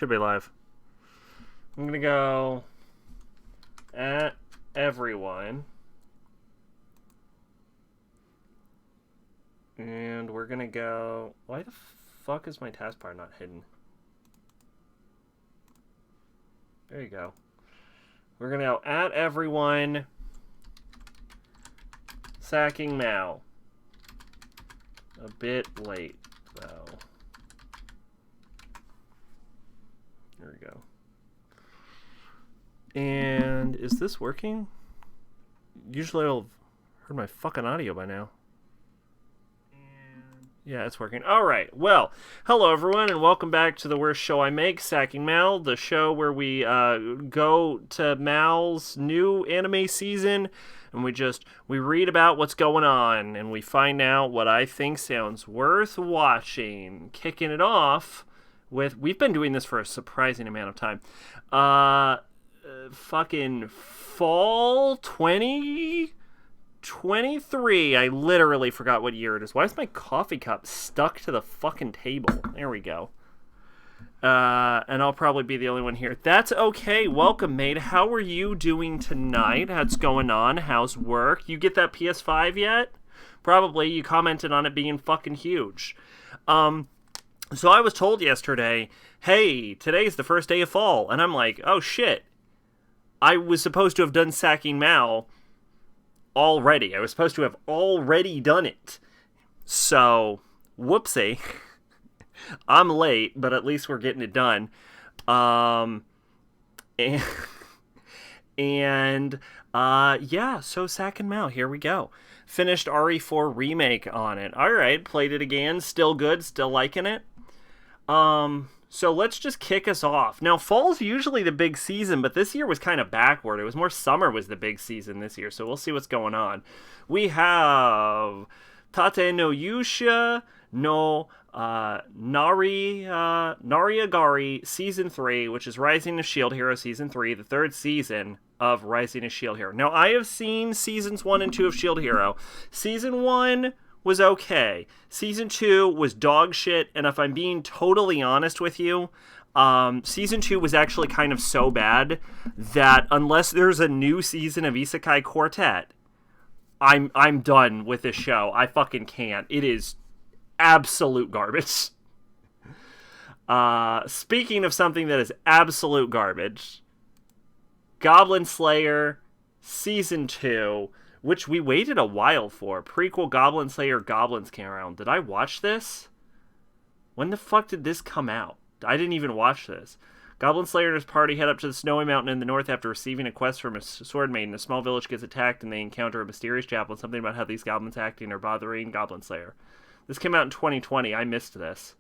Should be live. I'm gonna go at everyone. And we're gonna go... Why the fuck is my taskbar not hidden? There you go. We're gonna go at everyone. SACing MAL. A bit late, though. There we go. And is this working? Usually I'll have heard my fucking audio by now. Yeah, it's working. All right. Well, hello everyone, and welcome back to the worst show I make, SACing MAL, the show where we go to MAL's new anime season, and we read about what's going on, and we find out what I think sounds worth watching. Kicking it off with, we've been doing this for a surprising amount of time. Fucking Fall 2023. I literally forgot what year it is. Why is my coffee cup stuck to the fucking table? There we go. And I'll probably be the only one here. That's okay. Welcome, mate. How are you doing tonight? What's going on? How's work? You get that PS5 yet? Probably. You commented on it being fucking huge. So I was told yesterday, hey, today's the first day of fall. And I'm like, oh shit. I was supposed to have done SACing MAL already. I was supposed to have already done it. So, whoopsie. I'm late, but at least we're getting it done. Yeah, so SACing MAL, here we go. Finished RE4 Remake on it. Alright, played it again, still good, still liking it. So let's just kick us off. Now, fall's usually the big season, but this year was kind of backward. It was more summer was the big season this year, so we'll see what's going on. We have Tate no Yusha no Nariagari Season 3, which is Rising of Shield Hero Season 3, the third season of Rising of Shield Hero. Now, I have seen Seasons 1 and 2 of Shield Hero. Season 1 was okay. Season 2 was dog shit, and if I'm being totally honest with you, Season 2 was actually kind of so bad that unless there's a new season of Isekai Quartet, I'm done with this show. I fucking can't. It is absolute garbage. Speaking of something that is absolute garbage, Goblin Slayer Season 2, which we waited a while for. Prequel Goblin Slayer Goblins came around. Did I watch this? When the fuck did this come out? I didn't even watch this. Goblin Slayer and his party head up to the snowy mountain in the north after receiving a quest from a sword maiden. A small village gets attacked and they encounter a mysterious chapel. Something about how these goblins acting are bothering Goblin Slayer. This came out in 2020. I missed this.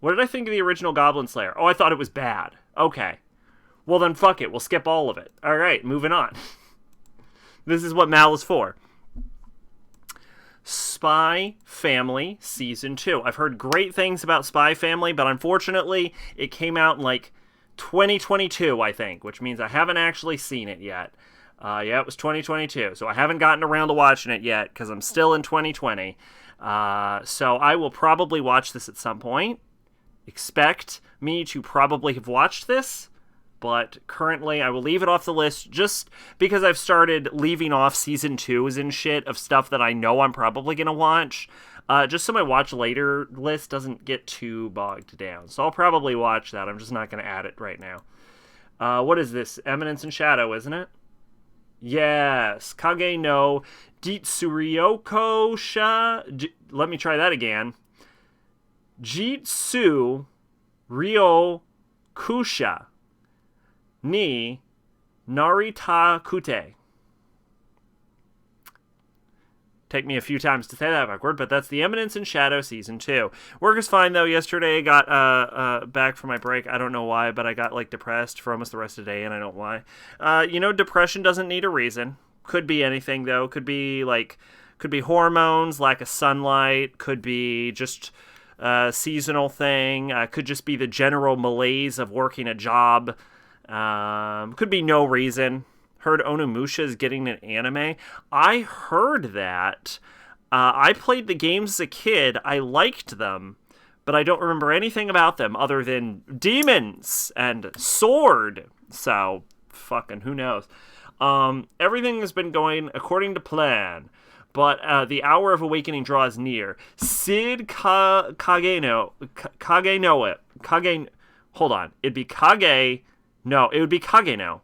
What did I think of the original Goblin Slayer? Oh, I thought it was bad. Okay. Well then fuck it. We'll skip all of it. Alright, moving on. This is what MAL is for. Spy Family Season 2. I've heard great things about Spy Family, but unfortunately, it came out in, 2022, I think, which means I haven't actually seen it yet. Yeah, it was 2022, so I haven't gotten around to watching it yet, because I'm still in 2020. So I will probably watch this at some point. Expect me to probably have watched this, but currently I will leave it off the list just because I've started leaving off Season 2s and shit of stuff that I know I'm probably going to watch, just so my watch later list doesn't get too bogged down. So I'll probably watch that. I'm just not going to add it right now. What is this? Eminence and Shadow, isn't it? Yes. Kage no Jitsuryoko sha... Let me try that again. Jitsu Ryokusha ni Narita Kute. Take me a few times to say that backward, but that's the Eminence and Shadow Season 2. Work is fine, though. Yesterday I got back from my break. I don't know why, but I got, depressed for almost the rest of the day, and I don't know why. Depression doesn't need a reason. Could be anything, though. Could be hormones, lack of sunlight. Could be just a seasonal thing. Could just be the general malaise of working a job. Could be no reason. Heard Onimusha is getting an anime. I heard that. I played the games as a kid. I liked them. but I don't remember anything about them other than demons and sword. So, fucking who knows. Everything has been going according to plan, but the hour of awakening draws near. Hold on. It'd be Kage... No, it would be Kageno.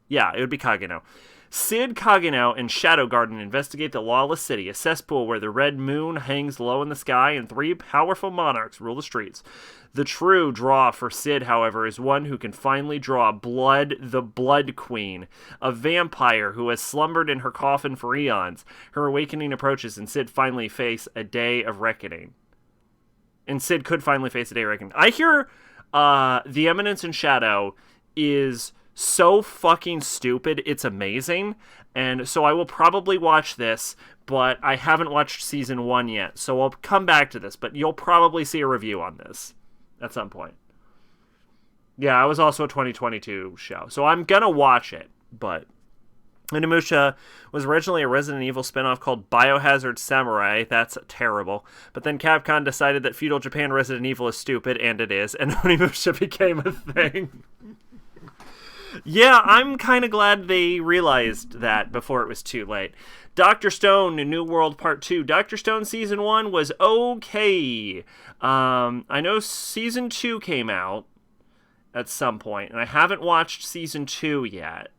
Yeah, it would be Kageno. Sid, Kageno, and Shadow Garden investigate the lawless city, a cesspool where the red moon hangs low in the sky and 3 powerful monarchs rule the streets. The true draw for Sid, however, is one who can finally draw Blood, the Blood Queen, a vampire who has slumbered in her coffin for eons. Her awakening approaches, and Sid finally face a day of reckoning. And Sid could finally face a day of reckoning. I hear The Eminence and Shadow is so fucking stupid, it's amazing, and so I will probably watch this, but I haven't watched season 1 yet, so I'll come back to this, but you'll probably see a review on this at some point. Yeah, it was also a 2022 show, so I'm gonna watch it, but Onimusha was originally a Resident Evil spinoff called Biohazard Samurai. That's terrible. But then Capcom decided that feudal Japan Resident Evil is stupid, and it is, and Onimusha became a thing. Yeah, I'm kind of glad they realized that before it was too late. Dr. Stone, New World Part 2. Dr. Stone Season 1 was okay. I know Season 2 came out at some point, and I haven't watched Season 2 yet.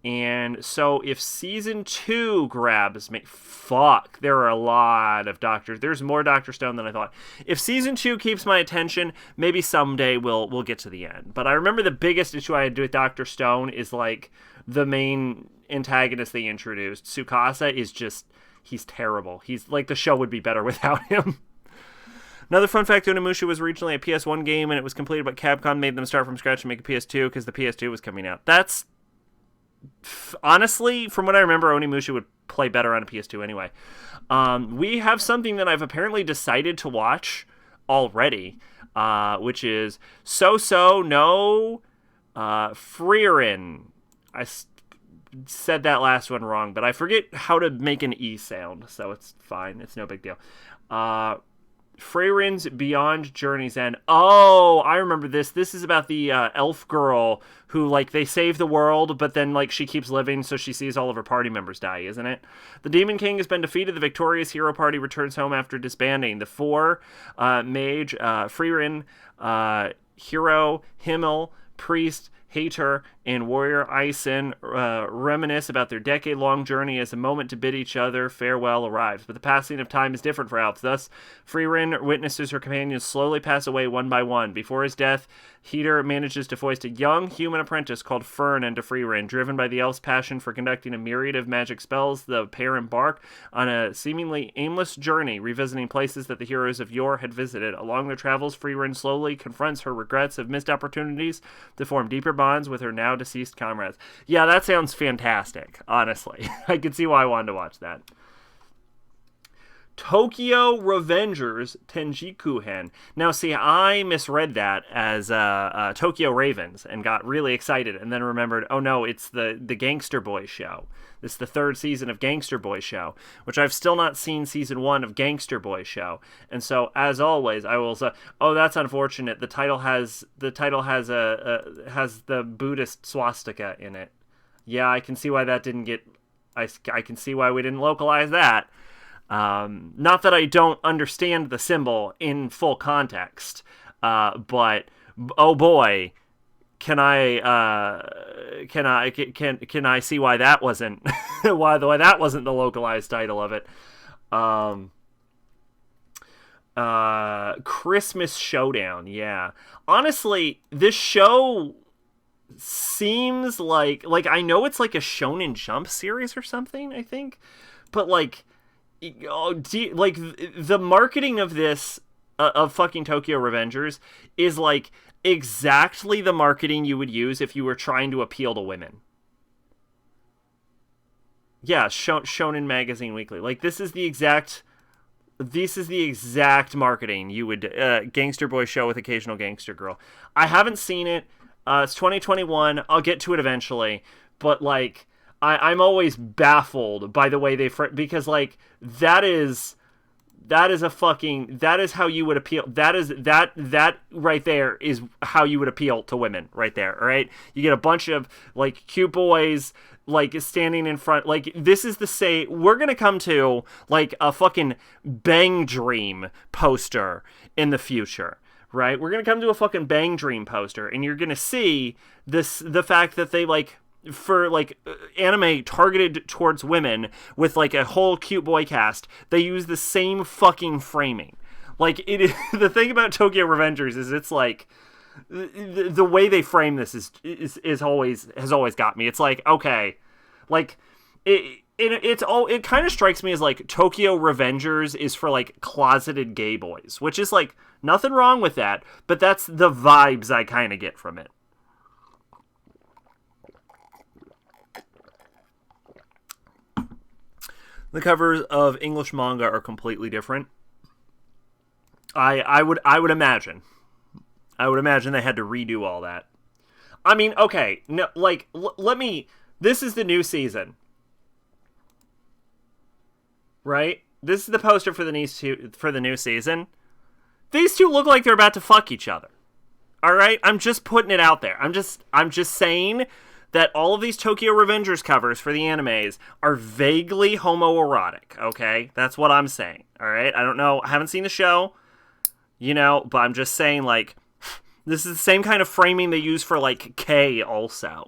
And so if Season 2 grabs me... Fuck, there are a lot of Doctors. There's more Dr. Stone than I thought. If Season 2 keeps my attention, maybe someday we'll get to the end. But I remember the biggest issue I had with Dr. Stone is, like, the main antagonist they introduced. Tsukasa is just... He's terrible. He's, like, the show would be better without him. Another fun fact, Onimusha was originally a PS1 game, and it was completed, but Capcom made them start from scratch and make a PS2 because the PS2 was coming out. That's... Honestly, from what I remember, Onimusha would play better on a PS2 anyway. We have something that I've apparently decided to watch already, which is So No Frieren. I said that last one wrong, but I forget how to make an E sound, so it's fine. It's no big deal. Freyren's Beyond Journey's End. Oh, I remember this. This is about the elf girl who, like, they save the world, but then, like, she keeps living, so she sees all of her party members die, isn't it? The Demon King has been defeated. The victorious hero party returns home after disbanding. The 4 mage, Freyren, hero, Himmel, priest, Hater, and warrior Ison reminisce about their decade-long journey as a moment to bid each other farewell arrives. But the passing of time is different for elves. Thus, Freyren witnesses her companions slowly pass away one by one. Before his death, Hater manages to foist a young human apprentice called Fern into Freyren. Driven by the elf's passion for conducting a myriad of magic spells, the pair embark on a seemingly aimless journey, revisiting places that the heroes of yore had visited. Along their travels, Freyren slowly confronts her regrets of missed opportunities to form deeper bonds with her now deceased comrades. Yeah, that sounds fantastic, honestly. I could see why I wanted to watch that. Tokyo Revengers Tenjiku-hen. Now, see, I misread that as Tokyo Ravens and got really excited and then remembered, oh no, it's the Gangster Boy show. This is the 3rd season of Gangster Boy show, which I've still not seen season 1 of Gangster Boy show. And so, as always, I will say, oh, that's unfortunate. The title has the Buddhist swastika in it. Yeah, I can see why that didn't get... I can see why we didn't localize that. Not that I don't understand the symbol in full context, but oh boy, can I see why that wasn't why that wasn't the localized title of it. Christmas Showdown. Yeah, honestly, this show seems like I know it's like a Shonen Jump series or something, I think, but like. Like, the marketing of this, of fucking Tokyo Revengers, is, like, exactly the marketing you would use if you were trying to appeal to women. Yeah, Shonen Magazine Weekly. Like, this is the exact marketing you would, Gangster Boy show with occasional gangster girl. I haven't seen it. It's 2021. I'll get to it eventually. But, like... I'm always baffled by the way because, like, that is That is that is how you would appeal. That right there is how you would appeal to women right there. All right. You get a bunch of like cute boys like standing in front. Like this is we're going to come to like a fucking Bang Dream poster in the future. Right. We're going to come to a fucking Bang Dream poster and you're going to see the fact that they like, for like anime targeted towards women with like a whole cute boy cast, they use the same fucking framing. Like it is the thing about Tokyo Revengers is it's like the way they frame this is always has always got me. It's like, okay, like it kind of strikes me as like Tokyo Revengers is for like closeted gay boys, which is like nothing wrong with that, but that's the vibes I kind of get from it. The covers of English manga are completely different. I would imagine. I would imagine they had to redo all that. I mean, okay, no, like let me. This is the new season, right? This is the poster for the new season. These two look like they're about to fuck each other. All right, I'm just putting it out there. I'm just saying that all of these Tokyo Revengers covers for the animes are vaguely homoerotic, okay? That's what I'm saying, all right? I don't know. I haven't seen the show, but I'm just saying, like, this is the same kind of framing they use for, like, K also.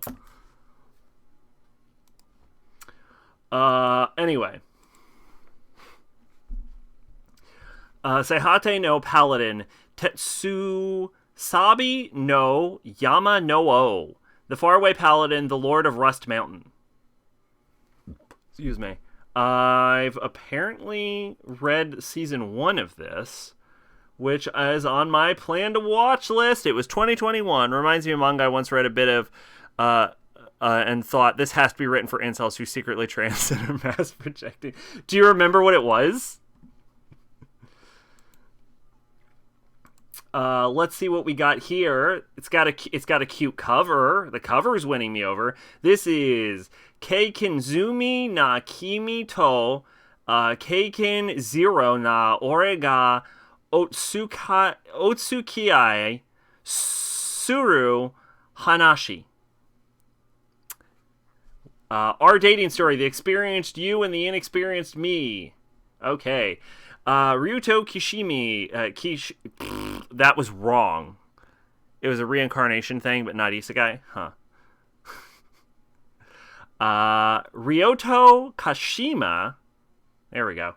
Anyway. Seihate no Paladin Tetsusabi no Yama no O. The Faraway Paladin, the Lord of Rust Mountain. Excuse me. I've apparently read season 1 of this, which is on my plan to watch list. It was 2021. Reminds me of a manga I once read a bit of, and thought this has to be written for incels who secretly trans and are mass projecting. Do you remember what it was? Let's see what we got here. It's got a cute cover. The cover is winning me over. This is Keikinzumi na Kimi to Keikin Zero na Ore ga Otsukiai Suru Hanashi. Our dating story, the experienced you and the inexperienced me. Okay. Ryuto Kishimi, that was wrong. It was a reincarnation thing, but not isekai? Huh. Ryoto Kashima, there we go,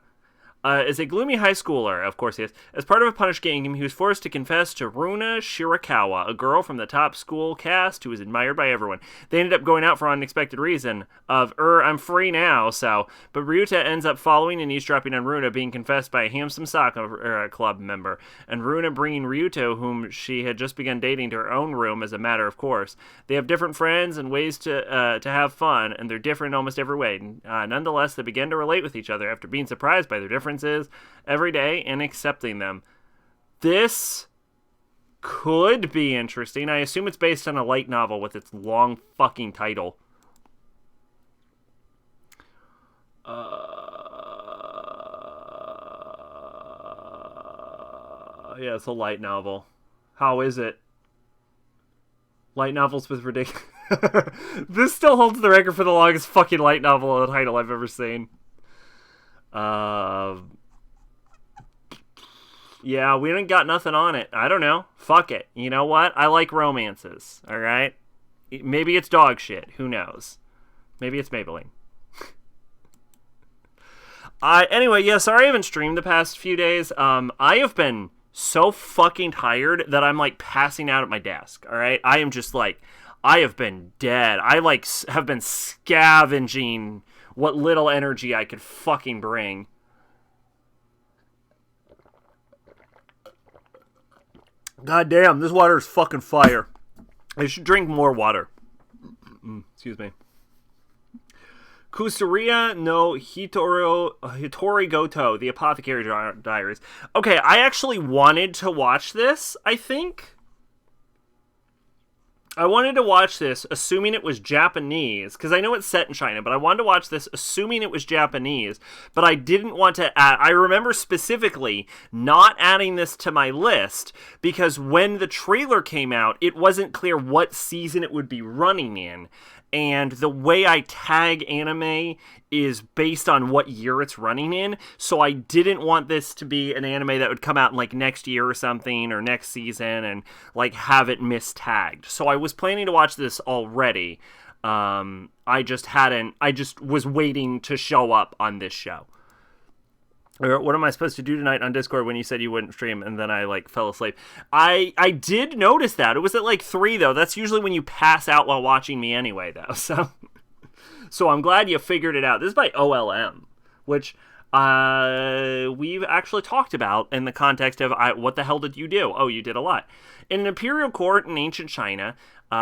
is a gloomy high schooler, of course he is. As part of a punish game, he was forced to confess to Runa Shirakawa, a girl from the top school cast who was admired by everyone. They ended up going out for an unexpected reason of, I'm free now, so. But Ryuta ends up following and eavesdropping on Runa, being confessed by a handsome Saka club member, and Runa bringing Ryuto, whom she had just begun dating, to her own room as a matter of course. They have different friends and ways to have fun, and they're different in almost every way. Nonetheless, they begin to relate with each other after being surprised by their differences every day and accepting them. This could be interesting. I assume it's based on a light novel with its long fucking title. Yeah, it's a light novel. How is it? Light novels with ridiculous... This still holds the record for the longest fucking light novel title I've ever seen. Yeah, we didn't got nothing on it. I don't know. Fuck it. You know what? I like romances. All right? Maybe it's dog shit. Who knows? Maybe it's Maybelline. Anyway, yeah, sorry I haven't streamed the past few days. I have been so fucking tired that I'm, like, passing out at my desk. All right? I am just, like, I have been dead. I, like, have been scavenging what little energy I could fucking bring. God damn, this water is fucking fire. I should drink more water. Excuse me. Kusuriya no Hitori Goto, The Apothecary Diaries. Okay, I actually wanted to watch this, I think. I wanted to watch this assuming it was Japanese, because I know it's set in China, but I wanted to watch this assuming it was Japanese, but I didn't want to add... I remember specifically not adding this to my list, because when the trailer came out, it wasn't clear what season it would be running in, and the way I tag anime is based on what year it's running in, so I didn't want this to be an anime that would come out in, like, next year or something, or next season, and, like, have it mistagged. So I was planning to watch this already. I just was waiting to show up on this show. What am I supposed to do tonight on Discord when you said you wouldn't stream, and then I, like, fell asleep? I did notice that. It was at, like, 3, though. That's usually when you pass out while watching me anyway, though. So I'm glad you figured it out. This is by OLM, which we've actually talked about in the context of what the hell did you do? Oh, you did a lot. In an imperial court in ancient China,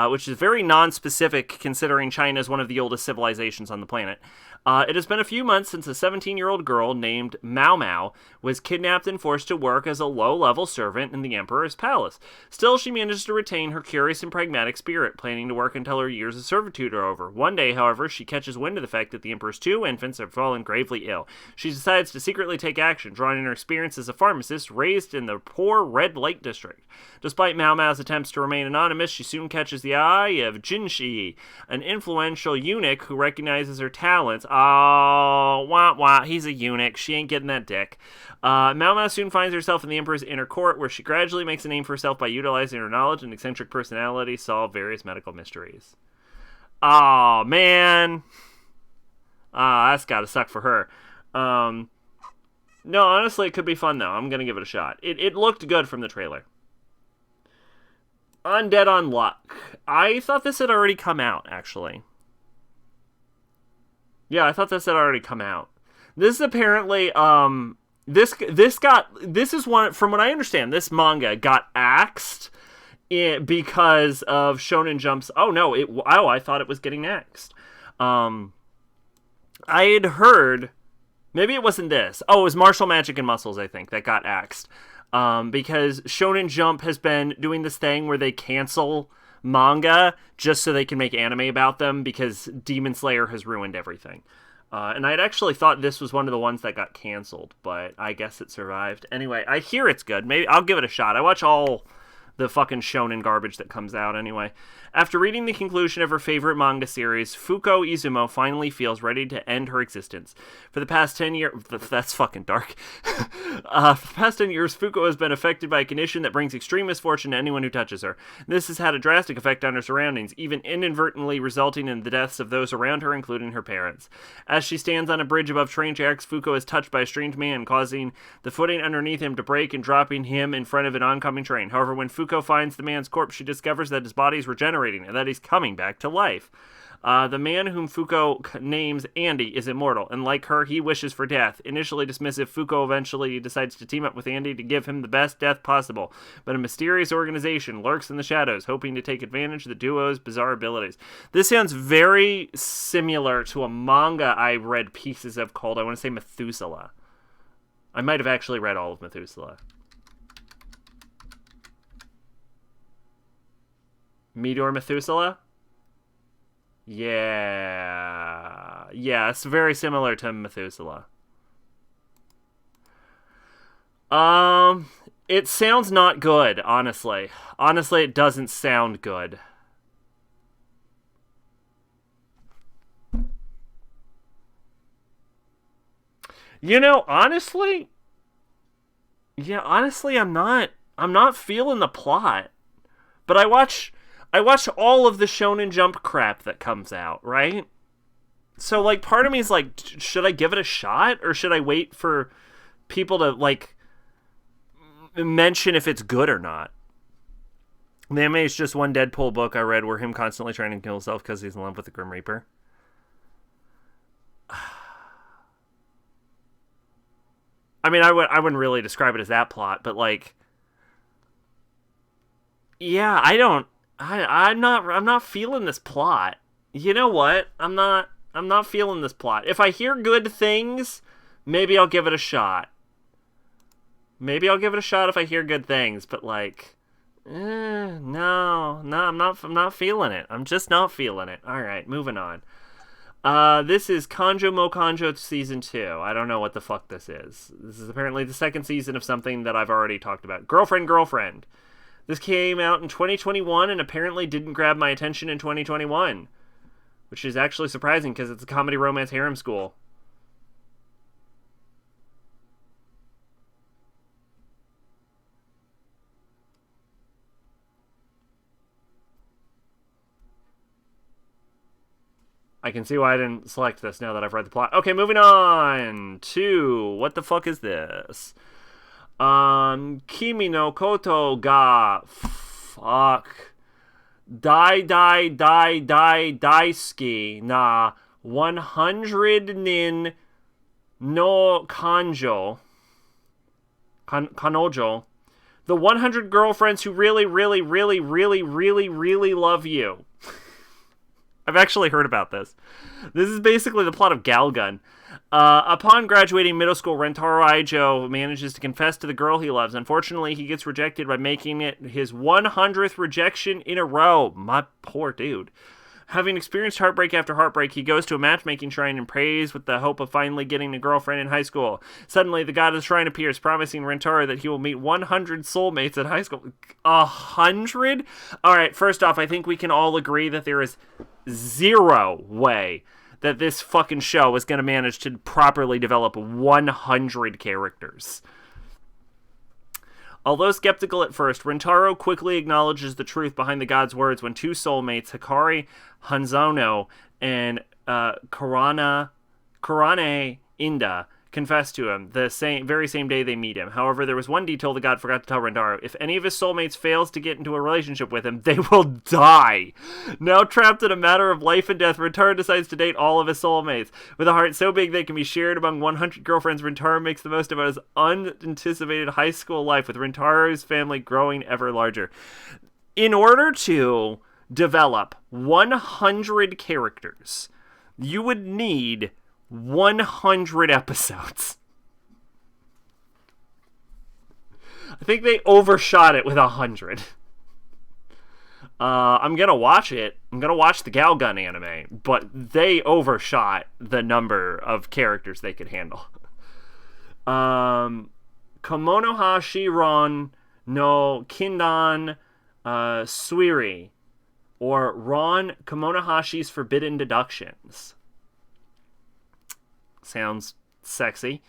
which is very non-specific considering China is one of the oldest civilizations on the planet, it has been a few months since a 17-year-old girl named Mao Mao was kidnapped and forced to work as a low-level servant in the emperor's palace. Still, she managed to retain her curious and pragmatic spirit, planning to work until her years of servitude are over. One day, however, she catches wind of the fact that the emperor's 2 infants have fallen gravely ill. She decides to secretly take action, drawing on her experience as a pharmacist raised in the poor Red Lake district. Despite Mao Mao's attempts to remain anonymous, she soon catches the eye of Jinshi, an influential eunuch who recognizes her talents. Oh, wah wah, he's a eunuch. She ain't getting that dick. Mao Mao soon finds herself in the Emperor's inner court, where she gradually makes a name for herself by utilizing her knowledge and eccentric personality to solve various medical mysteries. Oh, man. That's gotta suck for her. No, honestly, it could be fun, though. I'm gonna give it a shot. It looked good from the trailer. Undead on Luck. I thought this had already come out, actually. Yeah, I thought this had already come out. This is apparently, this is one, from what I understand, this manga got axed because of Shonen Jump's, I thought it was getting axed. I had heard, maybe it wasn't this. Oh, it was Martial Magic and Muscles, I think, that got axed. Because Shonen Jump has been doing this thing where they cancel manga just so they can make anime about them because Demon Slayer has ruined everything. And I'd actually thought this was one of the ones that got canceled, but I guess it survived. Anyway, I hear it's good. Maybe I'll give it a shot. I watch all the fucking shonen garbage that comes out anyway. After reading the conclusion of her favorite manga series, Fuko Izumo finally feels ready to end her existence. For the past 10 years... That's fucking dark. For the past 10 years, Fuko has been affected by a condition that brings extreme misfortune to anyone who touches her. This has had a drastic effect on her surroundings, even inadvertently resulting in the deaths of those around her, including her parents. As she stands on a bridge above train tracks, Fuko is touched by a strange man, causing the footing underneath him to break and dropping him in front of an oncoming train. However, when Fuko finds the man's corpse, she discovers that his body is regenerating and that he's coming back to life. The man whom Fuko names Andy is immortal, and like her, he wishes for death. Initially dismissive, Fuko eventually decides to team up with Andy to give him the best death possible, but a mysterious organization lurks in the shadows, hoping to take advantage of the duo's bizarre abilities. This sounds very similar to a manga I read pieces of called, I want to say, Methuselah. I might have actually read all of Methuselah. Meteor Methuselah? Yeah, it's very similar to Methuselah. It sounds not good, honestly. Honestly, it doesn't sound good. You know, honestly, I'm not feeling the plot. But I watch all of the Shonen Jump crap that comes out, right? So, like, part of me is like, should I give it a shot? Or should I wait for people to, like, mention if it's good or not? The anime is just one Deadpool book I read where him constantly trying to kill himself because he's in love with the Grim Reaper. I mean, I wouldn't really describe it as that plot, but, like, yeah, I'm not feeling this plot. You know what? I'm not feeling this plot. If I hear good things, maybe I'll give it a shot. Maybe I'll give it a shot if I hear good things, but, like, No, I'm not feeling it. I'm just not feeling it. All right, moving on. This is Kanjo Mo Kanjo Season 2. I don't know what the fuck this is. This is apparently the second season of something that I've already talked about. Girlfriend. This came out in 2021 and apparently didn't grab my attention in 2021. Which is actually surprising because it's a comedy romance harem school. I can see why I didn't select this now that I've read the plot. Okay, moving on to what the fuck is this? Kimi no Koto ga fuck daisuki na 100 nin no kanojo. The 100 girlfriends who really, really, really, really, really, really love you. I've actually heard about this. This is basically the plot of Galgun. Upon graduating middle school, Rentaro Aijo manages to confess to the girl he loves. Unfortunately, he gets rejected by making it his 100th rejection in a row. My poor dude. Having experienced heartbreak after heartbreak, he goes to a matchmaking shrine and prays with the hope of finally getting a girlfriend in high school. Suddenly, the god of the shrine appears, promising Rentaro that he will meet 100 soulmates at high school. 100? Alright, first off, I think we can all agree that there is zero way that this fucking show is going to manage to properly develop 100 characters. Although skeptical at first, Rentaro quickly acknowledges the truth behind the god's words when two soulmates, Hikari Hanzono and Kurane Inda, confess to him the very same day they meet him. However, there was one detail the god forgot to tell Rentaro. If any of his soulmates fails to get into a relationship with him, they will die. Now trapped in a matter of life and death, Rentaro decides to date all of his soulmates. With a heart so big they can be shared among 100 girlfriends, Rentaro makes the most of his unanticipated high school life, with Rentaro's family growing ever larger. In order to develop 100 characters, you would need 100 episodes. I think they overshot it with 100. I'm gonna watch it. I'm gonna watch the Galgun anime, but they overshot the number of characters they could handle. Komonohashi Ron no Kindan Suiri, or Ron Komonohashi's Forbidden Deductions. Sounds sexy.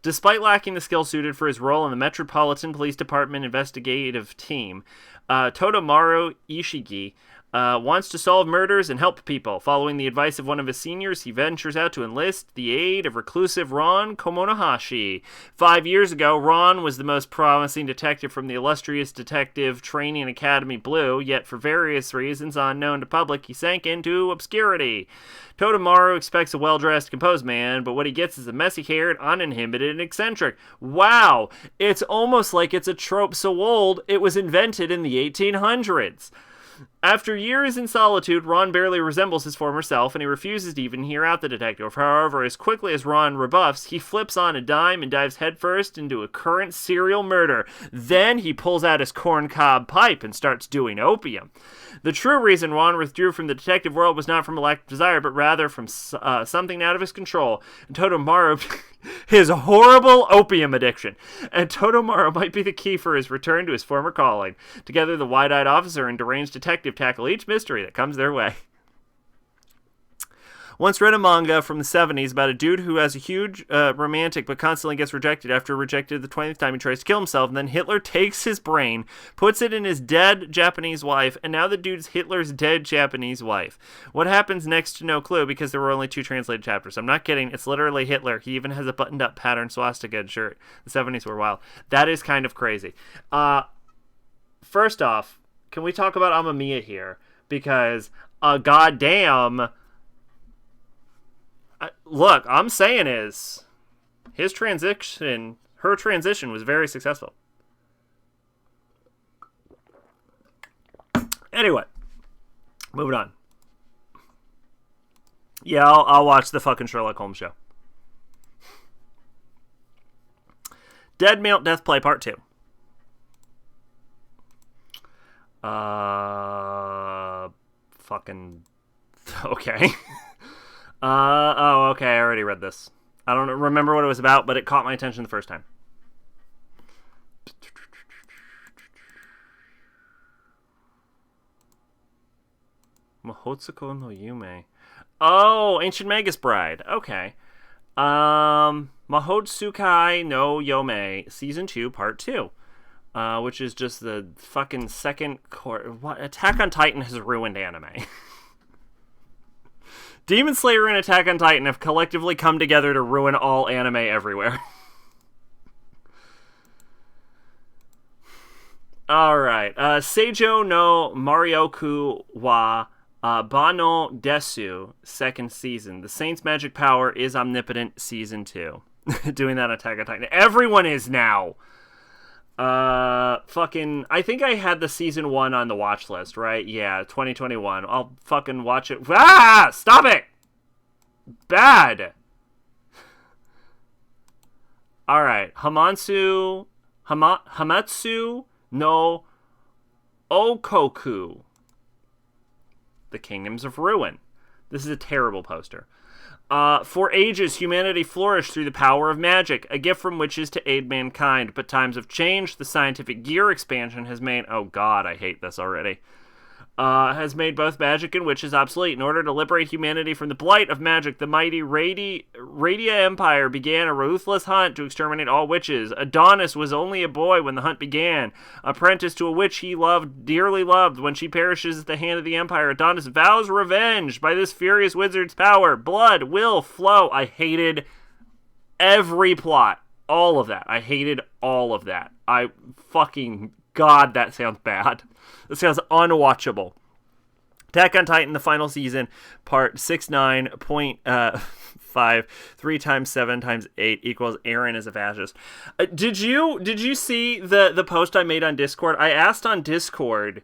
Despite lacking the skill suited for his role in the Metropolitan Police Department investigative team, Todomaru Ishigi wants to solve murders and help people. Following the advice of one of his seniors, he ventures out to enlist the aid of reclusive Ron Komonohashi. 5 years ago, Ron was the most promising detective from the illustrious Detective Training Academy Blue, yet for various reasons unknown to public, he sank into obscurity. Todomaru expects a well-dressed, composed man, but what he gets is a messy-haired, uninhibited, and eccentric. Wow! It's almost like it's a trope so old it was invented in the 1800s. After years in solitude, Ron barely resembles his former self, and he refuses to even hear out the detective. However, as quickly as Ron rebuffs, he flips on a dime and dives headfirst into a current serial murder. Then he pulls out his corncob pipe and starts doing opium. The true reason Ron withdrew from the detective world was not from a lack of desire, but rather from something out of his control. And Todomaru, his horrible opium addiction. And Todomaru might be the key for his return to his former calling. Together, the wide-eyed officer and deranged detective tackle each mystery that comes their way. Once read a manga from the 70s about a dude who has a huge romantic but constantly gets rejected. After rejected the 20th time, he tries to kill himself, and then Hitler takes his brain, puts it in his dead Japanese wife, and now the dude's Hitler's dead Japanese wife. What happens next to no clue, because there were only 2 translated chapters. I'm not kidding, it's literally Hitler. He even has a buttoned-up pattern swastika shirt. The 70s were wild. That is kind of crazy. First off, can we talk about Amamiya here? Because, goddamn... Look, I'm saying is, her transition was very successful. Anyway, moving on. Yeah, I'll watch the fucking Sherlock Holmes show. Dead Male Death Play Part 2. Fucking okay. Oh, okay. I already read this. I don't remember what it was about, but it caught my attention the first time. Mahotsuko no Yume. Oh, Ancient Magus Bride. Okay. Mahotsukai no Yome, Season 2, Part 2. Which is just the fucking second what? Attack on Titan has ruined anime. Demon Slayer and Attack on Titan have collectively come together to ruin all anime everywhere. Alright. Seijo no Marioku wa Bano Desu, second season. The Saint's magic power is omnipotent, season 2. Doing that on Attack on Titan. Everyone is now. Fucking, I think I had the season 1 on the watch list, right? Yeah, 2021. I'll fucking watch it. Ah! Stop it! Bad! Alright. Hamatsu no Okoku. The Kingdoms of Ruin. This is a terrible poster. For ages, humanity flourished through the power of magic, a gift from witches to aid mankind. But times have changed. The scientific gear expansion has made... Oh god, I hate this already. Has made both magic and witches obsolete. In order to liberate humanity from the blight of magic, the mighty Radia Empire began a ruthless hunt to exterminate all witches. Adonis was only a boy when the hunt began, apprenticed to a witch he dearly loved. When she perishes at the hand of the Empire, Adonis vows revenge by this furious wizard's power. Blood will flow. I hated every plot. All of that. I hated all of that. God, that sounds bad. That sounds unwatchable. Attack on Titan, the final season, part 69.5, 3 times 7 times 8 equals Aaron is a fascist. Did you see the post I made on Discord? I asked on Discord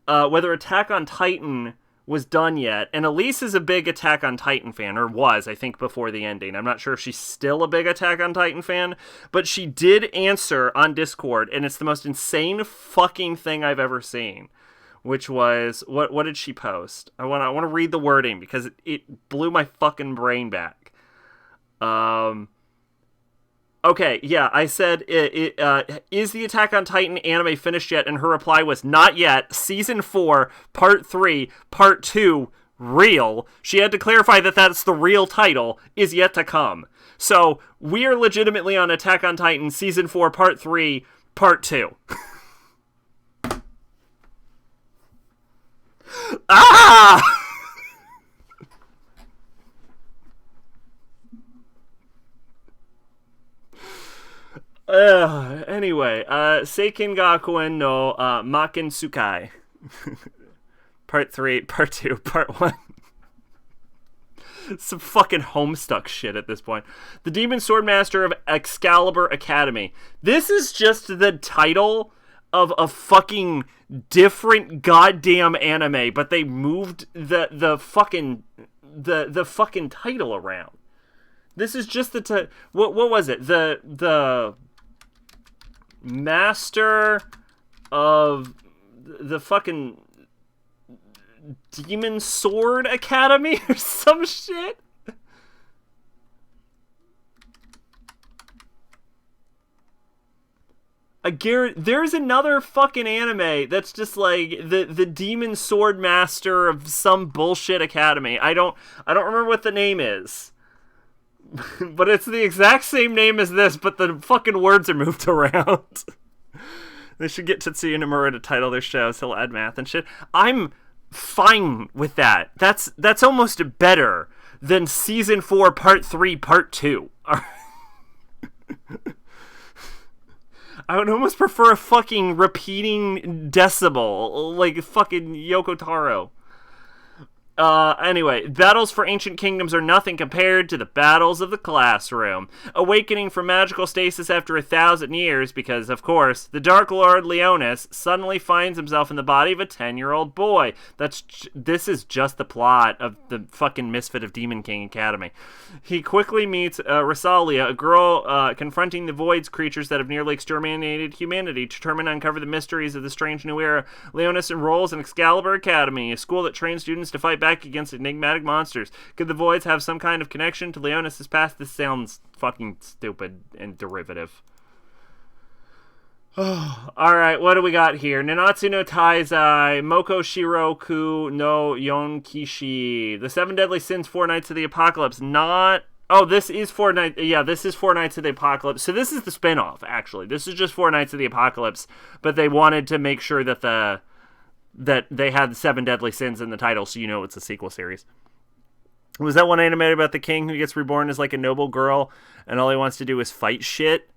whether Attack on Titan was done yet, and Elise is a big Attack on Titan fan, or was, I think, before the ending. I'm not sure if she's still a big Attack on Titan fan, but she did answer on Discord, and it's the most insane fucking thing I've ever seen. Which was, what did she post? I want to read the wording, because it blew my fucking brain back. Okay, yeah, I said, is the Attack on Titan anime finished yet? And her reply was, not yet. Season 4, Part 3, Part 2, real. She had to clarify that that's the real title, is yet to come. So, we are legitimately on Attack on Titan, Season 4, Part 3, Part 2. Ah! Anyway, Seiken Gakuen no Maken Tsukai. Part 3, Part 2, Part 1. Some fucking Homestuck shit at this point. The Demon Swordmaster of Excalibur Academy. This is just the title of a fucking different goddamn anime, but they moved the fucking title around. This is just the what was it? The Master of the fucking Demon Sword Academy or some shit. There's another fucking anime that's just like the Demon Sword Master of some bullshit academy. I don't remember what the name is. But it's the exact same name as this, but the fucking words are moved around. They should get Tetsuya Nomura to title their shows. He'll add math and shit. I'm fine with that. That's almost better than Season 4, Part 3, Part 2. I would almost prefer a fucking repeating decibel, like fucking Yoko Taro. Anyway, battles for ancient kingdoms are nothing compared to the battles of the classroom. Awakening from magical stasis after 1,000 years, because, of course, the Dark Lord Leonis suddenly finds himself in the body of a 10-year-old boy. This is just the plot of the fucking Misfit of Demon King Academy. He quickly meets Rosalia, a girl confronting the Void's creatures that have nearly exterminated humanity. Determined to uncover the mysteries of the strange new era, Leonis enrolls in Excalibur Academy, a school that trains students to fight back against enigmatic monsters. Could the Voids have some kind of connection to Leonis' past? This sounds fucking stupid and derivative. Alright, what do we got here? Nanatsu no Taizai, Moko Shiroku no Yonkishi. The Seven Deadly Sins, Four Nights of the Apocalypse. This is Four Nights. Yeah, this is Four Nights of the Apocalypse. So this is the spinoff, actually. This is just Four Nights of the Apocalypse, but they wanted to make sure that they had the Seven Deadly Sins in the title, so you know it's a sequel series. Was that one animated about the king who gets reborn as like a noble girl, and all he wants to do is fight shit?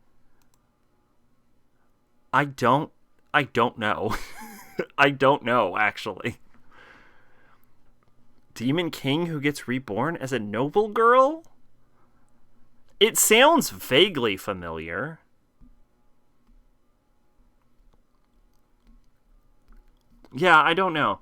I don't know. I don't know, actually. Demon King who gets reborn as a noble girl? It sounds vaguely familiar. Yeah, I don't know.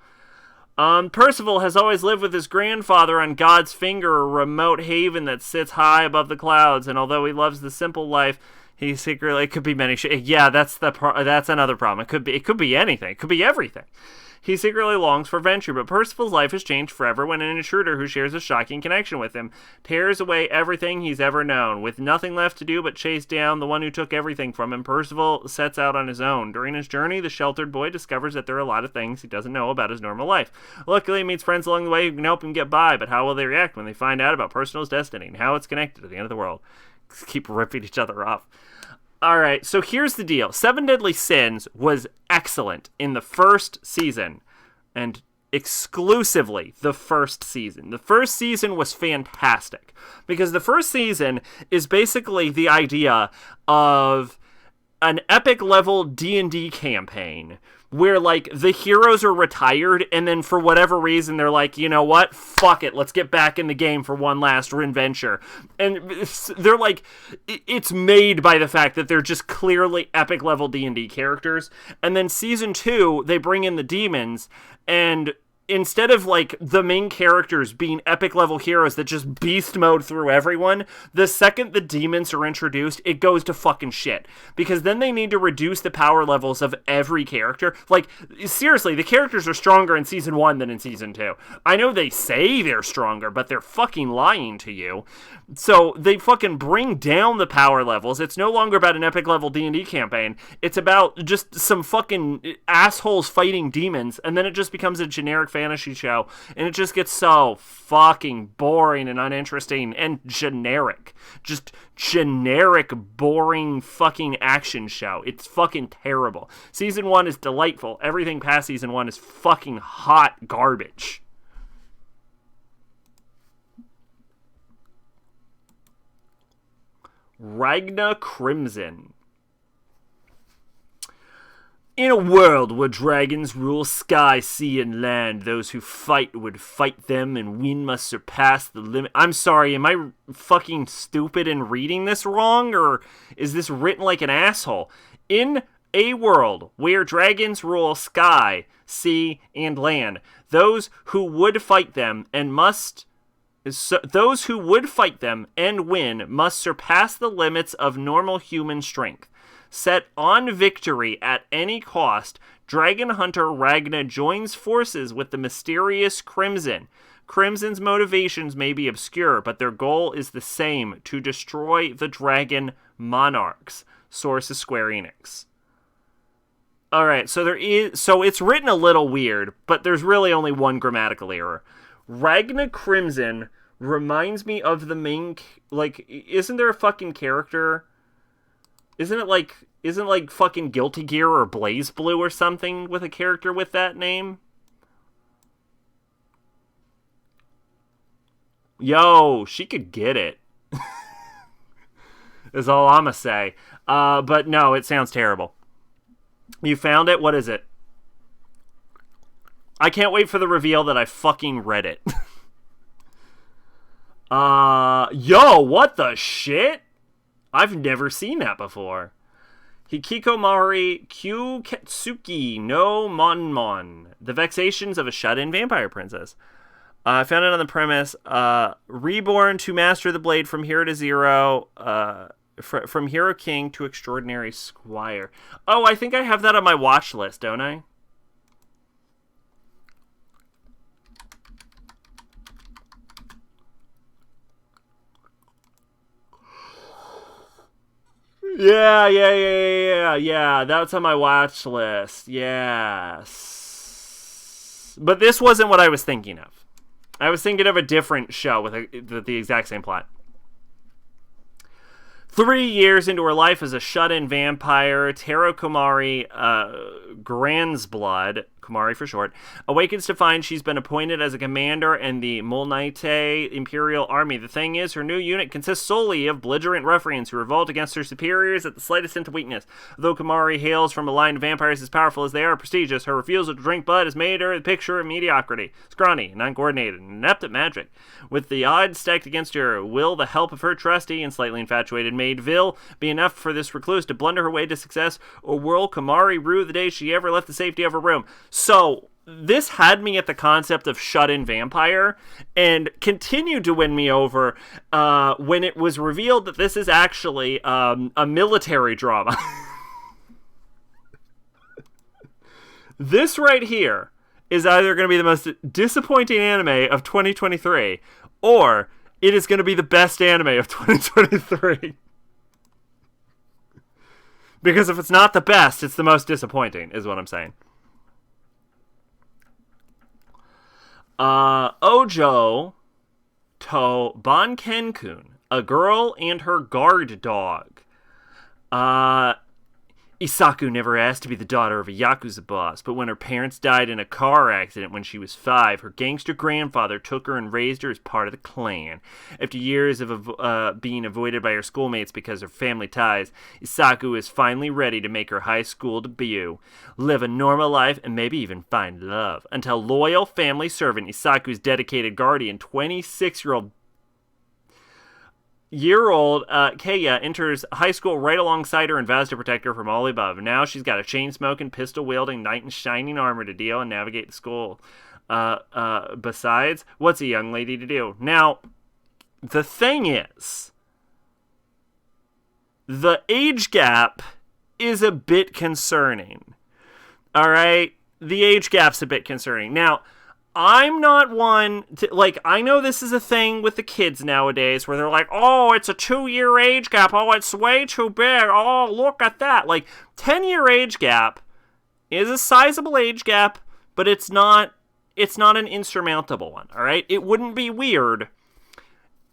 Percival has always lived with his grandfather on God's finger, a remote haven that sits high above the clouds, and although he loves the simple life, he secretly, it could be many yeah, that's another problem. It could be anything. It could be everything. He secretly longs for venture, but Percival's life has changed forever when an intruder who shares a shocking connection with him tears away everything he's ever known. With nothing left to do but chase down the one who took everything from him, Percival sets out on his own. During his journey, the sheltered boy discovers that there are a lot of things he doesn't know about his normal life. Luckily, he meets friends along the way who can help him get by, but how will they react when they find out about Percival's destiny and how it's connected to the end of the world? Keep ripping each other off. Alright, so here's the deal. Seven Deadly Sins was excellent in the first season, and exclusively the first season. The first season was fantastic, because the first season is basically the idea of an epic level D&D campaign where, like, the heroes are retired, and then for whatever reason, they're like, you know what? Fuck it, let's get back in the game for one last adventure. And they're like, it's made by the fact that they're just clearly epic level D&D characters. And then season 2, they bring in the demons, and instead of, like, the main characters being epic level heroes that just beast mode through everyone, the second the demons are introduced, it goes to fucking shit. Because then they need to reduce the power levels of every character. Like, seriously, the characters are stronger in season 1 than in season 2. I know they say they're stronger, but they're fucking lying to you. So they fucking bring down the power levels. It's no longer about an epic level D&D campaign. It's about just some fucking assholes fighting demons, and then it just becomes a generic fantasy show, and it just gets so fucking boring and uninteresting and generic. Just generic, boring fucking action show. It's fucking terrible. Season 1 is delightful. Everything past season 1 is fucking hot garbage. Ragna Crimson. In a world where dragons rule sky, sea, and land, those who fight would fight them, and win must surpass the limit. I'm sorry, am I fucking stupid in reading this wrong, or is this written like an asshole? In a world where dragons rule sky, sea, and land, those who would fight them and win must surpass the limits of normal human strength. Set on victory at any cost, Dragon Hunter Ragna joins forces with the mysterious Crimson. Crimson's motivations may be obscure, but their goal is the same: to destroy the Dragon Monarchs. Source is Square Enix. Alright, so it's written a little weird, but there's really only one grammatical error. Ragna Crimson reminds me of the main, like, isn't there a fucking character? Isn't like fucking Guilty Gear or Blaze Blue or something with a character with that name? Yo, she could get it. Is all I'ma say. But no, it sounds terrible. You found it? What is it? I can't wait for the reveal that I fucking read it. Yo, what the shit? I've never seen that before. Hikikomori Kyuketsuki no Monmon. The Vexations of a Shut-In Vampire Princess. I found it on the premise, reborn to master the blade from hero to zero, from hero king to extraordinary squire. Oh, I think I have that on my watch list, don't I? Yeah. That's on my watch list. Yes. But this wasn't what I was thinking of. I was thinking of a different show with the exact same plot. 3 years into her life as a shut-in vampire, Taro Komari Grandsblood, Komari for short, awakens to find she's been appointed as a commander in the Molnite Imperial Army. The thing is, her new unit consists solely of belligerent ruffians who revolt against her superiors at the slightest hint of weakness. Though Komari hails from a line of vampires as powerful as they are prestigious, her refusal to drink blood has made her a picture of mediocrity, scrawny, and uncoordinated, and inept at magic. With the odds stacked against her, will the help of her trusty and slightly infatuated maid Vil be enough for this recluse to blunder her way to success, or will Komari rue the day she ever left the safety of her room? So, this had me at the concept of shut-in vampire, and continued to win me over when it was revealed that this is actually a military drama. This right here is either going to be the most disappointing anime of 2023, or it is going to be the best anime of 2023. Because if it's not the best, it's the most disappointing, is what I'm saying. Ojo to Banken-kun, a girl and her guard dog. Isaku never asked to be the daughter of a Yakuza boss, but when her parents died in a car accident when she was 5, her gangster grandfather took her and raised her as part of the clan. After years of being avoided by her schoolmates because of family ties, Isaku is finally ready to make her high school debut, live a normal life, and maybe even find love. Until loyal family servant, Isaku's dedicated guardian, 26-year-old Keiya enters high school right alongside her and vows to protect her from all the above. Now she's got a chain-smoking, pistol-wielding knight in shining armor to deal and navigate the school. Besides, what's a young lady to do? Now, the thing is, the age gap is a bit concerning. Alright? The age gap's a bit concerning. Now, I'm not one to, like, I know this is a thing with the kids nowadays where they're like, oh, it's a 2-year age gap. Oh, it's way too big. Oh, look at that. Like, 10-year age gap is a sizable age gap, but it's not an insurmountable one, all right? It wouldn't be weird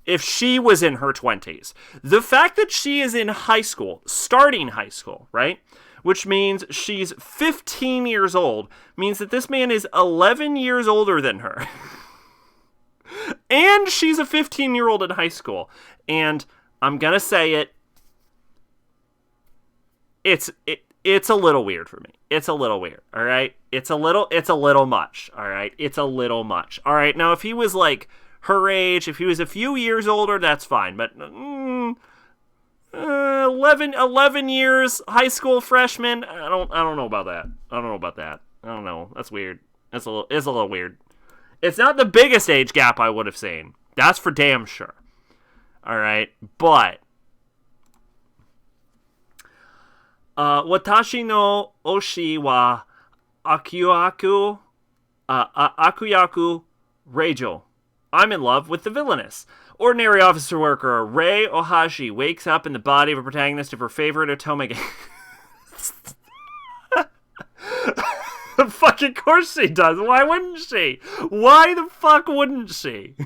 if she was in her 20s. The fact that she is in high school, starting high school, right? Which means she's 15 years old, means that this man is 11 years older than her. And she's a 15-year-old in high school. And I'm gonna say it, it's a little weird for me. It's a little weird, all right? It's a little much, all right? It's a little much. All right, now if he was like her age, if he was a few years older, that's fine, but 11 years, high school freshman. I don't know about that. I don't know. That's weird. It's a little weird. It's not the biggest age gap I would have seen. That's for damn sure. All right, but watashi no oshi wa akuyaku reijo. I'm in love with the villainess. Ordinary officer worker Rei Ohashi wakes up in the body of a protagonist of her favorite otome game. Fucking course she does. Why wouldn't she? Why the fuck wouldn't she?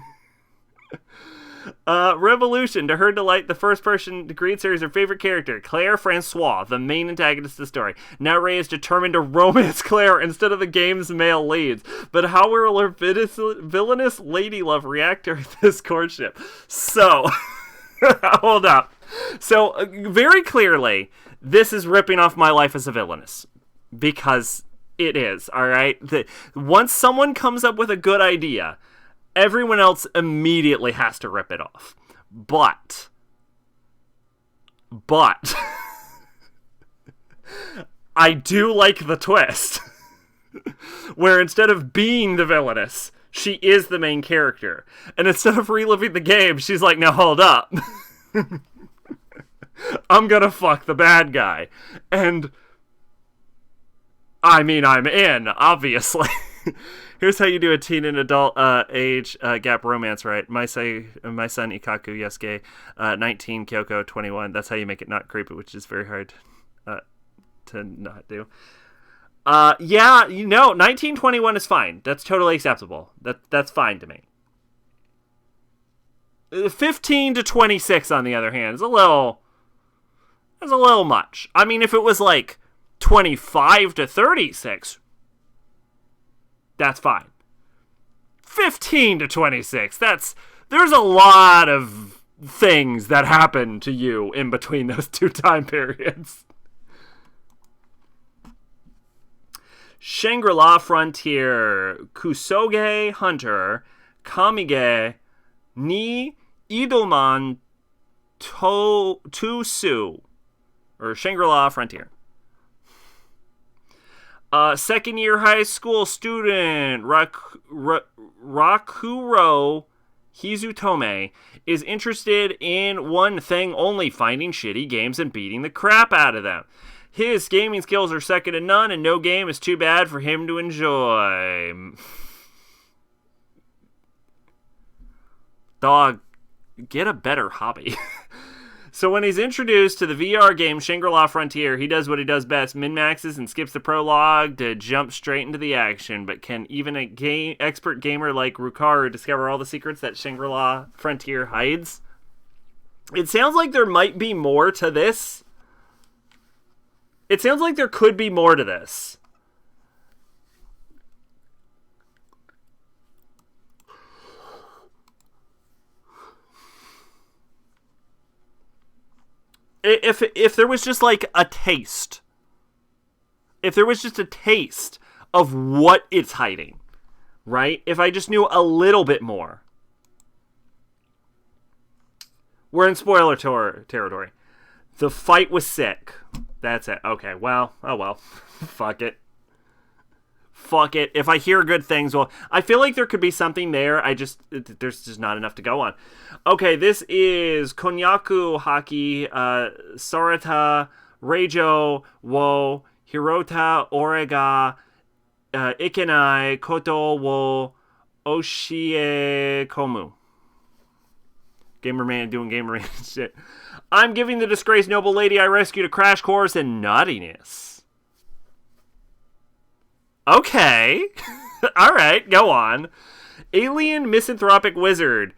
Revolution. To her delight, the first person to greet her is her favorite character, Claire Francois, the main antagonist of the story. Now Ray is determined to romance Claire instead of the game's male leads. But how will her villainous lady love react to this courtship? So, hold up. So, very clearly, this is ripping off My Life as a Villainess. Because It is, all right? Once someone comes up with a good idea, everyone else immediately has to rip it off. But I do like the twist where instead of being the villainess, she is the main character. And instead of reliving the game, she's like, now hold up. I'm gonna fuck the bad guy. And I mean, I'm in, obviously. Here's how you do a teen and adult age gap romance, right? My son Ikaku Yasuke, 19, Kyoko 21. That's how you make it not creepy, which is very hard to not do. Yeah, 1921 is fine. That's totally acceptable. That's fine to me. 15 to 26, on the other hand, is a little much. I mean, if it was like 25 to 36, that's fine. 15 to 26, there's a lot of things that happen to you in between those two time periods. Shangri-La Frontier, Kusoge Hunter, Kamige, Ni Idoman Tosu, or Shangri-La Frontier. Second year high school student Rakuro Hizutome is interested in one thing only: finding shitty games and beating the crap out of them. His gaming skills are second to none, and no game is too bad for him to enjoy. Dog, get a better hobby. So when he's introduced to the VR game Shangri-La Frontier, he does what he does best, min-maxes and skips the prologue to jump straight into the action. But can even a expert gamer like Rukaru discover all the secrets that Shangri-La Frontier hides? It sounds like there might be more to this. It sounds like there could be more to this. If there was just like a taste. If there was just a taste of what it's hiding, right? If I just knew a little bit more. We're in spoiler territory. The fight was sick. That's it. Okay, well, oh well. Fuck it. If I hear good things, well, I feel like there could be something there. There's just not enough to go on. Okay, this is Konyaku Haki, Sarata, Reijo, Wo, Hirota, Orega, Ikenai, Koto, Wo, Oshie, Komu. Gamerman doing gamerman shit. I'm giving the disgraced noble lady I rescued a crash course in naughtiness. Okay. All right, go on. Alien misanthropic wizard.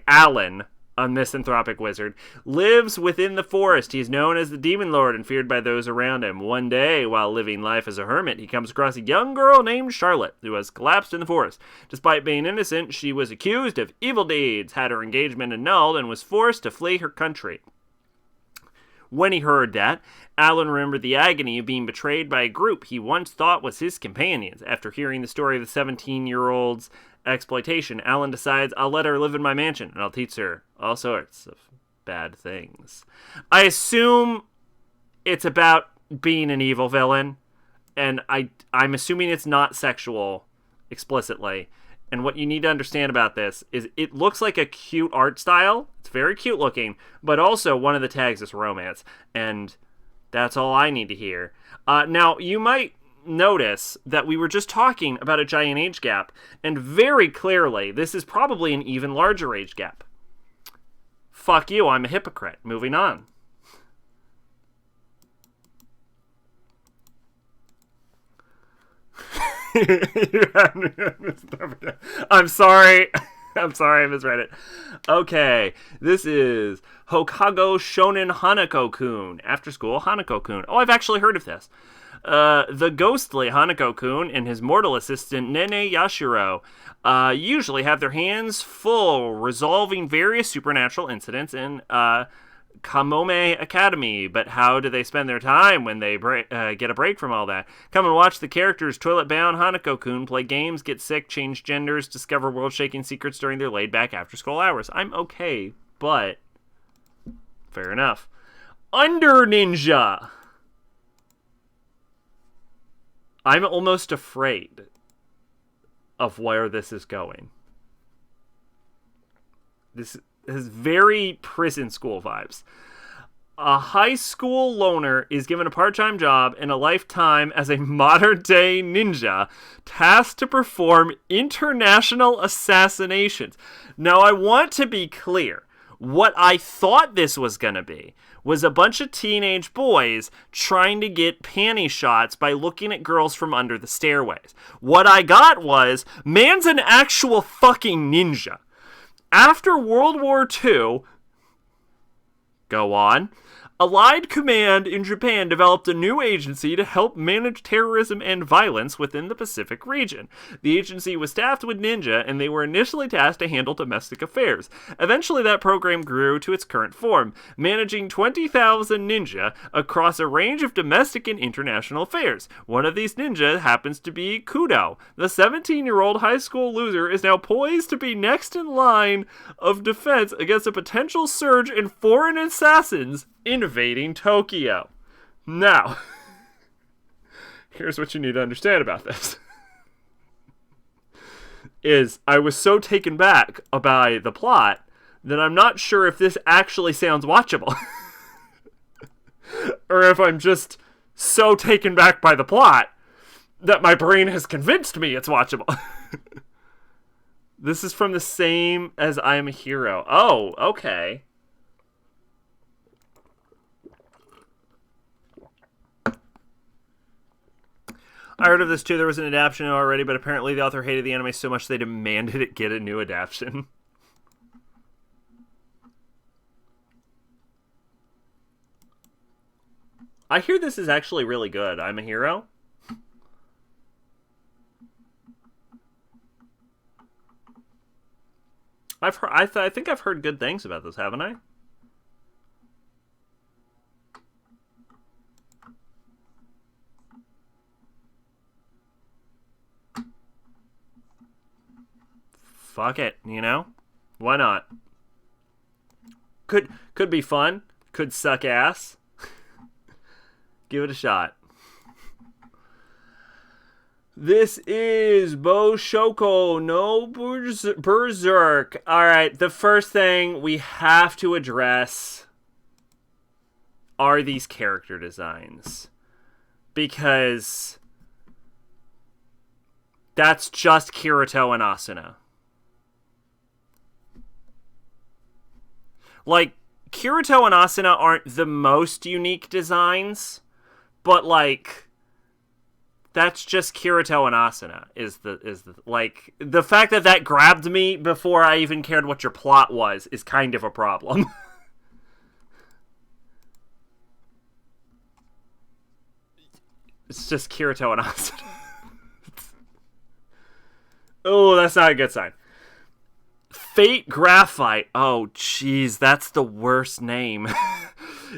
Alan, a misanthropic wizard, lives within the forest. He is known as the Demon Lord and feared by those around him. One day, while living life as a hermit, he comes across a young girl named Charlotte, who has collapsed in the forest. Despite being innocent, she was accused of evil deeds, had her engagement annulled, and was forced to flee her country. When he heard that, Alan remembered the agony of being betrayed by a group he once thought was his companions. After hearing the story of the 17-year-old's exploitation, Alan decides, I'll let her live in my mansion, and I'll teach her all sorts of bad things. I assume it's about being an evil villain, and I'm assuming it's not sexual explicitly. And what you need to understand about this is it looks like a cute art style. It's very cute looking, but also one of the tags is romance. And that's all I need to hear. Now, you might notice that we were just talking about a giant age gap, and very clearly, this is probably an even larger age gap. Fuck you, I'm a hypocrite. Moving on. I'm sorry. I misread it. Okay, this is Hokago Shonen Hanako-kun. After school Hanako-kun. Oh, I've actually heard of this. The ghostly Hanako-kun and his mortal assistant Nene Yashiro usually have their hands full resolving various supernatural incidents in Kamome Academy, but how do they spend their time when they get a break from all that? Come and watch the characters toilet-bound Hanako-kun play games, get sick, change genders, discover world-shaking secrets during their laid-back after-school hours. I'm okay, but fair enough. Under Ninja! I'm almost afraid of where this is going. This has very prison school vibes. A high school loner is given a part-time job and a lifetime as a modern-day ninja tasked to perform international assassinations. Now, I want to be clear. What I thought this was going to be was a bunch of teenage boys trying to get panty shots by looking at girls from under the stairways. What I got was, man's an actual fucking ninja. After World War II, go on, Allied Command in Japan developed a new agency to help manage terrorism and violence within the Pacific region. The agency was staffed with ninja, and they were initially tasked to handle domestic affairs. Eventually, that program grew to its current form, managing 20,000 ninja across a range of domestic and international affairs. One of these ninja happens to be Kudo. The 17-year-old high school loser is now poised to be next in line of defense against a potential surge in foreign assassins invading Tokyo. Now, here's what you need to understand about this. Is I was so taken back by the plot that I'm not sure if this actually sounds watchable. Or if I'm just so taken back by the plot that my brain has convinced me it's watchable. This is from the same as I Am a Hero. Oh, okay. I heard of this too. There was an adaptation already, but apparently the author hated the anime so much they demanded it get a new adaptation. I hear this is actually really good. I'm a Hero. I think I've heard good things about this, haven't I? Fuck it, you know? Why not? Could be fun. Could suck ass. Give it a shot. This is Boshoko no Berserk. Alright, the first thing we have to address are these character designs. Because that's just Kirito and Asuna. Like, Kirito and Asuna aren't the most unique designs, but like, that's just Kirito and Asuna is the like, the fact that grabbed me before I even cared what your plot was is kind of a problem. It's just Kirito and Asuna. Oh, that's not a good sign. Fate Graphite, oh jeez, that's the worst name,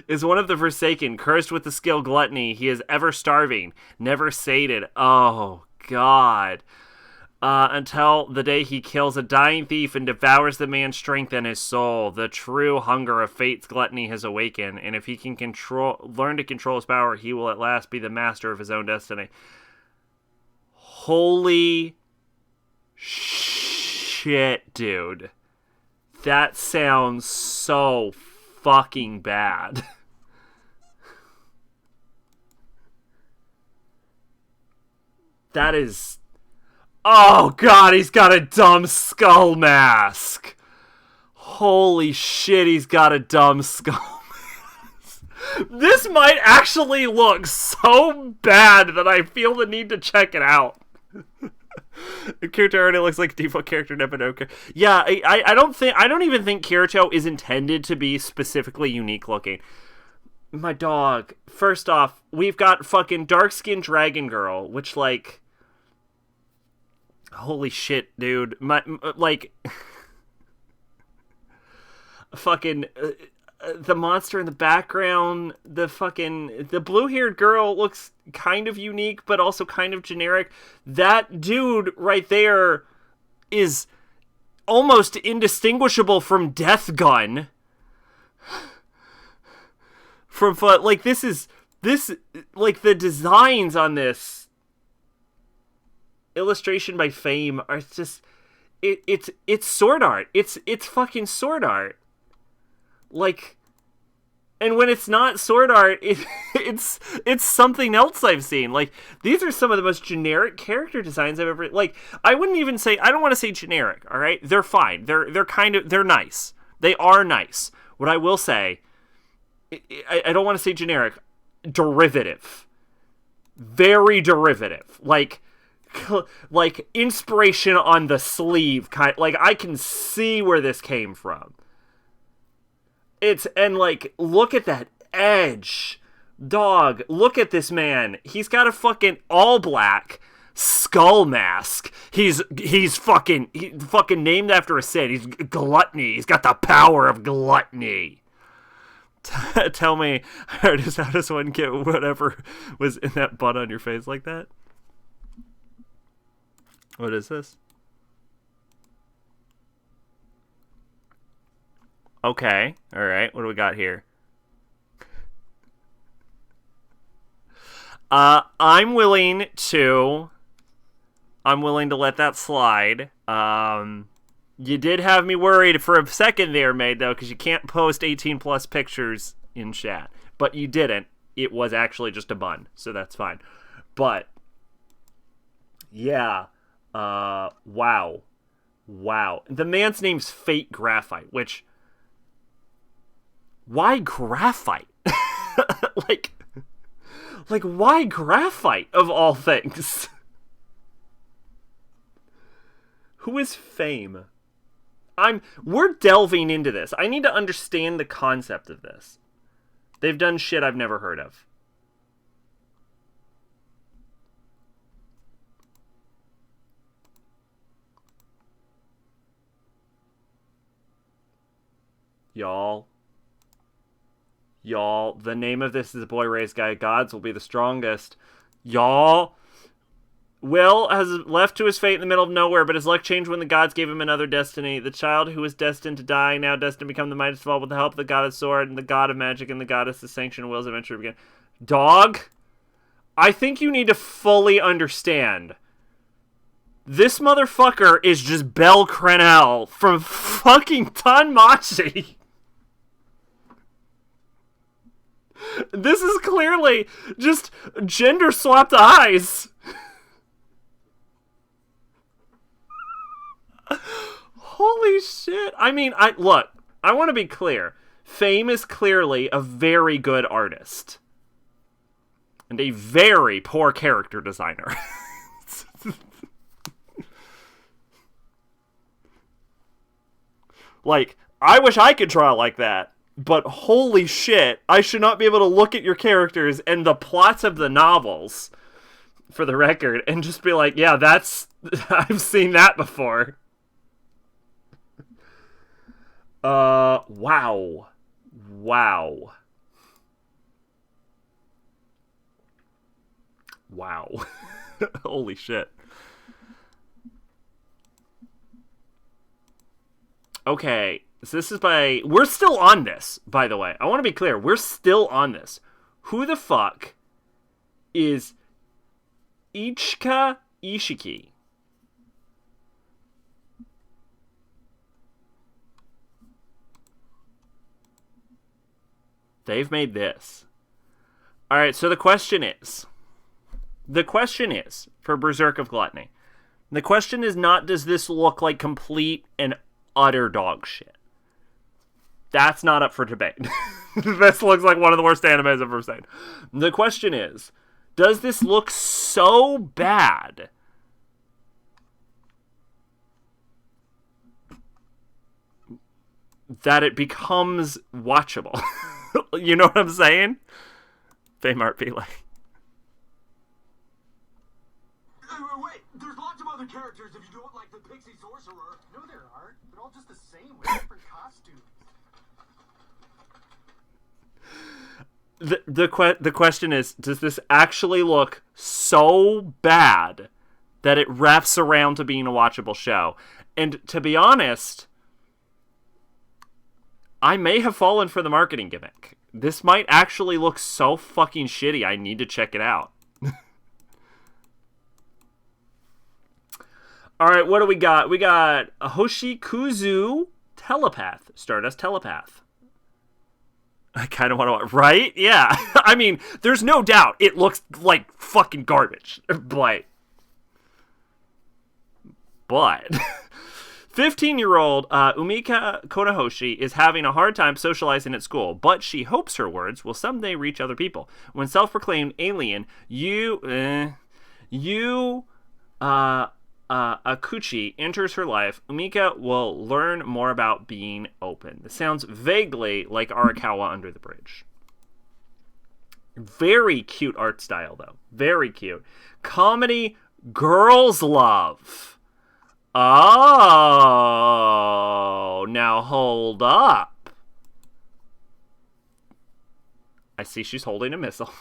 is one of the Forsaken, cursed with the skill gluttony. He is ever starving, never sated. Oh god. Until the day he kills a dying thief and devours the man's strength and his soul. The true hunger of Fate's gluttony has awakened, and if he can learn to control his power, he will at last be the master of his own destiny. Holy shit, dude. That sounds so fucking bad. That is... Oh god, he's got a dumb skull mask. Holy shit, he's got a dumb skull mask. This might actually look so bad that I feel the need to check it out. The Kirito already looks like default character Neponoka. Yeah, I don't even think Kirito is intended to be specifically unique looking. My dog. First off, we've got fucking dark-skinned dragon girl, which like, holy shit, dude. Fucking the monster in the background, the blue-haired girl looks kind of unique, but also kind of generic. That dude right there is almost indistinguishable from Death Gun. From like this like the designs on this illustration by Fame are just it's sword art. It's fucking sword art. Like, and when it's not sword art, it's something else I've seen. Like, these are some of the most generic character designs I've ever, like, I wouldn't even say, I don't want to say generic, all right? They're fine. They're kind of, they're nice. They are nice. What I will say, I don't want to say generic, derivative. Very derivative. Like inspiration on the sleeve, like, I can see where this came from. And like, look at that edge. Dog, look at this man. He's got a fucking all black skull mask. He's fucking named after a sin. He's gluttony. He's got the power of gluttony. Tell me, how does one get whatever was in that bun on your face like that? What is this? Okay, alright, what do we got here? I'm willing to let that slide. You did have me worried for a second there, Maid, though, because you can't post 18 plus pictures in chat. But you didn't. It was actually just a bun, so that's fine. But, yeah. Wow. The man's name's Fate Graphite, which... Why graphite? like why graphite of all things? Who is Fame? We're delving into this. I need to understand the concept of this. They've done shit I've never heard of. Y'all, the name of this is a boy raised guy. Gods will be the strongest. Y'all, Will has left to his fate in the middle of nowhere, but his luck changed when the gods gave him another destiny. The child who was destined to die, now destined to become the mightiest of all, with the help of the god of sword and the god of magic and the goddess of sanction, Will's adventure begin. Dog, I think you need to fully understand. This motherfucker is just Belle Crenel from fucking Tanmachi. This is clearly just gender-swapped eyes. Holy shit. I mean, look, I want to be clear. Fame is clearly a very good artist. And a very poor character designer. Like, I wish I could draw like that. But holy shit, I should not be able to look at your characters and the plots of the novels, for the record, and just be like, yeah, I've seen that before. Wow. Holy shit. Okay, so this is we're still on this, by the way. I want to be clear. We're still on this. Who the fuck is Ichika Ishiki? They've made this. Alright, so the question is, for Berserk of Gluttony, the question is not, does this look like complete and utter dog shit? That's not up for debate. This looks like one of the worst animes I've ever seen. The question is, does this look so bad that it becomes watchable? You know what I'm saying? Faymart be like, wait, there's lots of other characters if you don't like the Pixie Sorcerer. No, there aren't. They're all just the same with different costumes. The question is, does this actually look so bad that it wraps around to being a watchable show? And to be honest, I may have fallen for the marketing gimmick. This might actually look so fucking shitty, I need to check it out. Alright, what do we got? We got a Hoshikuzu Telepath. Stardust Telepath. I kind of want to... Right? Yeah. I mean, there's no doubt it looks like fucking garbage. But 15-year-old Umika Konohoshi is having a hard time socializing at school, but she hopes her words will someday reach other people. When self-proclaimed alien Akuchi enters her life, Umika will learn more about being open. This sounds vaguely like Arakawa Under the Bridge. Very cute art style, though. Very cute. Comedy girls love. Oh, now hold up. I see she's holding a missile.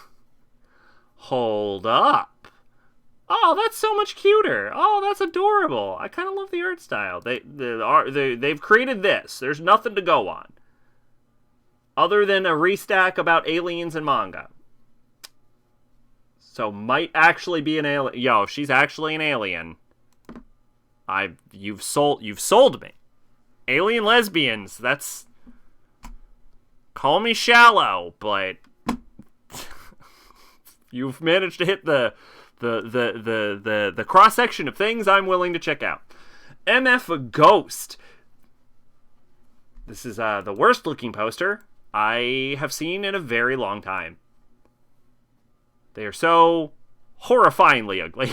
Hold up. Oh, that's so much cuter. Oh, that's adorable. I kind of love the art style. They've created this. There's nothing to go on. Other than a restack about aliens and manga. So might actually be an alien. Yo, she's actually an alien. You've sold me. Alien lesbians, that's... Call me shallow, but... You've managed to hit the cross-section of things I'm willing to check out. MF Ghost. This is the worst-looking poster I have seen in a very long time. They are so horrifyingly ugly.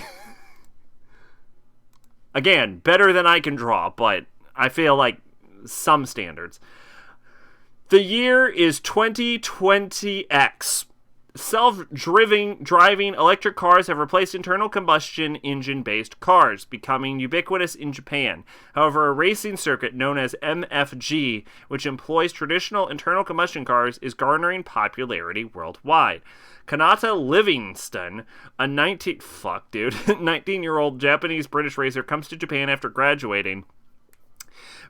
Again, better than I can draw, but I feel like some standards. The year is 2020X. Self-driving electric cars have replaced internal combustion engine-based cars, becoming ubiquitous in Japan. However, a racing circuit known as MFG, which employs traditional internal combustion cars, is garnering popularity worldwide. Kanata Livingston, a 19-year-old Japanese-British racer, comes to Japan after graduating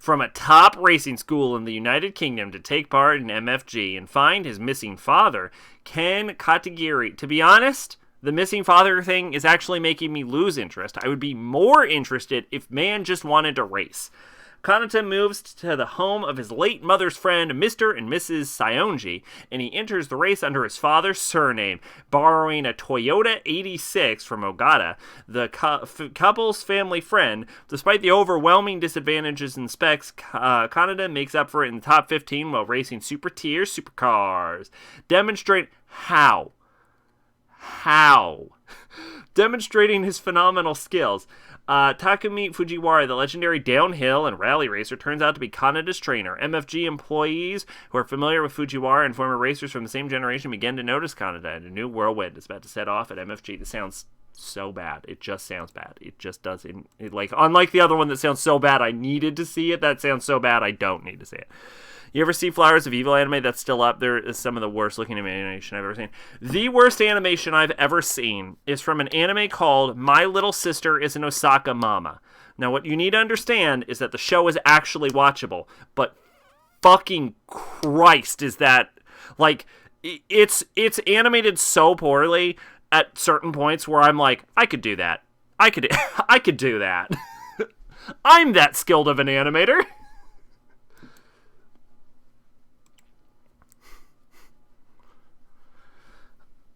from a top racing school in the United Kingdom to take part in MFG and find his missing father, Ken Katagiri. To be honest, the missing father thing is actually making me lose interest. I would be more interested if man just wanted to race. Kanata moves to the home of his late mother's friend, Mr. and Mrs. Sionji, and he enters the race under his father's surname, borrowing a Toyota 86 from Ogata, the couple's family friend. Despite the overwhelming disadvantages in specs, Kanata makes up for it in the top 15 while racing super-tier supercars. Demonstrate how. Demonstrating his phenomenal skills. Takumi Fujiwara, the legendary downhill and rally racer, turns out to be Kanada's trainer. MFG employees who are familiar with Fujiwara and former racers from the same generation begin to notice Kanada, and a new whirlwind is about to set off at MFG. This sounds so bad. It just sounds bad. It just doesn't. Unlike the other one that sounds so bad I needed to see it, that sounds so bad I don't need to see it. You ever see Flowers of Evil anime? That's still up there. Is some of the worst looking animation I've ever seen. The worst animation I've ever seen is from an anime called My Little Sister is an Osaka Mama. Now, what you need to understand is that the show is actually watchable, but fucking Christ is that, like, it's animated so poorly at certain points where I'm like, I could do that. I could do that. I'm that skilled of an animator.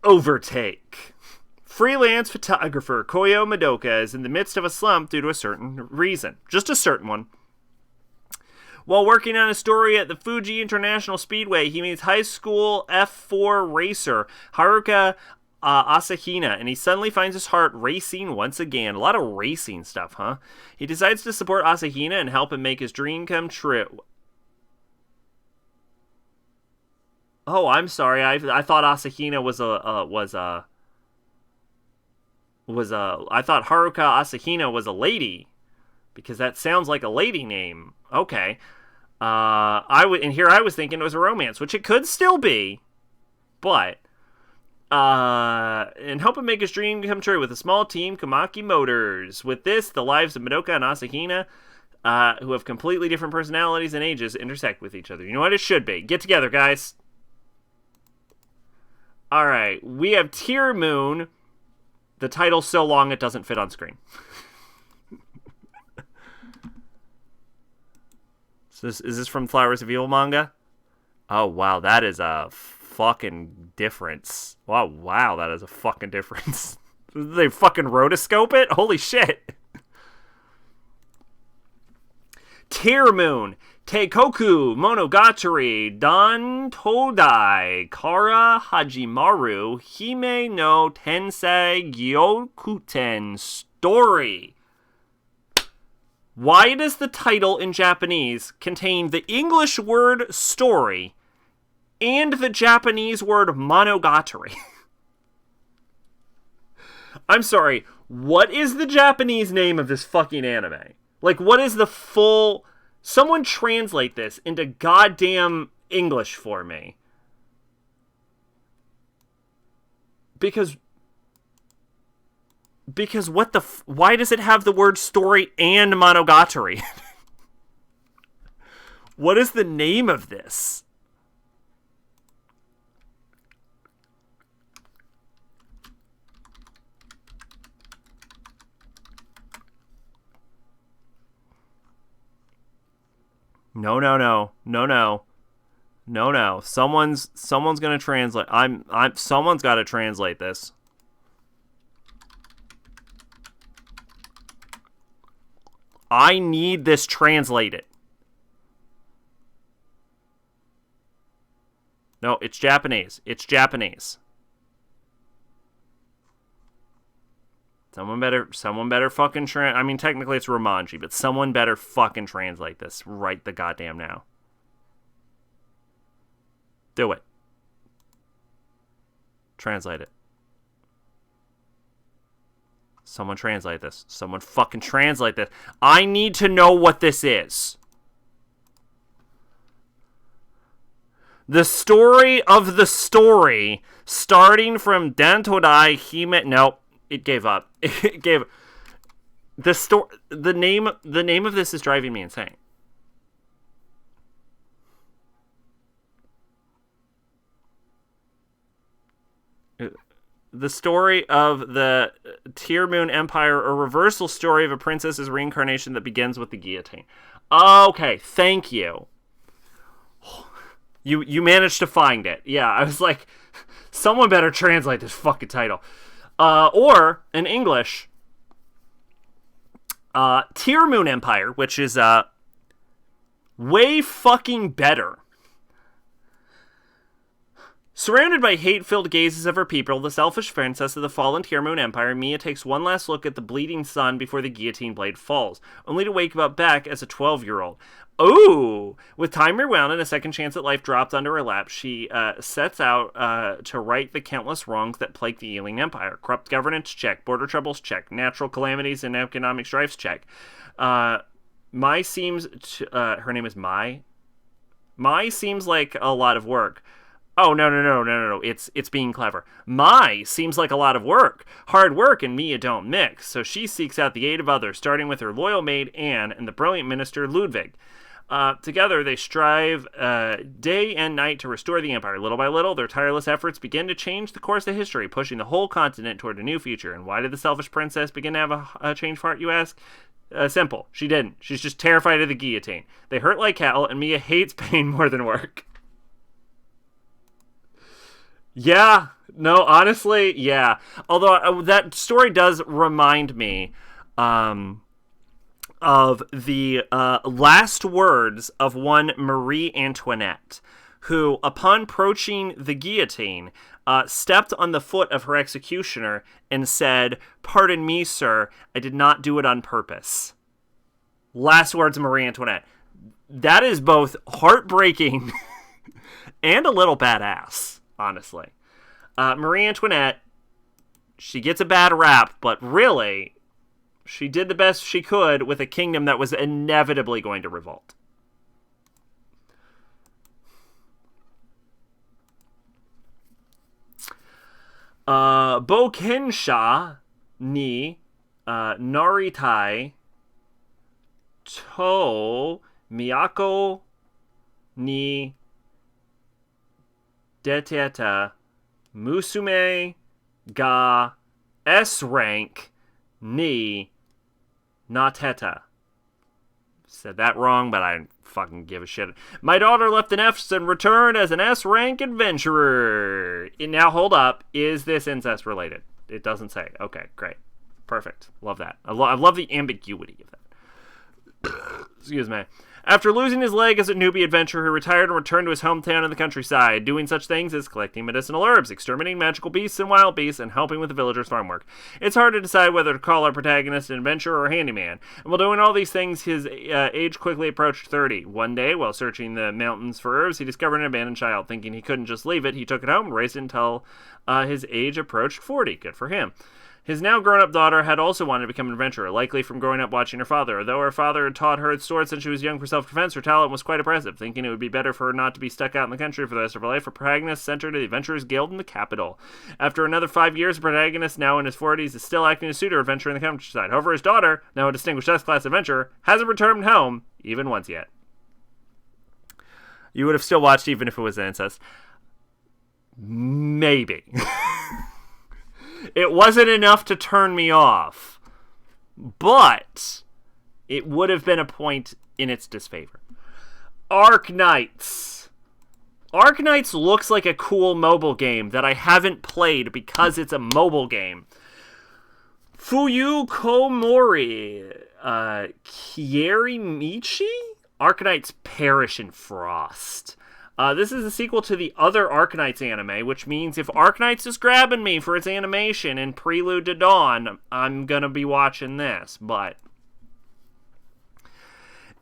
Overtake. Freelance photographer Koyo Madoka is in the midst of a slump due to a certain reason. Just a certain one. While working on a story at the Fuji International Speedway, he meets high school F4 racer Haruka Asahina, and he suddenly finds his heart racing once again. A lot of racing stuff, huh? He decides to support Asahina and help him make his dream come true. Oh, I'm sorry. I thought Asahina I thought Haruka Asahina was a lady, because that sounds like a lady name. Okay. I was thinking it was a romance, which it could still be. But and help him make his dream come true with a small team, Kamaki Motors. With this, the lives of Madoka and Asahina, who have completely different personalities and ages, intersect with each other. You know what it should be. Get together, guys. All right, we have Tear Moon. The title's so long it doesn't fit on screen. So is this from Flowers of Evil manga? Oh, wow, that is a fucking difference. Wow, that is a fucking difference. They fucking rotoscope it? Holy shit. Tear Moon, Teikoku Monogatari, Dan Todai, Kara Hajimaru, Hime no Tensei Gyokuten Story. Why does the title in Japanese contain the English word story and the Japanese word monogatari? I'm sorry, what is the Japanese name of this fucking anime? Like, what is the full... Someone translate this into goddamn English for me. Because what the... Why does it have the word story and monogatari? What is the name of this? No. Someone's gonna translate. Someone's got to translate this. I need this translated. No, it's Japanese. Someone better fucking I mean, technically it's Romanji, but someone better fucking translate this right the goddamn now. Do it. Translate it. Someone translate this. Someone fucking translate this. I need to know what this is. The story of the story, starting from Dantodai Hime... Nope. It gave up. It gave the name of this is driving me insane. The story of the Tear Moon Empire, a reversal story of a princess's reincarnation that begins with the guillotine. Okay, thank you. You managed to find it. Yeah, I was like, someone better translate this fucking title. Or, in English, Tear Moon Empire, which is, way fucking better. Surrounded by hate-filled gazes of her people, the selfish princess of the fallen Tear Moon Empire, Mia takes one last look at the bleeding sun before the guillotine blade falls, only to wake up back as a 12-year-old. Ooh! With time rewound and a second chance at life dropped under her lap, she sets out to right the countless wrongs that plague the ailing empire. Corrupt governance, check. Border troubles, check. Natural calamities and economic strifes, check. Mai seems... her name is Mai? Mai seems like a lot of work. Oh, no. It's being clever. Mai seems like a lot of work. Hard work and Mia don't mix, so she seeks out the aid of others, starting with her loyal maid, Anne, and the brilliant minister, Ludwig. Together, they strive day and night to restore the empire. Little by little, their tireless efforts begin to change the course of history, pushing the whole continent toward a new future. And why did the selfish princess begin to have a change of heart, you ask? Simple. She didn't. She's just terrified of the guillotine. They hurt like hell, and Mia hates pain more than work. Yeah, no, honestly, yeah. Although that story does remind me of the last words of one Marie Antoinette, who, upon approaching the guillotine, stepped on the foot of her executioner and said, "Pardon me, sir, I did not do it on purpose." Last words of Marie Antoinette. That is both heartbreaking and a little badass. Honestly. Marie Antoinette, she gets a bad rap, but really, she did the best she could with a kingdom that was inevitably going to revolt. Bokensha ni Naritai to Miyako ni Deteta Musume ga S rank ni Nateta. Said that wrong, but I don't fucking give a shit. My daughter left an F and returned as an S rank adventurer. Now hold up, is this incest related? It doesn't say. Okay, great, perfect. Love that. I love the ambiguity of that. Excuse me. After losing his leg as a newbie adventurer, he retired and returned to his hometown in the countryside, doing such things as collecting medicinal herbs, exterminating magical beasts and wild beasts, and helping with the villagers' farm work. It's hard to decide whether to call our protagonist an adventurer or a handyman. And while doing all these things, his age quickly approached 30. One day, while searching the mountains for herbs, he discovered an abandoned child. Thinking he couldn't just leave it, he took it home and raised it until his age approached 40. Good for him. His now grown-up daughter had also wanted to become an adventurer, likely from growing up watching her father. Although her father had taught her swords since she was young for self-defense, her talent was quite impressive. Thinking it would be better for her not to be stuck out in the country for the rest of her life, her protagonist sent her to the Adventurers Guild in the capital. After another 5 years, the protagonist, now in his 40s, is still acting as suitor adventurer in the countryside. However, his daughter, now a distinguished S-class adventurer, hasn't returned home even once yet. You would have still watched even if it was incest. Maybe. It wasn't enough to turn me off, but it would have been a point in its disfavor. Arknights. Arknights looks like a cool mobile game that I haven't played because it's a mobile game. Fuyu Komori Kierimichi? Arknights Perish in Frost. This is a sequel to the other Arknights anime, which means if Arknights is grabbing me for its animation and Prelude to Dawn, I'm gonna be watching this, but...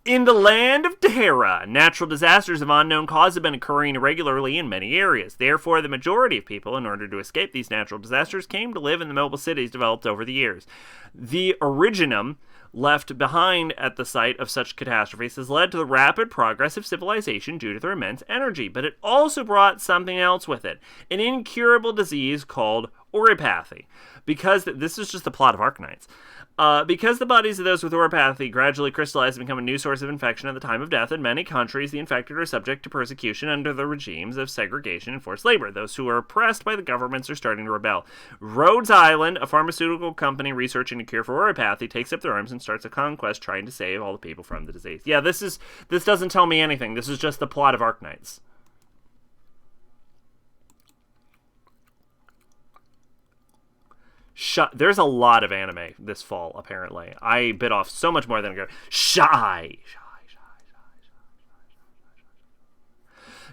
In the land of Terra, natural disasters of unknown cause have been occurring irregularly in many areas. Therefore, the majority of people, in order to escape these natural disasters, came to live in the mobile cities developed over the years. The originum left behind at the site of such catastrophes has led to the rapid progress of civilization due to their immense energy, but it also brought something else with it, an incurable disease called oripathy. Because this is just the plot of Arknights. Because the bodies of those with oripathy gradually crystallize and become a new source of infection at the time of death, in many countries the infected are subject to persecution under the regimes of segregation and forced labor. Those who are oppressed by the governments are starting to rebel. Rhodes Island, a pharmaceutical company researching a cure for oripathy, takes up their arms and starts a conquest trying to save all the people from the disease. Yeah, this doesn't tell me anything. This is just the plot of Arknights. There's a lot of anime this fall, apparently. I bit off so much more than I go.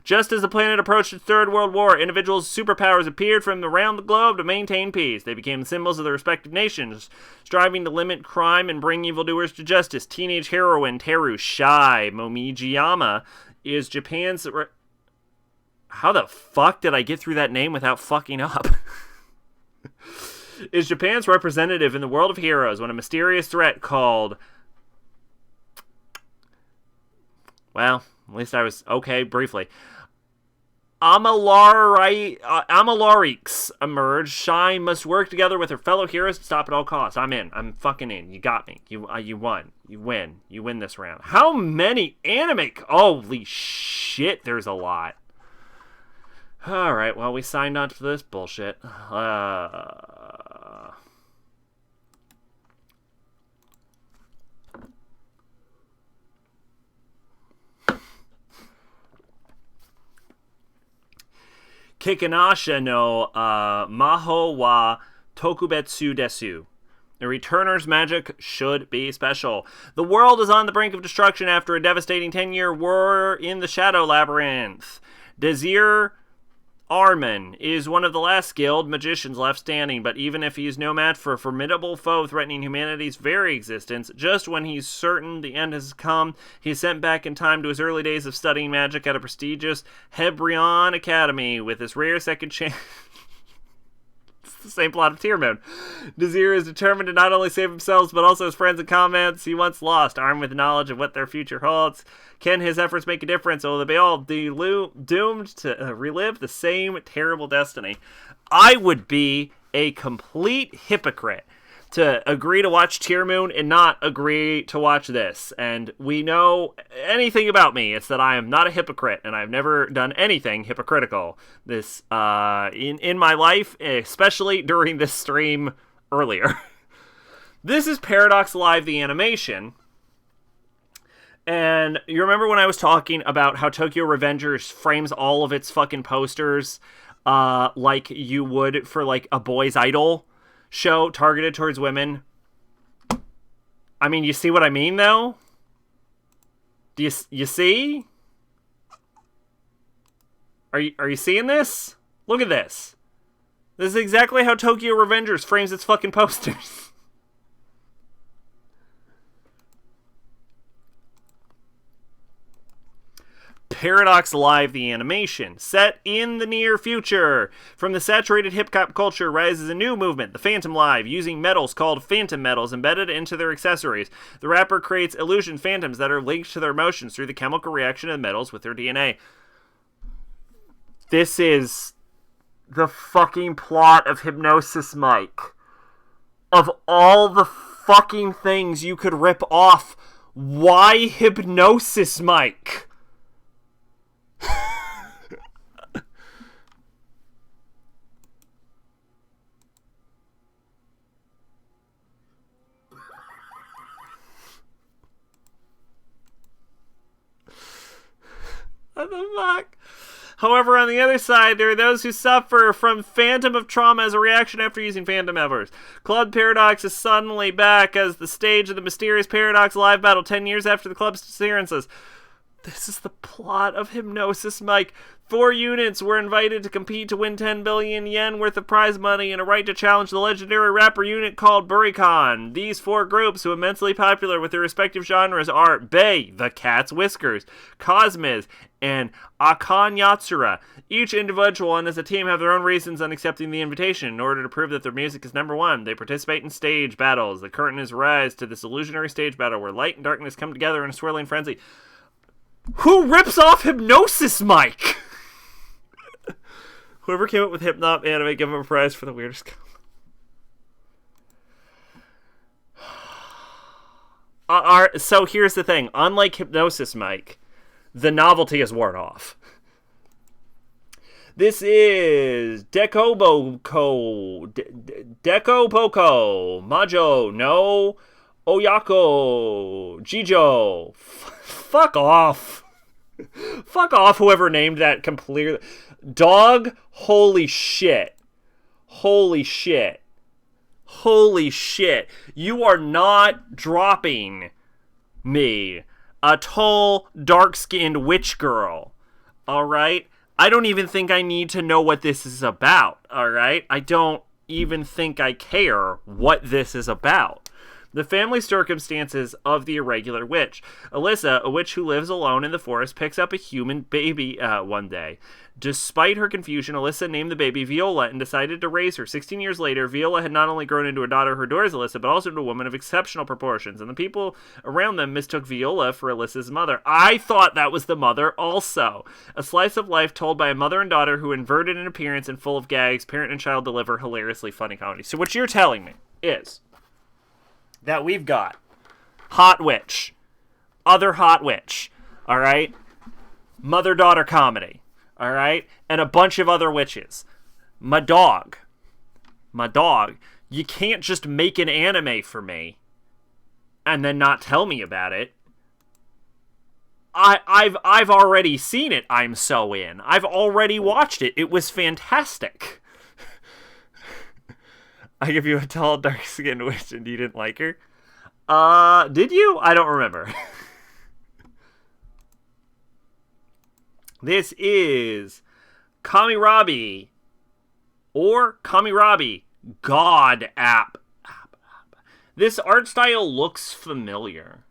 Just as the planet approached its Third World War, individuals' superpowers appeared from around the globe to maintain peace. They became symbols of their respective nations, striving to limit crime and bring evildoers to justice. Teenage heroine Teru Shai Momijiyama is Japan's... How the fuck did I get through that name without fucking up? Is Japan's representative in the world of heroes when a mysterious threat called... Well, at least I was okay briefly. Amalarics emerged. Shai must work together with her fellow heroes to stop at all costs. I'm in. I'm fucking in. You got me. You won. You win. You win this round. How many anime? Holy shit, there's a lot. Alright, well, we signed on to this bullshit. Kikanasha no Maho wa Tokubetsu desu. The Returner's magic should be special. The world is on the brink of destruction after a devastating 10-year war in the Shadow Labyrinth. Desir Armin is one of the last skilled magicians left standing, but even if he is no match for a formidable foe threatening humanity's very existence, just when he's certain the end has come, he is sent back in time to his early days of studying magic at a prestigious Hebrion Academy with his rare second chance the same plot of Tear Moon. Desir is determined to not only save himself, but also his friends and comments he once lost, armed with knowledge of what their future holds. Can his efforts make a difference, or will they be all doomed to relive the same terrible destiny? I would be a complete hypocrite to agree to watch Tear Moon and not agree to watch this. And we know anything about me, it's that I am not a hypocrite, and I've never done anything hypocritical this in my life, especially during this stream earlier. This is Paradox Live, the animation. And you remember when I was talking about how Tokyo Revengers frames all of its fucking posters like you would for like a Boys Idol show targeted towards women? I mean, you see what I mean, though? Do you see? Are you seeing this? Look at this. This is exactly how Tokyo Revengers frames its fucking posters. Paradox Live, the animation, set in the near future. From the saturated hip-hop culture rises a new movement, the Phantom Live, using metals called phantom metals embedded into their accessories. The rapper creates illusion phantoms that are linked to their emotions through the chemical reaction of metals with their DNA. This is the fucking plot of Hypnosis Mike. Of all the fucking things you could rip off, why Hypnosis Mike? What the fuck? However, on the other side, there are those who suffer from phantom of trauma as a reaction after using phantom evers. Club Paradox is suddenly back as the stage of the mysterious Paradox Live battle 10 years after the club's disappearances. This is the plot of Hypnosis Mike. 4 units were invited to compete to win 10 billion yen worth of prize money and a right to challenge the legendary rapper unit called Buricon. These 4 groups, who are immensely popular with their respective genres, are Bay, the Cat's Whiskers, Cosmiz, and Akan Yatsura. Each individual and as a team have their own reasons on accepting the invitation. In order to prove that their music is number one, they participate in stage battles. The curtain is raised to this illusionary stage battle where light and darkness come together in a swirling frenzy. Who rips off Hypnosis Mike? Whoever came up with Hypnop Anime, give him a prize for the weirdest So here's the thing. Unlike Hypnosis Mike, the novelty is worn off. This is Dekoboko, Majo, no, Oyako, Jijo. Fuck off. Fuck off, whoever named that completely. Dog, holy shit. Holy shit. Holy shit. You are not dropping me a tall, dark-skinned witch girl. Alright? I don't even think I need to know what this is about. Alright? I don't even think I care what this is about. The family circumstances of the irregular witch. Alyssa, a witch who lives alone in the forest, picks up a human baby one day. Despite her confusion, Alyssa named the baby Viola and decided to raise her. 16 years later, Viola had not only grown into a daughter who adores Alyssa, but also into a woman of exceptional proportions, and the people around them mistook Viola for Alyssa's mother. I thought that was the mother also. A slice of life told by a mother and daughter who inverted in appearance and full of gags. Parent and child deliver hilariously funny comedy. So what you're telling me is that we've got hot witch, other hot witch, all right, mother-daughter comedy, all right, and a bunch of other witches. My dog, you can't just make an anime for me and then not tell me about it. I've already seen it. I'm so in. I've already watched it. It was fantastic. I give you a tall, dark-skinned witch and you didn't like her? Did you? I don't remember. This is Kamirabi, or Kamirabi, God app. This art style looks familiar.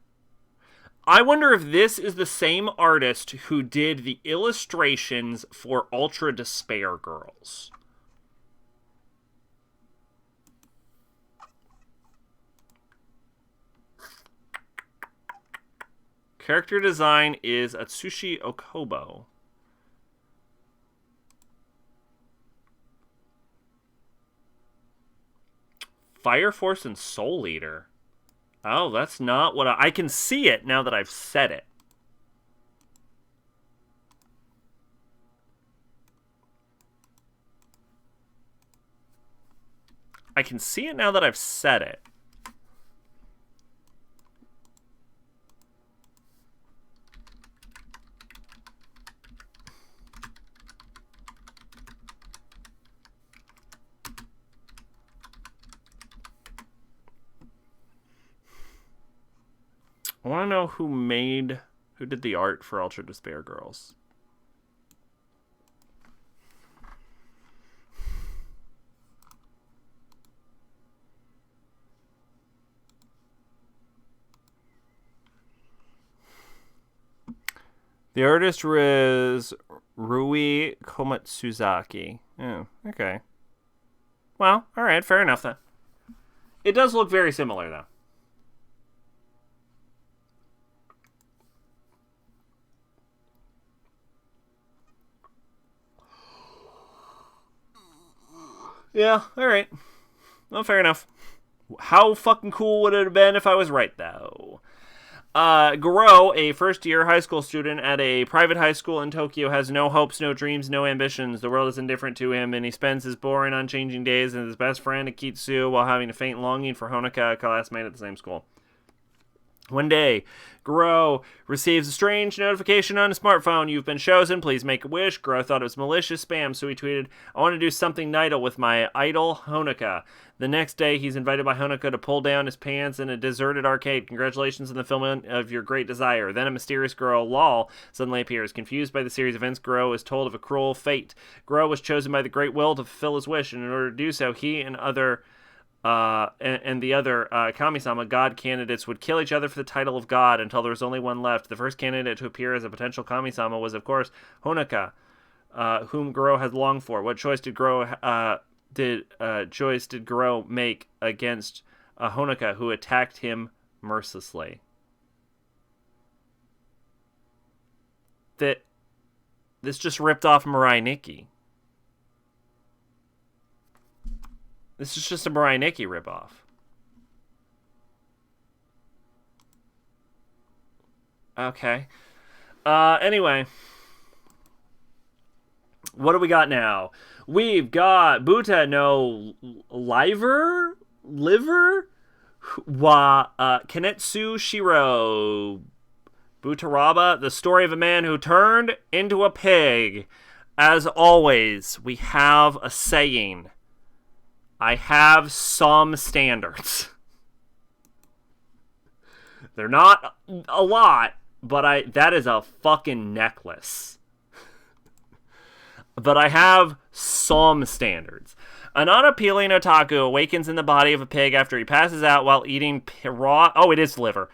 I wonder if this is the same artist who did the illustrations for Ultra Despair Girls. Character design is Atsushi Okobo. Fire Force and Soul Eater. Oh, that's not what I can see it now that I've said it. I can see it now that I've said it. I want to know who did the art for Ultra Despair Girls. The artist was Rui Komatsuzaki. Oh, okay. Well, alright, fair enough then. It does look very similar, though. Yeah, alright. Well, fair enough. How fucking cool would it have been if I was right, though? Goro, a first-year high school student at a private high school in Tokyo, has no hopes, no dreams, no ambitions. The world is indifferent to him, and he spends his boring, unchanging days with his best friend, Akitsu, while having a faint longing for Honoka, a classmate at the same school. One day, Goro receives a strange notification on his smartphone. You've been chosen. Please make a wish. Goro thought it was malicious spam, so he tweeted, I want to do something idle with my idol, Honoka. The next day, he's invited by Honoka to pull down his pants in a deserted arcade. Congratulations on the fulfillment of your great desire. Then a mysterious girl, Lol, suddenly appears. Confused by the series of events, Goro is told of a cruel fate. Goro was chosen by the Great Will to fulfill his wish, and in order to do so, he and the other Kami-sama god candidates would kill each other for the title of god until there was only one left. The first candidate to appear as a potential Kami-sama was, of course, Honoka, whom Goro had longed for. What choice did Goro make against Honoka, who attacked him mercilessly? This just ripped off Mirai Nikki. This is just a Mirai Nikki ripoff. Okay. Anyway. What do we got now? We've got Buta no Liver? Kenetsu Shiro. Butaraba, the story of a man who turned into a pig. As always, we have a saying. I have some standards. They're not a lot, but that is a fucking necklace. But I have some standards. An unappealing otaku awakens in the body of a pig after he passes out while eating raw... Oh, it is liver.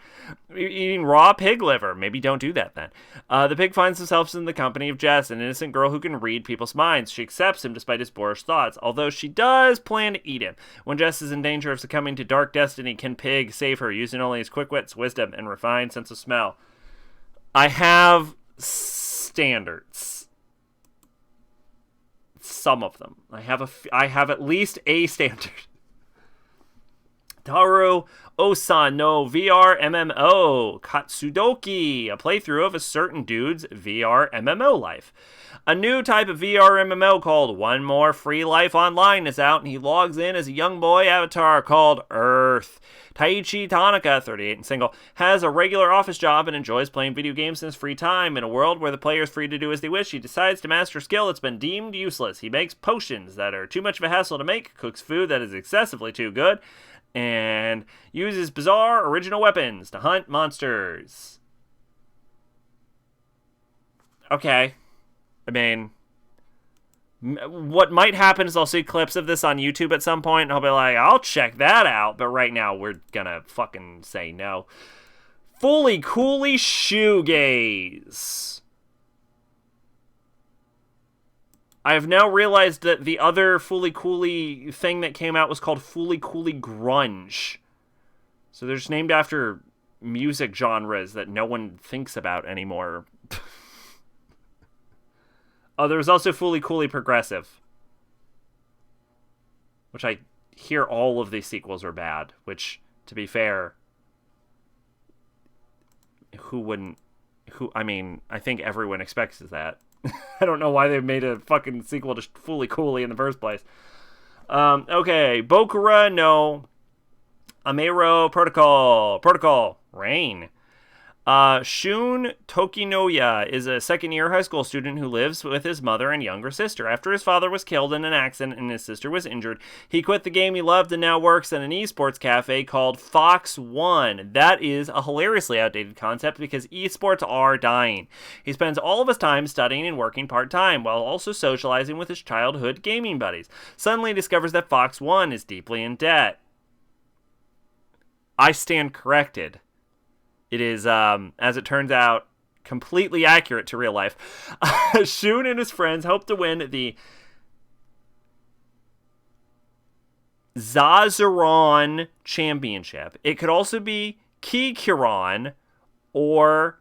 Eating raw pig liver. Maybe don't do that then. The pig finds himself in the company of Jess, an innocent girl who can read people's minds. She accepts him despite his boorish thoughts, although she does plan to eat him. When Jess is in danger of succumbing to dark destiny, can Pig save her, using only his quick wits, wisdom, and refined sense of smell? I have standards. Some of them. I have at least a standard. Taru Osan no VR MMO Katsudoki, a playthrough of a certain dude's VR MMO life. A new type of VR MMO called One More Free Life Online is out, and he logs in as a young boy avatar called Earth. Taichi Tanaka, 38 and single, has a regular office job and enjoys playing video games in his free time. In a world where the player is free to do as they wish, he decides to master a skill that's been deemed useless. He makes potions that are too much of a hassle to make, cooks food that is excessively too good, and uses bizarre original weapons to hunt monsters. Okay. I mean, what might happen is I'll see clips of this on YouTube at some point, and I'll be like, I'll check that out, but right now we're gonna fucking say no. Fully Coolly Shoegaze. I have now realized that the other Fully Coolly thing that came out was called Fully Coolly Grunge. So they're just named after music genres that no one thinks about anymore. Oh, there was also Fooly Cooly Progressive, which I hear all of these sequels are bad, which, to be fair, I think everyone expects that. I don't know why they made a fucking sequel to Fooly Cooly in the first place. Okay, Bokura no Amero Protocol, Rain. Shun Tokinoya is a second-year high school student who lives with his mother and younger sister. After his father was killed in an accident and his sister was injured, he quit the game he loved and now works in an esports cafe called Fox One. That is a hilariously outdated concept because esports are dying. He spends all of his time studying and working part-time while also socializing with his childhood gaming buddies. Suddenly he discovers that Fox One is deeply in debt. I stand corrected. It is, as it turns out, completely accurate to real life. Shun and his friends hope to win the Zazuron Championship. It could also be Kikuron or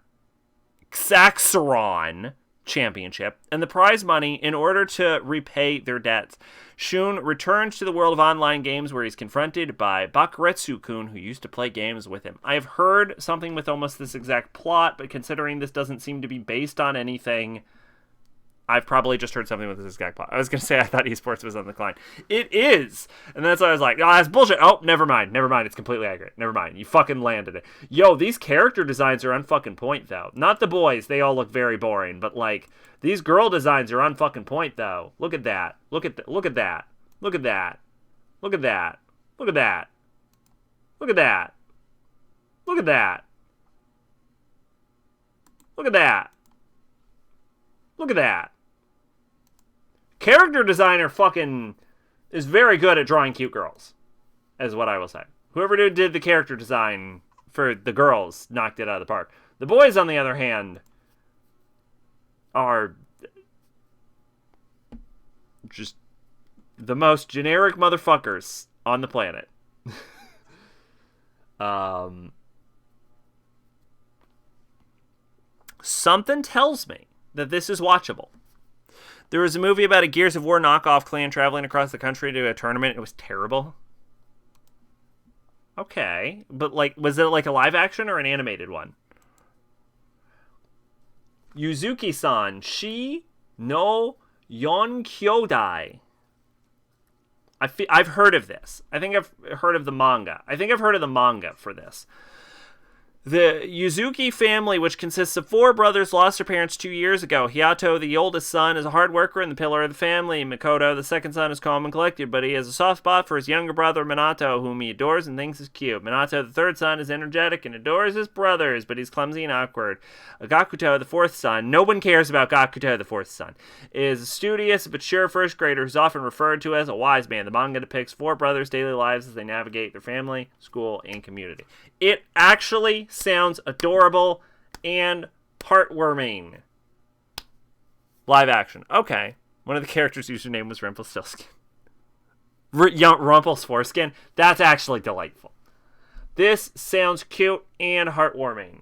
Xaxaron Championship, and the prize money in order to repay their debts. Shun returns to the world of online games where he's confronted by Bakuretsu-kun, who used to play games with him. I have heard something with almost this exact plot, but considering this doesn't seem to be based on anything, I've probably just heard something with this exact plot. I was going to say I thought esports was on the decline. It is! And that's why I was like, oh, that's bullshit. Oh, never mind. It's completely accurate. Never mind. You fucking landed it. Yo, these character designs are on fucking point, though. Not the boys. They all look very boring. But, like, these girl designs are on fucking point, though. Look at that. Look at that. Look at that. Look at that. Look at that. Look at that. Look at that. Look at that. Look at that. Look at that. Character designer fucking is very good at drawing cute girls, is what I will say. Whoever did the character design for the girls knocked it out of the park. The boys, on the other hand, are just the most generic motherfuckers on the planet. Something tells me that this is watchable. There was a movie about a Gears of War knockoff clan traveling across the country to a tournament. It was terrible. Okay. But, like, was it like a live action or an animated one? Yuzuki-san, Shi no Yonkyodai. I've heard of this. I think I've heard of the manga. For this. The Yuzuki family, which consists of 4 brothers, lost their parents 2 years ago. Hiyato, the oldest son, is a hard worker and the pillar of the family. Mikoto, the second son, is calm and collected, but he has a soft spot for his younger brother, Minato, whom he adores and thinks is cute. Minato, the third son, is energetic and adores his brothers, but he's clumsy and awkward. Gakuto, the fourth son, no one cares about Gakuto, the fourth son, is a studious but sure first grader who's often referred to as a wise man. The manga depicts 4 brothers' daily lives as they navigate their family, school, and community. It actually sounds adorable and heartwarming. Live action. Okay. One of the characters' username was Rumpelstiltskin. Rumpelstiltskin. That's actually delightful. This sounds cute and heartwarming.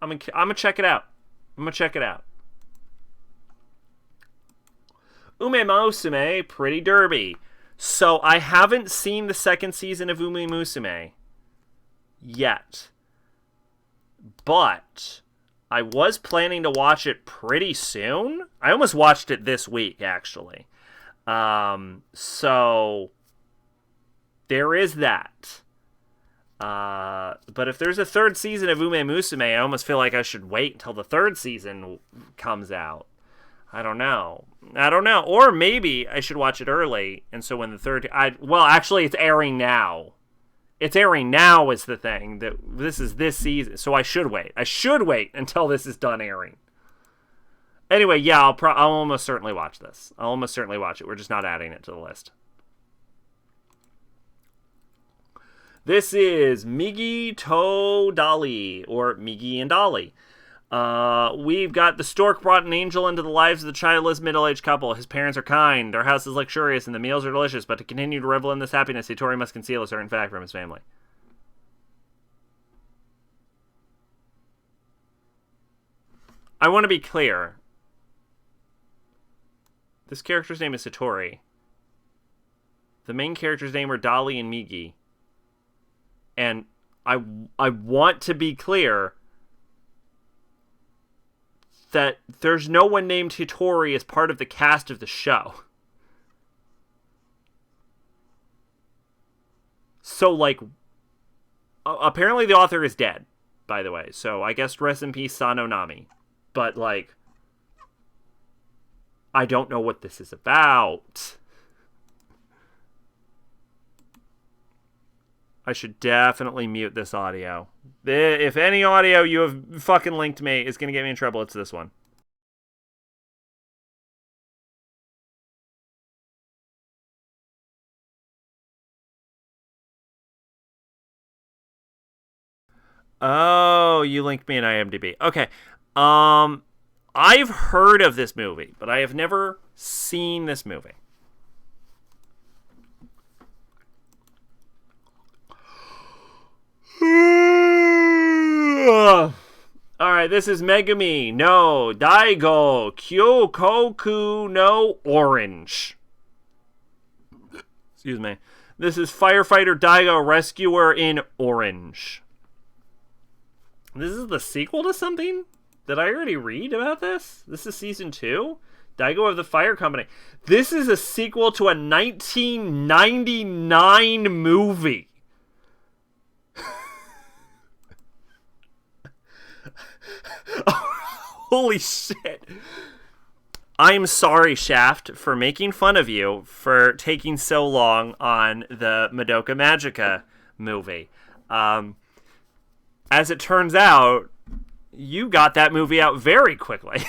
I'm gonna check it out. Ume Musume Pretty Derby. So I haven't seen the second season of Ume Musume yet. But I was planning to watch it pretty soon. I almost watched it this week, actually. So there is that. But if there's a third season of Ume Musume, I almost feel like I should wait until the third season comes out. I don't know. Or maybe I should watch it early, and so when the third... actually, it's airing now. It's airing now is the thing. This is this season, so I should wait. I should wait until this is done airing. Anyway, yeah, I'll almost certainly watch this. I'll almost certainly watch it. We're just not adding it to the list. This is Migi to Dali, or Migi and Dolly. We've got the stork brought an angel into the lives of the childless middle-aged couple. His parents are kind, their house is luxurious, and the meals are delicious, but to continue to revel in this happiness, Satori must conceal a certain fact from his family. I want to be clear. This character's name is Satori. The main character's name are Dolly and Migi. And I want to be clear that there's no one named Hitori as part of the cast of the show. So, like, apparently the author is dead, by the way. So I guess rest in peace, Sano Nami. But, like, I don't know what this is about. I should definitely mute this audio. If any audio you have fucking linked me is going to get me in trouble, it's this one. Oh, you linked me in IMDb. Okay. I've heard of this movie, but I have never seen this movie. Alright, this is Megumi no Daigo Kyokoku no Orange. Excuse me. This is Firefighter Daigo Rescuer in Orange. This is the sequel to something? Did I already read about this? This is season 2? Daigo of the Fire Company. This is a sequel to a 1999 movie. Holy shit. I'm sorry, Shaft, for making fun of you for taking so long on the Madoka Magica movie. As it turns out, you got that movie out very quickly.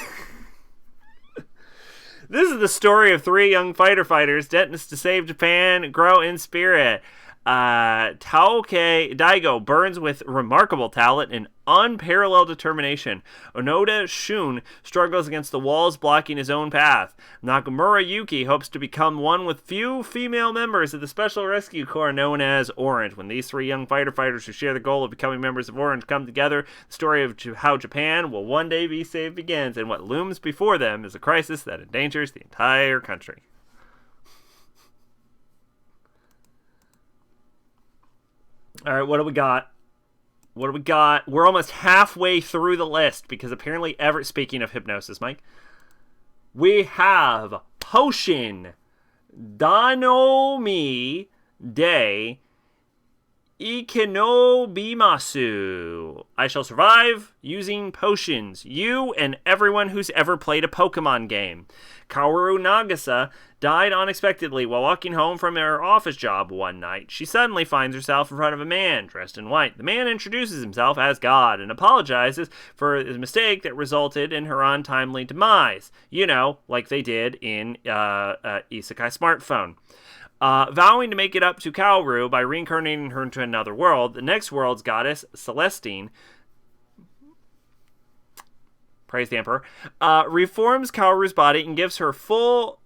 This is the story of 3 young fighter fighters destined to save Japan and grow in spirit. Taoke Daigo burns with remarkable talent and unparalleled determination. Onoda Shun struggles against the walls blocking his own path. Nakamura Yuki hopes to become one with few female members of the Special Rescue Corps known as Orange. When these 3 young fighter fighters who share the goal of becoming members of Orange come together, the story of how Japan will one day be saved begins, and what looms before them is a crisis that endangers the entire country. All right, what do we got? What do we got? We're almost halfway through the list because apparently speaking of hypnosis, Mike, we have Potion Danomi de Ikenobimasu. I shall survive using potions. You and everyone who's ever played a Pokemon game. Kaoru Nagasa died unexpectedly while walking home from her office job one night. She suddenly finds herself in front of a man dressed in white. The man introduces himself as God and apologizes for his mistake that resulted in her untimely demise. You know, like they did in Isekai Smartphone. Vowing to make it up to Kaoru by reincarnating her into another world, the next world's goddess, Celestine, praise the Emperor, reforms Kaoru's body and gives her full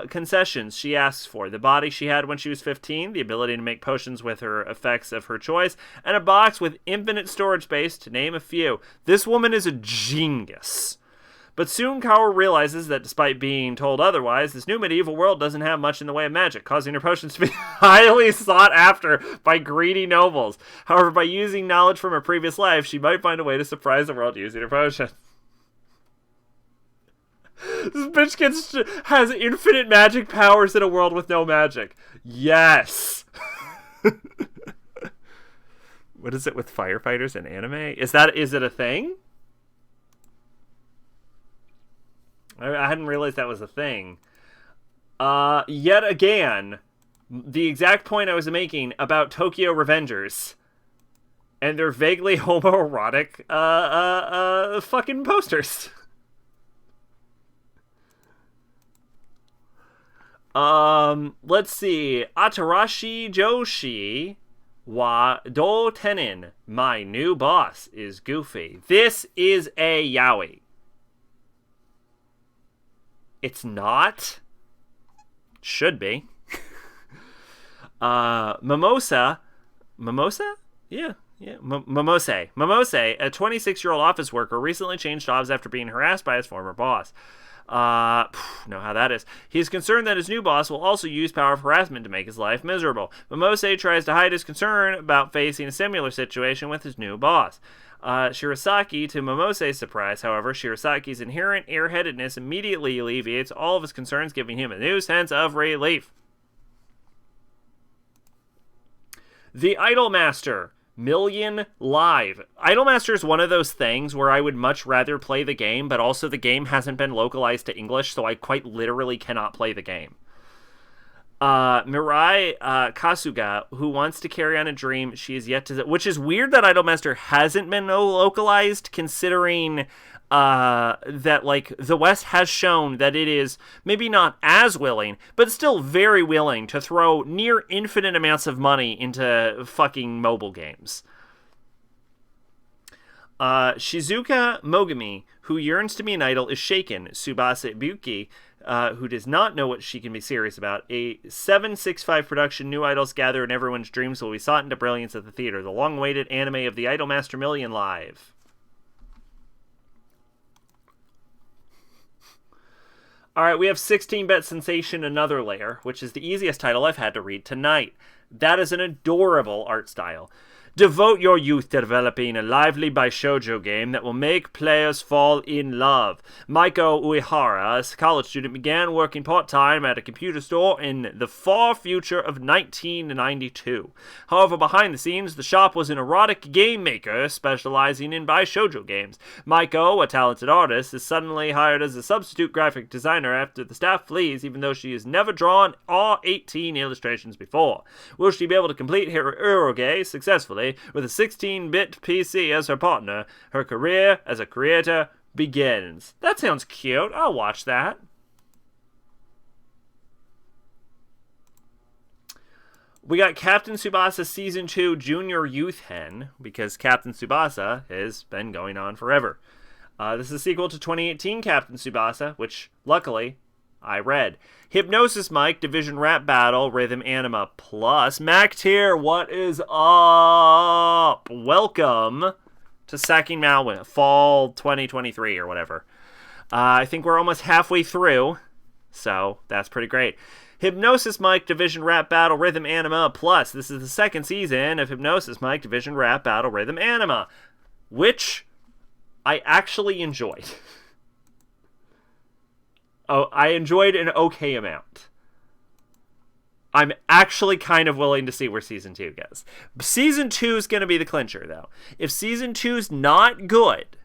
concessions she asks for. The body she had when she was 15, the ability to make potions with her effects of her choice, and a box with infinite storage space, to name a few. This woman is a genius. But soon Kaoru realizes that despite being told otherwise, this new medieval world doesn't have much in the way of magic, causing her potions to be highly sought after by greedy nobles. However, by using knowledge from her previous life, she might find a way to surprise the world using her potion. This bitch has infinite magic powers in a world with no magic. Yes! What is it with firefighters in anime? Is it a thing? I hadn't realized that was a thing. Yet again, the exact point I was making about Tokyo Revengers and their vaguely homoerotic fucking posters. Let's see. Atarashi Joshi Wa do tenin, my new boss is goofy. This is a yaoi. It's not. Should be. Mimosa? Yeah. Momose, a 26-year-old office worker, recently changed jobs after being harassed by his former boss. Know how that is. He's concerned that his new boss will also use power of harassment to make his life miserable. Momose tries to hide his concern about facing a similar situation with his new boss. Shirasaki, to Momose's surprise, however, Shirasaki's inherent airheadedness immediately alleviates all of his concerns, giving him a new sense of relief. The Idolmaster Million Live. Idolmaster is one of those things where I would much rather play the game, but also the game hasn't been localized to English, so I quite literally cannot play the game. Mirai Kasuga, who wants to carry on a dream she is yet to... Which is weird that Idolmaster hasn't been localized, considering that, like, the West has shown that it is maybe not as willing, but still very willing to throw near infinite amounts of money into fucking mobile games. Shizuka Mogami, who yearns to be an idol, is shaken. Tsubasa Ibuki, who does not know what she can be serious about. A 765 production, new idols gather and everyone's dreams will be sought into brilliance at the theater. The long-awaited anime of the Idolmaster Million Live. Alright, we have 16-Bit Sensation Another Layer, which is the easiest title I've had to read tonight. That is an adorable art style. Devote your youth to developing a lively Shoujo game that will make players fall in love. Maiko Uehara, a college student, began working part-time at a computer store in the far future of 1992. However, behind the scenes, the shop was an erotic game maker specializing in Shoujo games. Maiko, a talented artist, is suddenly hired as a substitute graphic designer after the staff flees, even though she has never drawn all 18 illustrations before. Will she be able to complete her eroge successfully? With a 16-bit PC as her partner, her career as a creator begins. That sounds cute. I'll watch that. We got Captain Tsubasa Season 2 Junior Youth Hen, because Captain Tsubasa has been going on forever. This is a sequel to 2018 Captain Tsubasa, which, luckily, I read. Hypnosis Mike, Division Rap Battle, Rhythm Anima Plus. Mac Tier, what is up? Welcome to SACing MAL Fall 2023 or whatever. I think we're almost halfway through, so that's pretty great. Hypnosis Mike, Division Rap Battle, Rhythm Anima Plus. This is the second season of Hypnosis Mike, Division Rap Battle, Rhythm Anima, which I actually enjoyed. Oh, I enjoyed an okay amount. I'm actually kind of willing to see where Season 2 goes. Season 2 is going to be the clincher, though. If Season 2's not good,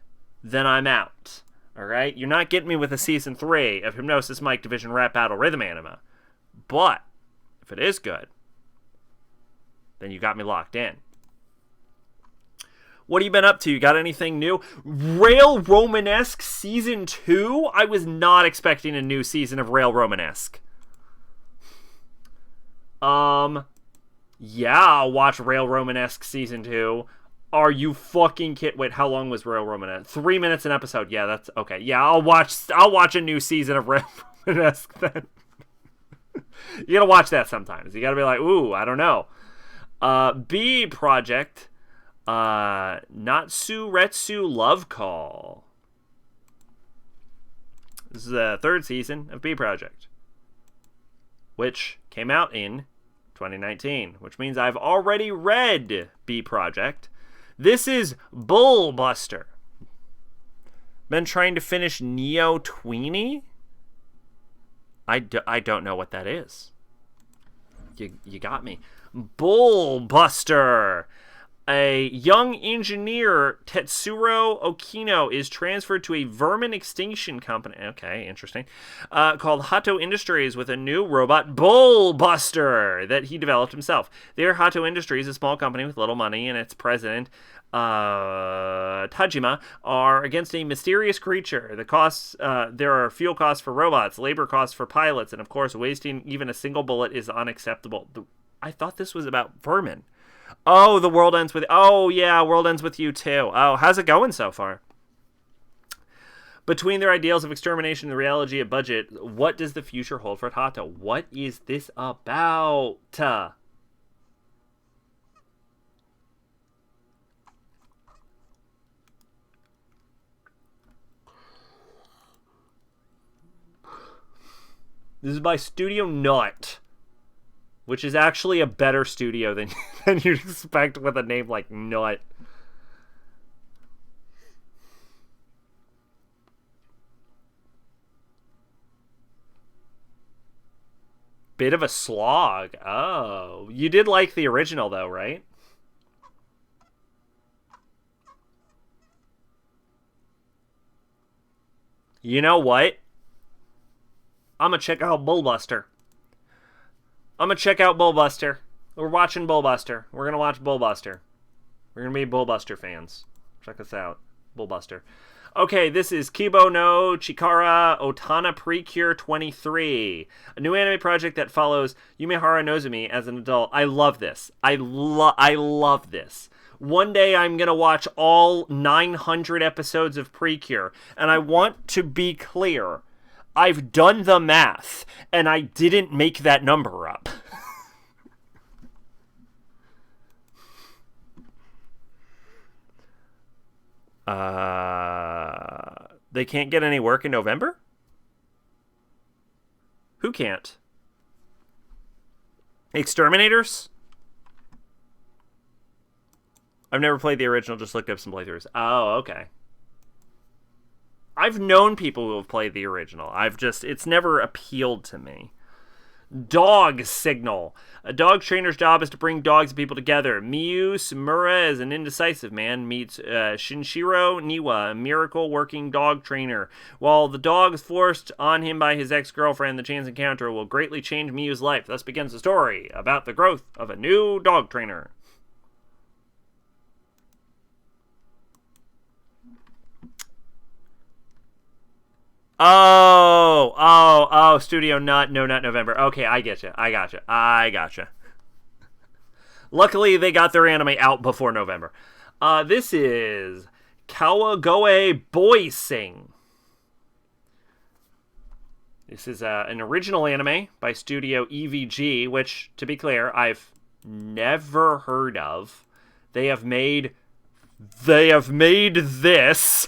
then I'm out. Alright? You're not getting me with a Season 3 of Hypnosis Mike Division Rap Battle Rhythm Anima. But, if it is good, then you got me locked in. What have you been up to? You got anything new? Rail Romanesque Season 2? I was not expecting a new season of Rail Romanesque. Yeah, I'll watch Rail Romanesque Season 2. Are you fucking kidding? Wait, how long was Rail Romanesque? 3 minutes an episode. Yeah, that's okay. Yeah, I'll watch a new season of Rail Romanesque then. You gotta watch that sometimes. You gotta be like, ooh, I don't know. B Project. Natsuretsu Love Call. This is the third season of B Project, which came out in 2019, which means I've already read B Project. This is Bullbuster. Been trying to finish Neo Tweenie? I don't know what that is. You got me. Bullbuster. A young engineer, Tetsuro Okino, is transferred to a vermin extinction company. Okay, interesting. Called Hato Industries with a new robot, Bullbuster, that he developed himself. There, Hato Industries, a small company with little money, and its president, Tajima, are against a mysterious creature. The costs, there are fuel costs for robots, labor costs for pilots, and of course, wasting even a single bullet is unacceptable. I thought this was about vermin. Oh, The World Ends With... Oh, yeah, World Ends With You, too. Oh, how's it going so far? Between their ideals of extermination and the reality of budget, what does the future hold for Tata? What is this about? This is by Studio Nut, which is actually a better studio than, than you'd expect with a name like Nut. Bit of a slog. Oh. You did like the original, though, right? You know what? I'm gonna check out Bullbuster. I'm gonna check out Bullbuster. We're watching Bullbuster. We're gonna watch Bullbuster. We're gonna be Bullbuster fans. Check us out. Bullbuster. Okay, this is Kibo no Chikara Otana Precure 23, a new anime project that follows Yumehara Nozomi as an adult. I love this. I love this. One day I'm going to watch all 900 episodes of Precure, and I want to be clear. I've done the math, and I didn't make that number up. They can't get any work in November? Who can't? Exterminators? I've never played the original, just looked up some playthroughs. Oh, okay. I've known people who have played the original. It's never appealed to me. Dog Signal. A dog trainer's job is to bring dogs and people together. Miyu Sumura, as an indecisive man, meets Shinshiro Niwa, a miracle working dog trainer. While the dog is forced on him by his ex-girlfriend, the chance encounter will greatly change Miyu's life. Thus begins the story about the growth of a new dog trainer. Oh, Studio Nut, no, not November. Okay, I get you. I gotcha. Luckily, they got their anime out before November. This is Kawagoe Boy Sing. This is an original anime by Studio EVG, which, to be clear, I've never heard of. They have made this.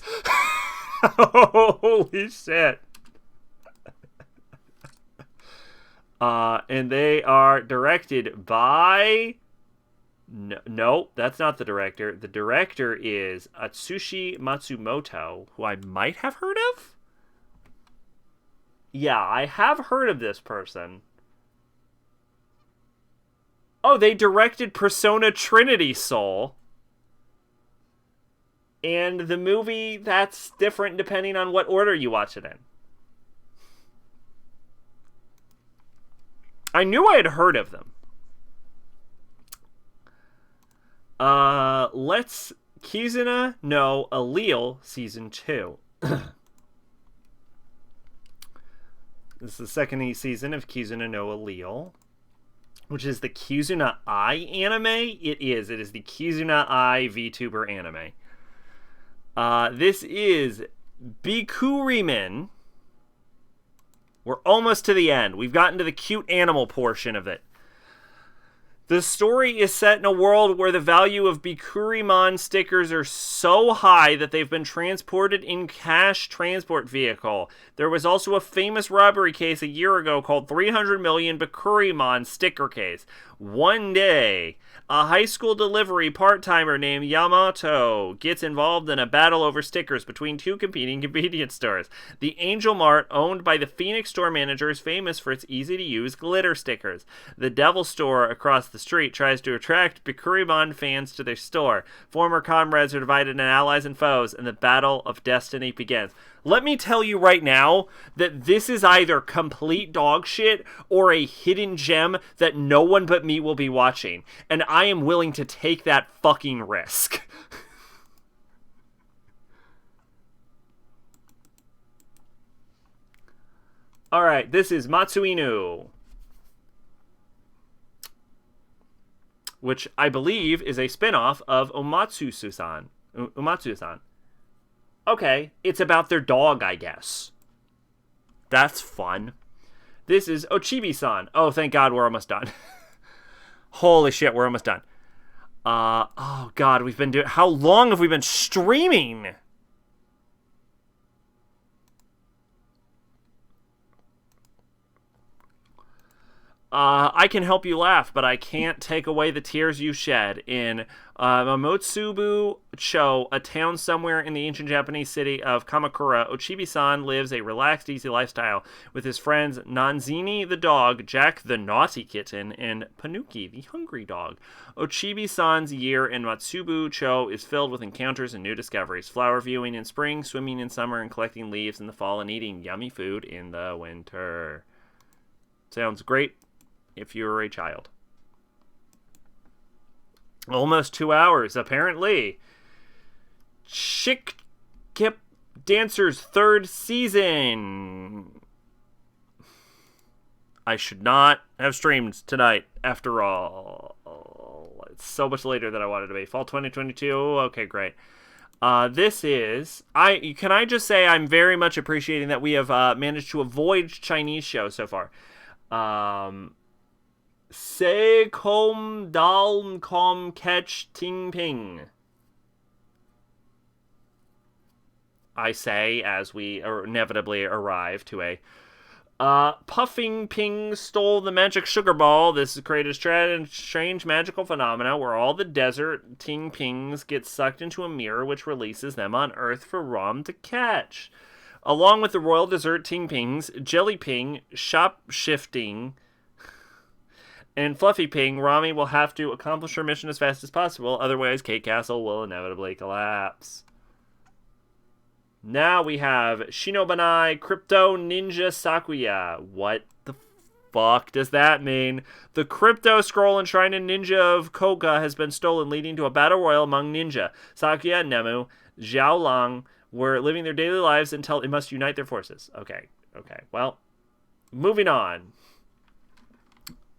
Holy shit. And they are directed by... No, that's not the director. The director is Atsushi Matsumoto, who I might have heard of? Yeah, I have heard of this person. Oh, they directed Persona Trinity Soul. And the movie, that's different depending on what order you watch it in. I knew I had heard of them. Let's Kizuna no Allele Season 2. This is the second season of Kizuna no Allele, which is the Kizuna Ai anime. It is the Kizuna Ai VTuber anime. This is Bikurimen. We're almost to the end. We've gotten to the cute animal portion of it. The story is set in a world where the value of Bikurimon stickers are so high that they've been transported in cash transport vehicle. There was also a famous robbery case a year ago called 300 million Bikurimon sticker case. One day, a high school delivery part-timer named Yamato gets involved in a battle over stickers between two competing convenience stores. The Angel Mart, owned by the Phoenix store manager, is famous for its easy-to-use glitter stickers. The Devil store across the street tries to attract Bikurimon fans to their store. Former comrades are divided into allies and foes, and the battle of destiny begins. Let me tell you right now that this is either complete dog shit or a hidden gem that no one but me will be watching. And I am willing to take that fucking risk. Alright, this is Matsuinu, which I believe is a spin-off of Umatsu-san. Umatsu-san. Okay, it's about their dog, I guess. That's fun. This is Ochibi-san. Oh, thank God, we're almost done. Holy shit, we're almost done. Oh God, we've been doing... How long have we been streaming? I can help you laugh, but I can't take away the tears you shed. In Momotsubu Cho, a town somewhere in the ancient Japanese city of Kamakura, Ochibi-san lives a relaxed, easy lifestyle with his friends Nanzini the dog, Jack the naughty kitten, and Panuki the hungry dog. Ochibi-san's year in Matsubu Cho is filled with encounters and new discoveries. Flower viewing in spring, swimming in summer, and collecting leaves in the fall, and eating yummy food in the winter. Sounds great if you're a child. Almost 2 hours, apparently. Chick Kip Dancer's 3rd season. I should not have streamed tonight, after all. It's so much later than I wanted to be. Fall 2022, okay, great. This is... Can I just say I'm very much appreciating that we have managed to avoid Chinese shows so far. Se kom dalm kom catch ting ping. I say as we inevitably arrive to a Puffing Ping stole the magic sugar ball. This has created a strange magical phenomena where all the desert ting pings get sucked into a mirror which releases them on Earth for Rom to catch. Along with the royal dessert ting pings, jelly ping, shop shifting, and Fluffy Ping, Rami will have to accomplish her mission as fast as possible, otherwise Kate Castle will inevitably collapse. Now we have Shinobanai Crypto Ninja Sakuya. What the fuck does that mean? The Crypto Scroll enshrined in Ninja of Koga has been stolen, leading to a battle royal among ninja. Sakuya and Nemu, Xiaolang, were living their daily lives until they must unite their forces. Okay, well, moving on.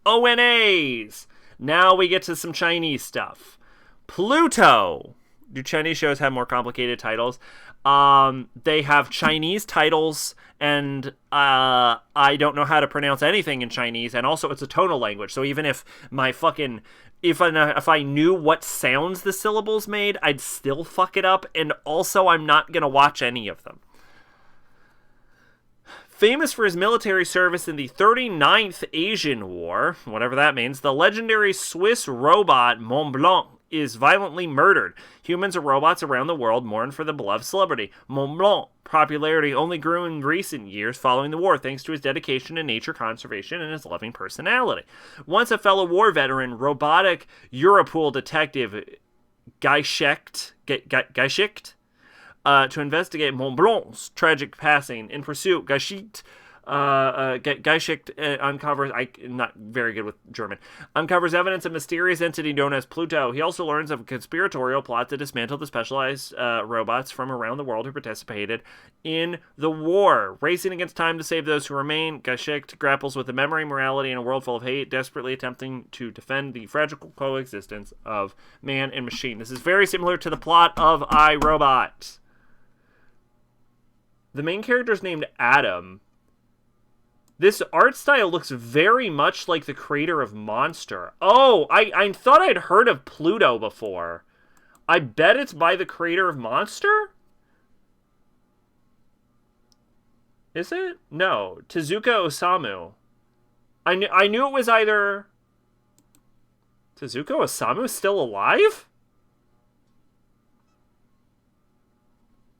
ONAs! Now we get to some Chinese stuff. Pluto! Do Chinese shows have more complicated titles? They have Chinese titles, and I don't know how to pronounce anything in Chinese, and also it's a tonal language, so even if my fucking... If I knew what sounds the syllables made, I'd still fuck it up, and also I'm not gonna watch any of them. Famous for his military service in the 39th Asian War, whatever that means, the legendary Swiss robot Mont Blanc is violently murdered. Humans and robots around the world mourn for the beloved celebrity. Mont Blanc popularity only grew in recent years following the war, thanks to his dedication to nature conservation and his loving personality. Once a fellow war veteran, robotic Europol detective Geischicht to investigate Mont Blanc's tragic passing. In pursuit, Geischicht uncovers... I'm not very good with German. Uncovers evidence of a mysterious entity known as Pluto. He also learns of a conspiratorial plot to dismantle the specialized robots from around the world who participated in the war. Racing against time to save those who remain, Geischicht grapples with the memory, morality, and a world full of hate, desperately attempting to defend the fragile coexistence of man and machine. This is very similar to the plot of I, Robot. The main character is named Adam. This art style looks very much like the creator of Monster. Oh, I thought I'd heard of Pluto before. I bet it's by the creator of Monster? Is it? No. Tezuka Osamu. I knew it was either... Tezuka Osamu still alive?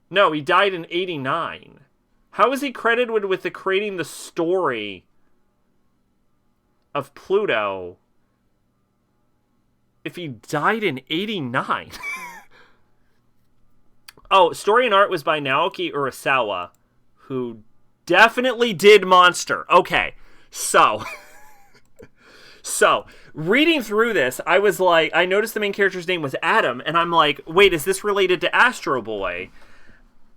No, he died in 89. How is he credited with creating the story of Pluto if he died in 89? Oh, story and art was by Naoki Urasawa, who definitely did Monster. Okay, so... So, reading through this, I was like... I noticed the main character's name was Adam, and I'm like, wait, is this related to Astro Boy?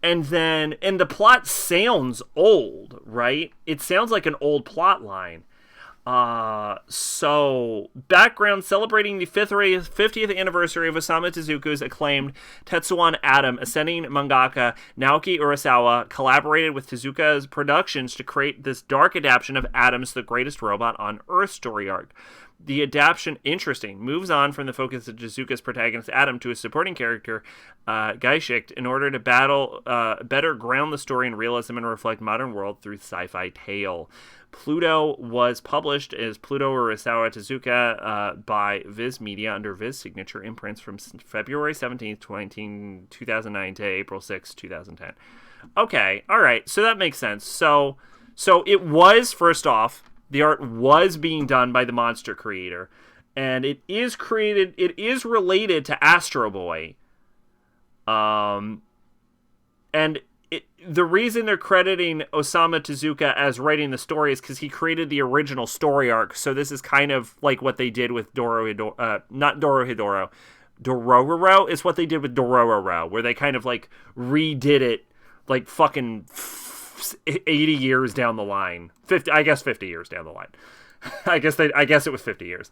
And the plot sounds old, right? It sounds like an old plot line. So background celebrating the 50th anniversary of Osamu Tezuka's acclaimed Tetsuwan Atom, ascending mangaka Naoki Urasawa collaborated with Tezuka's Productions to create this dark adaptation of Atom's The Greatest Robot on Earth story arc. The adaptation, interesting, moves on from the focus of Tezuka's protagonist Atom to a supporting character, Gaishikt, in order to better ground the story in realism and reflect modern world through sci-fi tale. Pluto was published as Pluto Urasawa Tezuka by Viz Media under Viz signature imprints from February 17th, 2009 to April 6th, 2010. Okay, all right, so that makes sense. So it was, first off, the art was being done by the monster creator, and it is related to Astro Boy. And the reason they're crediting Osamu Tezuka as writing the story is because he created the original story arc. So this is kind of like what they did with Dororo is what they did with Dororo, where they kind of like redid it like fucking 80 years down the line. 50 years down the line. I guess it was 50 years.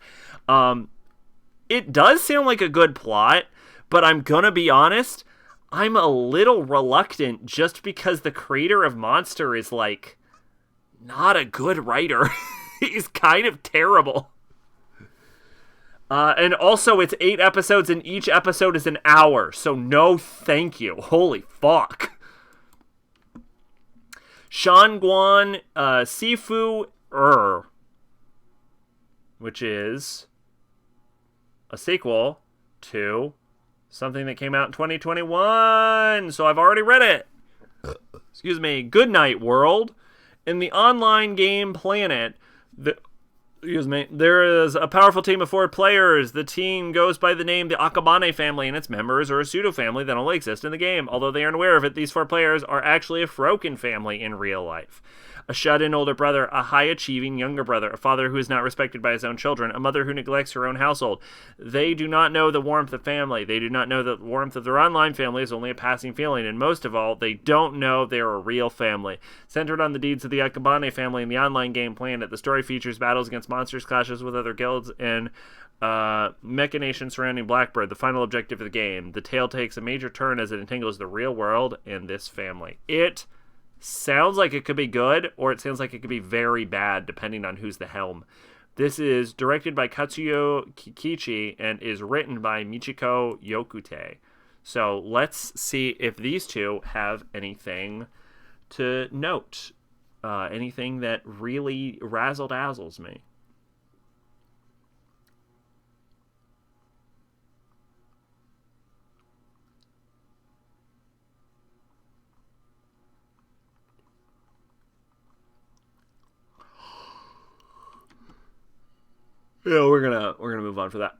It does sound like a good plot, but I'm gonna be honest, I'm a little reluctant just because the creator of Monster is, like, not a good writer. He's kind of terrible. And also, it's 8 episodes, and each episode is an hour, so no thank you. Holy fuck. Shangguan Sifu which is a sequel to something that came out in 2021, so I've already read it. Excuse me. Goodnight World. In the online game Planet, there is a powerful team of 4 players. The team goes by the name the Akabane family, and its members are a pseudo-family that only exists in the game. Although they aren't aware of it, these 4 players are actually a Froken family in real life. A shut-in older brother, a high-achieving younger brother, a father who is not respected by his own children, a mother who neglects her own household. They do not know the warmth of family. They do not know that the warmth of their online family is only a passing feeling, and most of all, they don't know they're a real family. Centered on the deeds of the Akabane family in the online game Planet, the story features battles against monsters, clashes with other guilds, and machinations surrounding Blackbird, the final objective of the game. The tale takes a major turn as it entangles the real world and this family. It sounds like it could be good, or it sounds like it could be very bad, depending on who's the helm. This is directed by Katsuyo Kikichi and is written by Michiko Yokute. So let's see if these two have anything to note. Anything that really razzle-dazzles me. Yeah, we're gonna move on for that.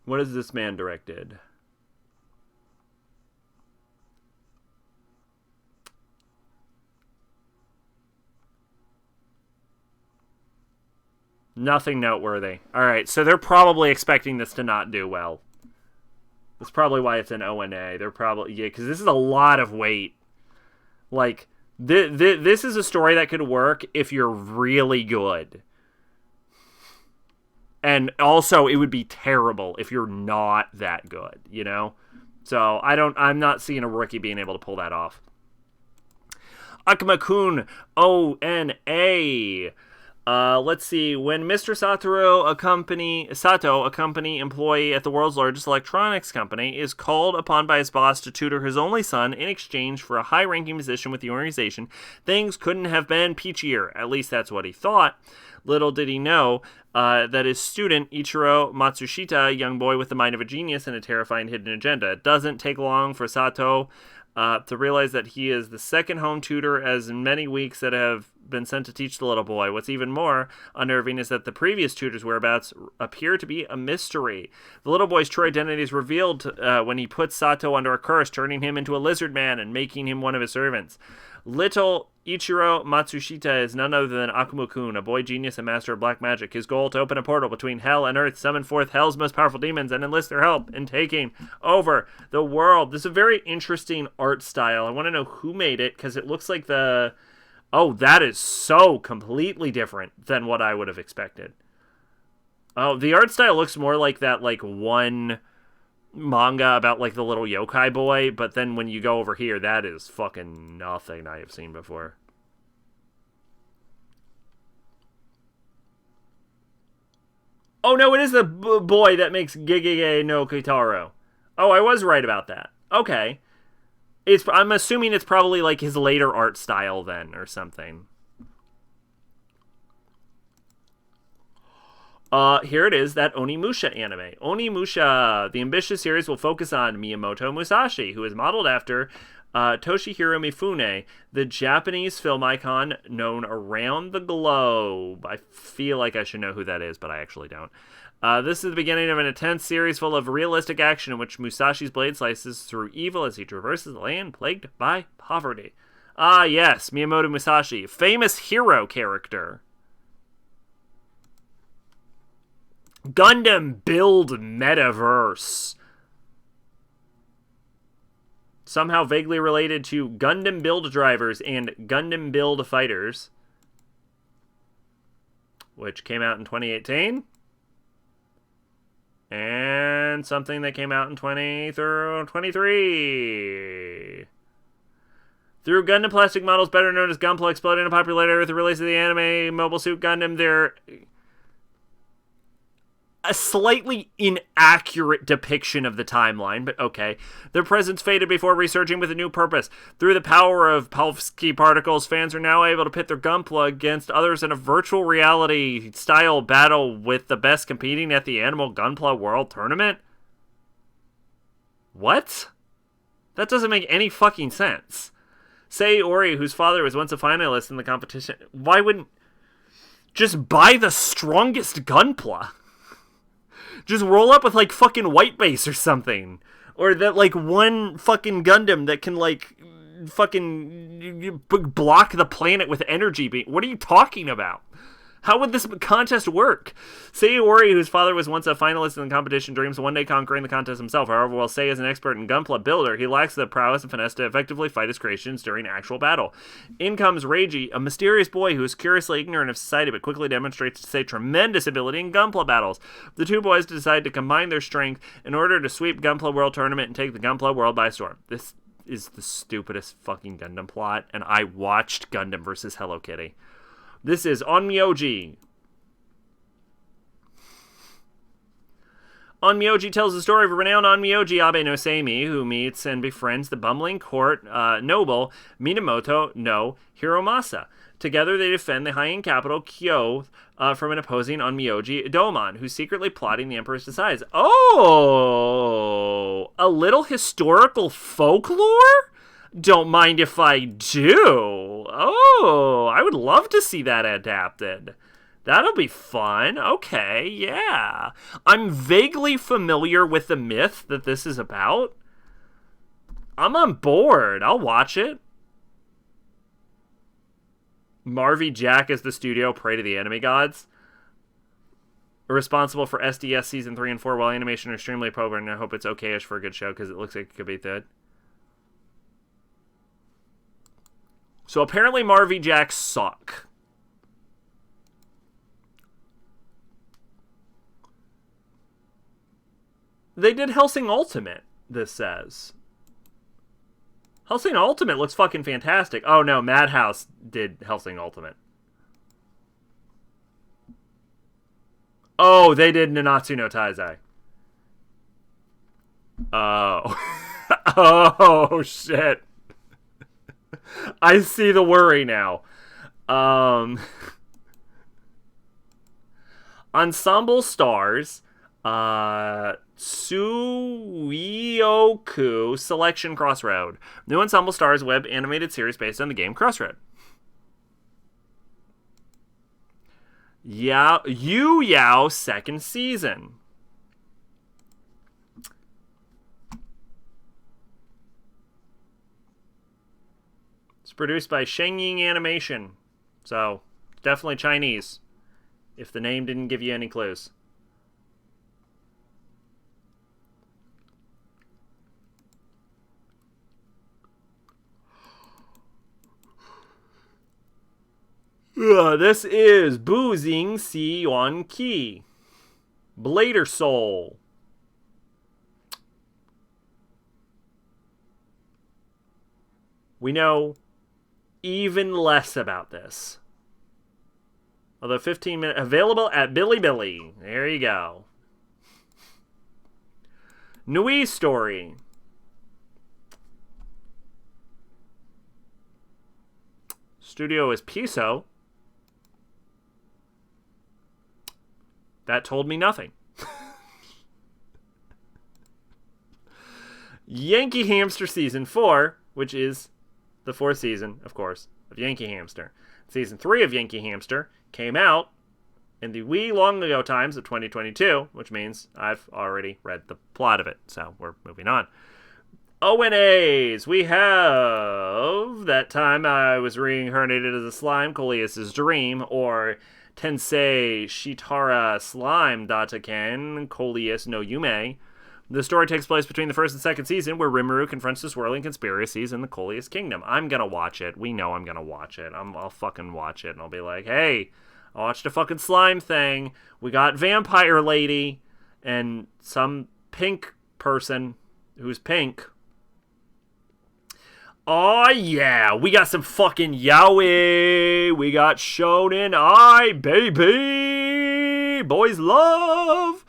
What is this man directed? Nothing noteworthy. All right, so they're probably expecting this to not do well. That's probably why it's an ONA. They're probably because this is a lot of weight. Like this is a story that could work if you're really good. And also, it would be terrible if you're not that good, you know? So, I'm not seeing a rookie being able to pull that off. Akuma-kun, ONA. Let's see. When Mr. Sato, a company employee at the world's largest electronics company, is called upon by his boss to tutor his only son in exchange for a high-ranking position with the organization, things couldn't have been peachier. At least that's what he thought. Little did he know that his student, Ichiro Matsushita, a young boy with the mind of a genius and a terrifying hidden agenda. It doesn't take long for Sato to realize that he is the second home tutor as many weeks that have been sent to teach the little boy. What's even more unnerving is that the previous tutor's whereabouts appear to be a mystery. The little boy's true identity is revealed when he puts Sato under a curse, turning him into a lizard man and making him one of his servants. Little Ichiro Matsushita is none other than Akuma-kun, a boy genius and master of black magic. His goal to open a portal between hell and earth, summon forth hell's most powerful demons, and enlist their help in taking over the world. This is a very interesting art style. I want to know who made it, because it looks like the Oh, that is so completely different than what I would have expected. Oh, the art style looks more like that, like, one manga about, like, the little yokai boy, but then when you go over here, that is fucking nothing I have seen before. Oh, no, it is the boy that makes Gegege no Kitaro. Oh, I was right about that. Okay. I'm assuming it's probably, like, his later art style then, or something. Here it is, that Onimusha anime. Onimusha, the ambitious series will focus on Miyamoto Musashi, who is modeled after Toshihiro Mifune, the Japanese film icon known around the globe. I feel like I should know who that is, but I actually don't. This is the beginning of an intense series full of realistic action in which Musashi's blade slices through evil as he traverses a land plagued by poverty. Ah, yes, Miyamoto Musashi, famous hero character. Gundam Build Metaverse. Somehow vaguely related to Gundam Build Drivers and Gundam Build Fighters, which came out in 2018. And something that came out in 2023. Through Gundam plastic models, better known as Gunpla, exploding in popularity with the release of the anime Mobile Suit Gundam, they're a slightly inaccurate depiction of the timeline, but okay. Their presence faded before resurging with a new purpose. Through the power of Pavlovsky particles, fans are now able to pit their Gunpla against others in a virtual reality style battle with the best competing at the Animal Gunpla World Tournament. What? That doesn't make any fucking sense. Sei Ori, whose father was once a finalist in the competition, why wouldn't just buy the strongest Gunpla? Just roll up with, like, fucking White Base or something. Or that, like, one fucking Gundam that can, like, fucking block the planet with energy beam. What are you talking about? How would this contest work? Sei Ori, whose father was once a finalist in the competition, dreams of one day conquering the contest himself. However, while Sei is an expert in Gunpla builder, he lacks the prowess and finesse to effectively fight his creations during actual battle. In comes Reiji, a mysterious boy who is curiously ignorant of society but quickly demonstrates to Sei tremendous ability in Gunpla battles. The two boys decide to combine their strength in order to sweep Gunpla World Tournament and take the Gunpla World by storm. This is the stupidest fucking Gundam plot, and I watched Gundam vs. Hello Kitty. This is Onmyoji. Onmyoji tells the story of a renowned Onmyoji, Abe no Seimi, who meets and befriends the bumbling court noble Minamoto no Hiromasa. Together they defend the high-end capital, Kyo, from an opposing Onmyoji Domon, who's secretly plotting the Emperor's demise. Oh! A little historical folklore? Don't mind if I do. Oh, I would love to see that adapted. That'll be fun. Okay, yeah. I'm vaguely familiar with the myth that this is about. I'm on board. I'll watch it. Marvy Jack is the studio Pray to the Enemy Gods. Responsible for SDS Season 3 and 4, while animation are extremely poor, and I hope it's okay-ish for a good show, because it looks like it could be good. So apparently Marvy Jacks suck. They did Hellsing Ultimate, this says. Hellsing Ultimate looks fucking fantastic. Oh no, Madhouse did Hellsing Ultimate. Oh, they did Nanatsu no Taizai. Oh. Oh, shit. I see the worry now. Ensemble stars, Suioku Selection Crossroad. New Ensemble Stars web animated series based on the game Crossroad. Yu Yao second season. It's produced by Shengying Animation. So, definitely Chinese. If the name didn't give you any clues. This is Boozing Si Yuan Ki. Blader Soul. We know even less about this. Although 15-minute available at Bilibili. There you go. Nui Story. Studio is Piso. That told me nothing. Yankee Hamster Season 4, which is the 4th season, of course, of Yankee Hamster. Season 3 of Yankee Hamster came out in the wee long ago times of 2022, which means I've already read the plot of it, so we're moving on. O&As, we have That Time I Was Reincarnated as a Slime, Coleus's Dream, or Tensei Shitara Slime Dataken, Coleus no Yume. The story takes place between the first and second season, where Rimuru confronts the swirling conspiracies in the Coleus Kingdom. I'm gonna watch it. We know I'm gonna watch it. I'll fucking watch it, and I'll be like, hey, I watched a fucking slime thing. We got Vampire Lady and some pink person who's pink. Oh yeah, we got some fucking yaoi. We got Shonen Ai, baby. Boys love.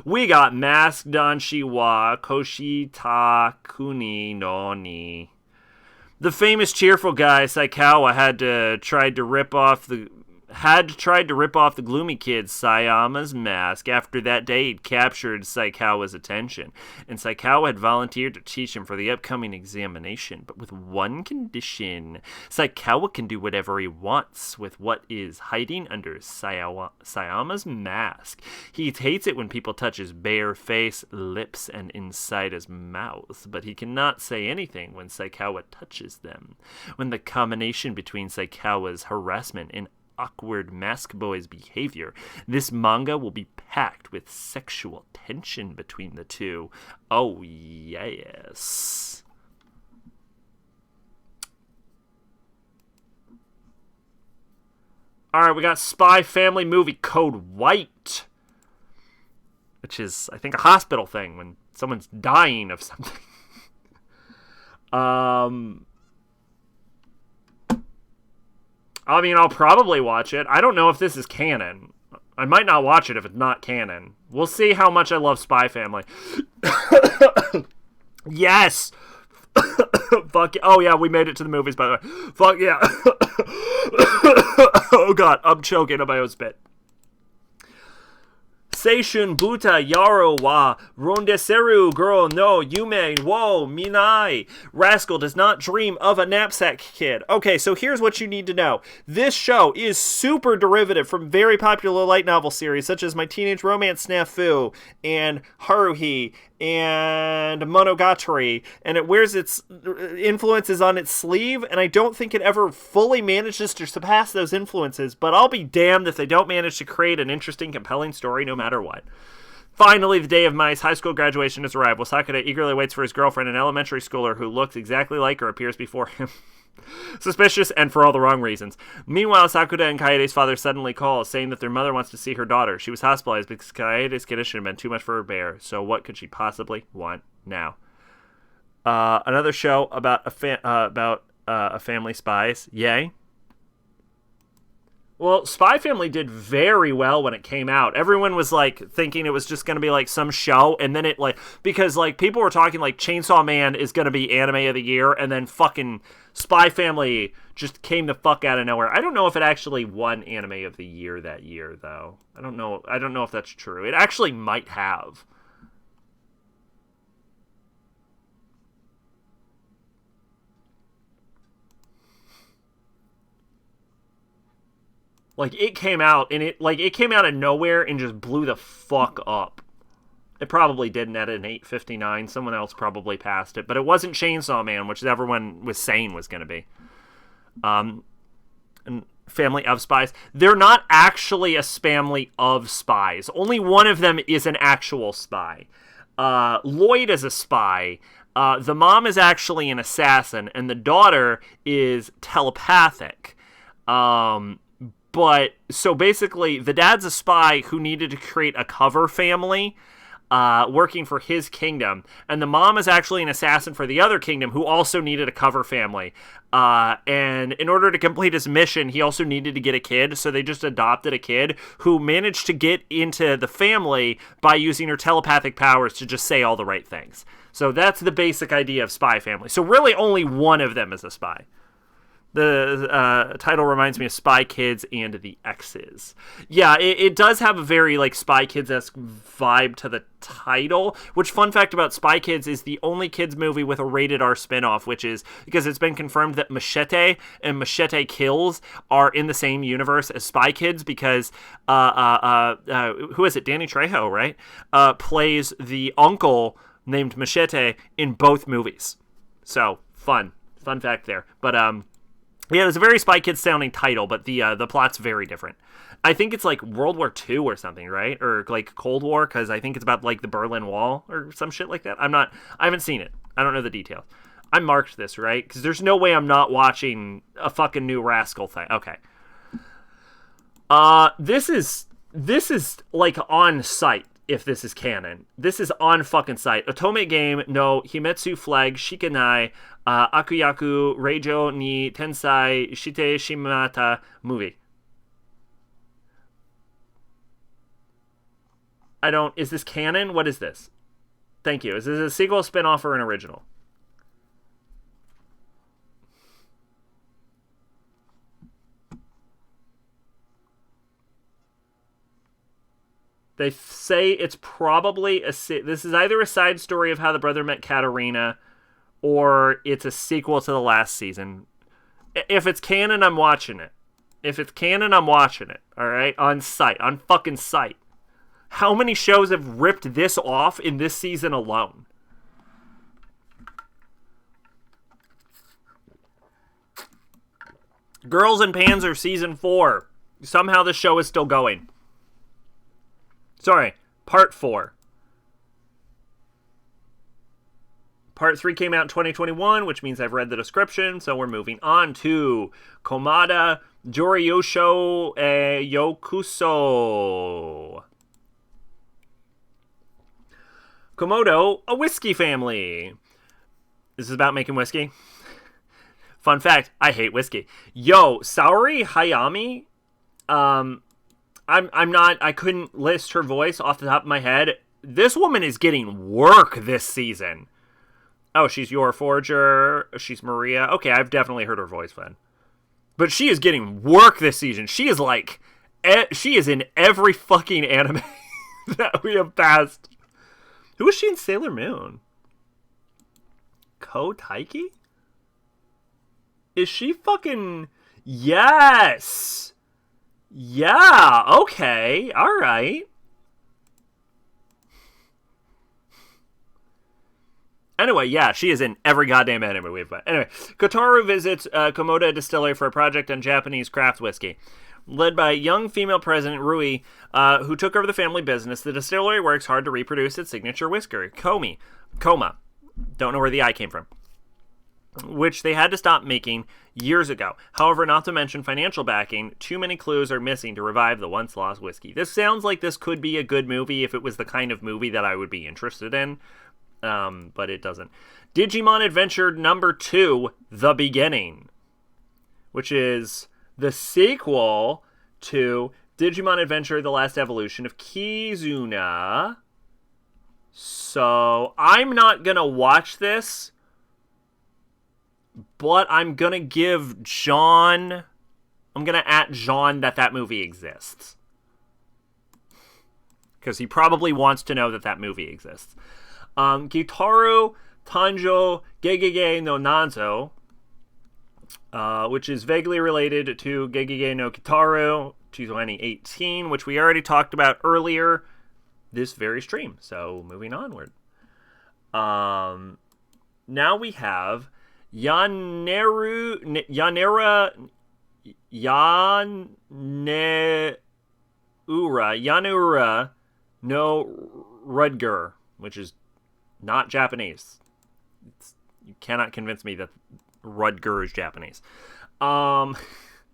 We got Masked Danshiwa Koshita Kuni no Ni. The famous cheerful guy Saikawa had tried to rip off the gloomy kid Sayama's mask after that day he'd captured Saikawa's attention, and Saikawa had volunteered to teach him for the upcoming examination, but with one condition. Saikawa can do whatever he wants with what is hiding under Sayama's mask. He hates it when people touch his bare face, lips, and inside his mouth, but he cannot say anything when Saikawa touches them. When the combination between Saikawa's harassment and awkward mask boy's behavior, this manga will be packed with sexual tension between the two. Oh yes. Alright, we got Spy Family movie Code White, which is, I think, a hospital thing when someone's dying of something. I mean, I'll probably watch it. I don't know if this is canon. I might not watch it if it's not canon. We'll see how much I love Spy Family. Yes! Fuck yeah. Oh yeah, we made it to the movies, by the way. Fuck yeah. Oh god, I'm choking on my own spit. Seishun Buta Yaro wa Rondeseru Girl no Yume wo Minai. Rascal does not dream of a knapsack kid. Okay, so here's what you need to know. This show is super derivative from very popular light novel series such as My Teenage Romance Snafu and Haruhi and Monogatari, and it wears its influences on its sleeve, and I don't think it ever fully manages to surpass those influences, but I'll be damned if they don't manage to create an interesting, compelling story no matter what. Finally, the day of Mai's high school graduation has arrived, while Sakura eagerly waits for his girlfriend, an elementary schooler who looks exactly like her, appears before him. Suspicious, and for all the wrong reasons. Meanwhile, Sakura and Kaede's father suddenly calls, saying that their mother wants to see her daughter. She was hospitalized because Kaede's condition had been too much for her bear, so what could she possibly want now? Another show about a family spies. Yay. Well, Spy Family did very well when it came out. Everyone was, like, thinking it was just going to be, like, some show, and then it, like, because, like, people were talking, like, Chainsaw Man is going to be Anime of the Year, and then fucking Spy Family just came the fuck out of nowhere. I don't know if it actually won Anime of the Year that year, though. I don't know if that's true. It actually might have. Like, it came out, and it came out of nowhere and just blew the fuck up. It probably didn't at an 8.59. Someone else probably passed it. But it wasn't Chainsaw Man, which everyone was saying was going to be. And Family of Spies. They're not actually a family of spies. Only one of them is an actual spy. Lloyd is a spy. The mom is actually an assassin, and the daughter is telepathic. But so basically, the dad's a spy who needed to create a cover family, working for his kingdom, and the mom is actually an assassin for the other kingdom who also needed a cover family. And in order to complete his mission, he also needed to get a kid, so they just adopted a kid who managed to get into the family by using her telepathic powers to just say all the right things. So that's the basic idea of Spy Family. So really only one of them is a spy. The title reminds me of Spy Kids and the X's. Yeah, it does have a very like Spy Kids-esque vibe to the title, which, fun fact about Spy Kids, is the only kids movie with a rated R spinoff, which is because it's been confirmed that Machete and Machete Kills are in the same universe as Spy Kids, because who is it? Danny Trejo, right? Plays the uncle named Machete in both movies. So fun fact there. But yeah, it's a very Spy Kids sounding title, but the plot's very different. I think it's like World War II or something, right? Or like Cold War, because I think it's about like the Berlin Wall or some shit like that. I haven't seen it. I don't know the details. I marked this, right? Because there's no way I'm not watching a fucking new Rascal thing. Okay. This is like on site. If this is canon, this is on fucking site. Otome game no Himetsu flag shikanai akuyaku reijo ni tensai shite shimata movie. Is this canon? What is this? Thank you. Is this a sequel, spin-off, or an original? They say it's probably this is either a side story of how the brother met Katarina, or it's a sequel to the last season. If it's canon, I'm watching it. All right, on fucking site. How many shows have ripped this off in this season alone? Girls and Panzer season 4. Somehow the show is still going. Sorry, part 4. Part 3 came out in 2021, which means I've read the description, so we're moving on to Komada Joriyosho Yokuso. Komodo, a whiskey family. This is about making whiskey. Fun fact, I hate whiskey. Yo, Saori Hayami, I couldn't list her voice off the top of my head. This woman is getting work this season. Oh, she's Yor Forger. She's Maria. Okay, I've definitely heard her voice then. But she is getting work this season. She is like, she is in every fucking anime that we have passed. Who is she in Sailor Moon? Ko Taiki? Is she fucking... Yes! Yeah, okay, alright. Anyway, yeah, she is in every goddamn anime we've got. Anyway, Kotaru visits Komoda Distillery for a project on Japanese craft whiskey. Led by young female president Rui, who took over the family business, the distillery works hard to reproduce its signature whiskey, Koma. Don't know where the I came from. Which they had to stop making years ago. However, not to mention financial backing, too many clues are missing to revive the once lost whiskey. This sounds like this could be a good movie if it was the kind of movie that I would be interested in, but it doesn't. Digimon Adventure number 2, The Beginning, which is the sequel to Digimon Adventure, The Last Evolution of Kizuna. So, I'm not gonna watch this, but I'm going to give John... I'm going to at John that movie exists. Because he probably wants to know that movie exists. Gitaru Tanjo Gegege no Nanzo, which is vaguely related to Gegege no Gitaru 2018, which we already talked about earlier this very stream. So, moving onward. Now we have... Yanera no Rudger, which is not Japanese. You cannot convince me that Rudger is Japanese.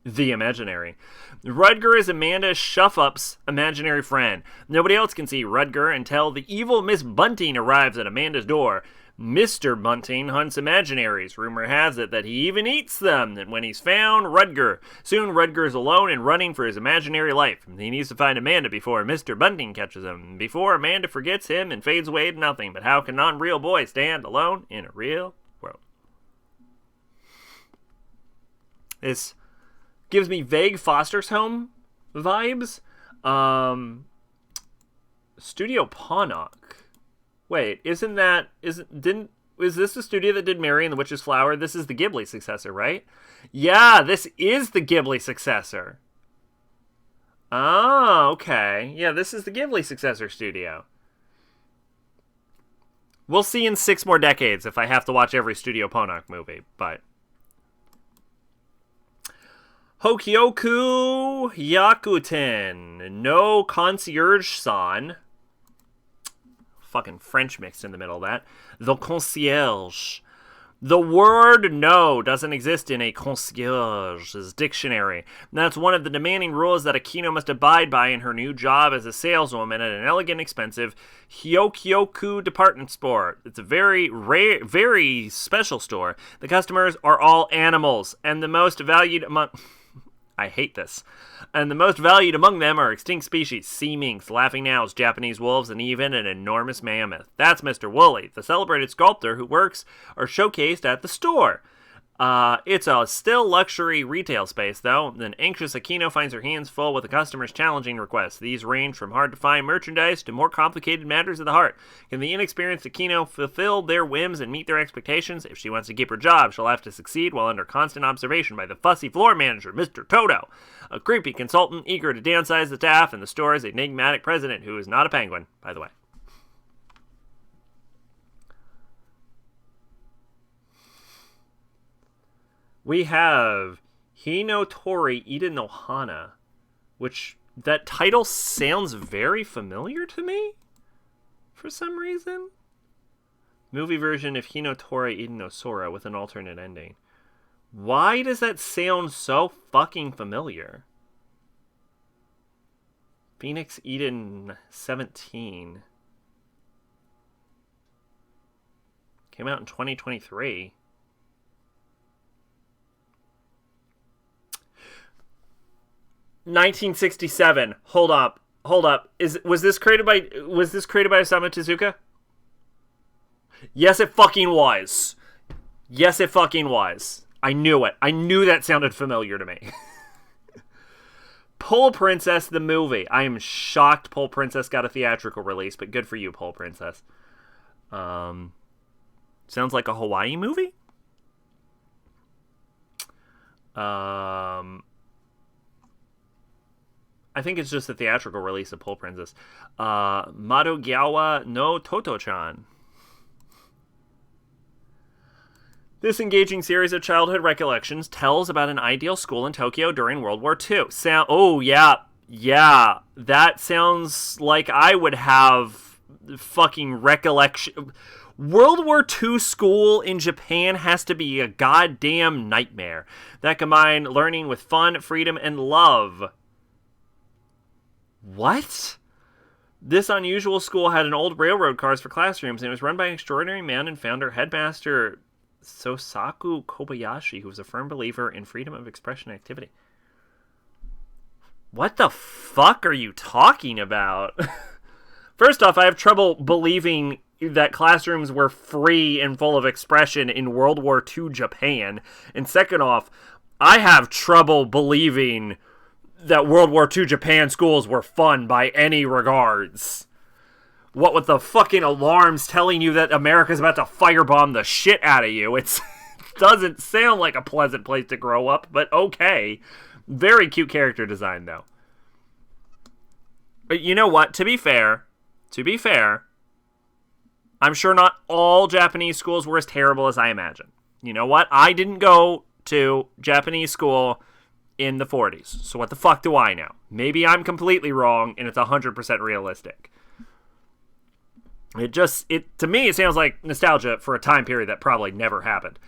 The imaginary. Rudger is Amanda Shuffup's imaginary friend. Nobody else can see Rudger until the evil Miss Bunting arrives at Amanda's door. Mr. Bunting hunts imaginaries. Rumor has it that he even eats them. And when he's found, Soon Rudger is alone and running for his imaginary life. He needs to find Amanda before Mr. Bunting catches him. Before Amanda forgets him and fades away to nothing. But how can a non-real boy stand alone in a real world? This gives me vague Foster's Home vibes. Studio Ponnock. Wait, is this the studio that did Mary and the Witch's Flower? This is the Ghibli successor, right? Yeah, this is the Ghibli successor. Oh, okay. Yeah, this is the Ghibli successor studio. We'll see in 6 more decades if I have to watch every Studio Ponnock movie, but... Hokyoku Yakuten no Concierge-san. Fucking French mixed in the middle of that. The concierge. The word no doesn't exist in a concierge's dictionary. That's one of the demanding rules that Akino must abide by in her new job as a saleswoman at an elegant, expensive Hyokyoku department store. It's a very rare, very special store. The customers are all animals, and the most valued among... I hate this. And the most valued among them are extinct species, sea minks, laughing owls, Japanese wolves, and even an enormous mammoth. That's Mr. Woolley, the celebrated sculptor whose works are showcased at the store. It's a still luxury retail space, though. An anxious Akino finds her hands full with the customers' challenging requests. These range from hard-to-find merchandise to more complicated matters of the heart. Can the inexperienced Akino fulfill their whims and meet their expectations? If she wants to keep her job, she'll have to succeed while under constant observation by the fussy floor manager, Mr. Toto, a creepy consultant eager to downsize the staff, and the store's enigmatic president, who is not a penguin, by the way. We have Hinotori Ida no Hana, which that title sounds very familiar to me for some reason. Movie version of Hinotori Ida no Sora with an alternate ending. Why does that sound so fucking familiar? Phoenix Eden 17. Came out in 2023. $1967. Hold up. Was this created by Osamu Tezuka? Yes, it fucking was. I knew it. I knew that sounded familiar to me. Pole Princess the movie. I am shocked Pole Princess got a theatrical release, but good for you, Pole Princess. Sounds like a Hawaii movie? I think it's just a theatrical release of Pole Princess. Madogawa no Toto-chan. This engaging series of childhood recollections tells about an ideal school in Tokyo during World War II. Yeah. That sounds like I would have fucking recollection. World War II school in Japan has to be a goddamn nightmare that combined learning with fun, freedom, and love. What? This unusual school had an old railroad cars for classrooms, and it was run by an extraordinary man and founder, headmaster Sosaku Kobayashi, who was a firm believer in freedom of expression and activity. What the fuck are you talking about? First off, I have trouble believing that classrooms were free and full of expression in World War II Japan. And second off, I have trouble believing that World War II Japan schools were fun by any regards. What with the fucking alarms telling you that America's about to firebomb the shit out of you. It doesn't sound like a pleasant place to grow up, but okay. Very cute character design, though. But you know what? To be fair, I'm sure not all Japanese schools were as terrible as I imagine. You know what? I didn't go to Japanese school in the 40s. So what the fuck do I know? Maybe I'm completely wrong and it's 100% realistic. To me, it sounds like nostalgia for a time period that probably never happened.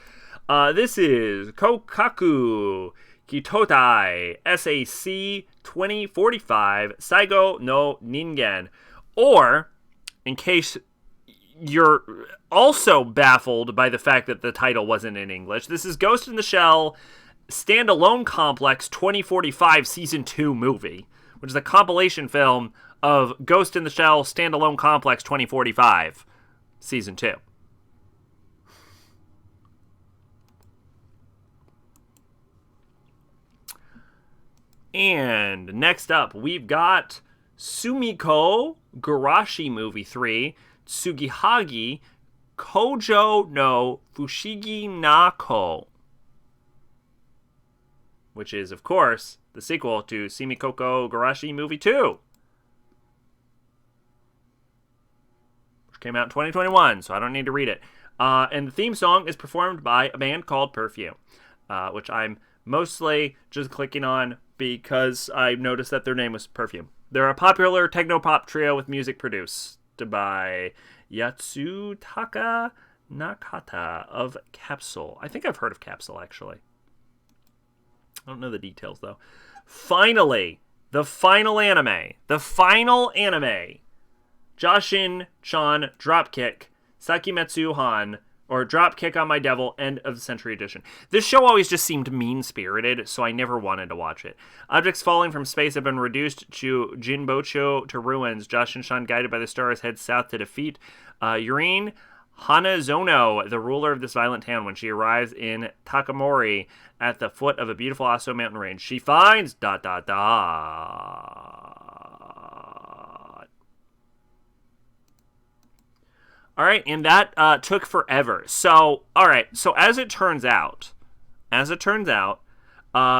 This is Kokaku Kitotai, SAC 2045, Saigo no Ningen. Or, in case you're also baffled by the fact that the title wasn't in English, this is Ghost in the Shell Standalone Complex 2045 Season 2 movie, which is a compilation film of Ghost in the Shell Standalone Complex 2045 Season 2. And next up, we've got Sumiko Garashi Movie 3, Tsugihagi Kojo no Fushigi Nako, which is, of course, the sequel to Sumikoko Garashi Movie 2, which came out in 2021, so I don't need to read it. And the theme song is performed by a band called Perfume, which I'm mostly just clicking on because I noticed that their name was Perfume. They're a popular techno-pop trio with music produced by Yatsutaka Nakata of Capsule. I think I've heard of Capsule, actually. I don't know the details, though. Finally, the final anime. Jashin-chan Dropkick, Sakimetsu Han, or Dropkick on My Devil, End of the Century Edition. This show always just seemed mean-spirited, so I never wanted to watch it. Objects falling from space have been reduced to Jinbocho to ruins. Jashin-chan, guided by the stars, heads south to defeat Yurine Hanazono, the ruler of this violent town. When she arrives in Takamori at the foot of a beautiful Aso mountain range, she finds ... All right, and that took forever. So, all right, so as it turns out,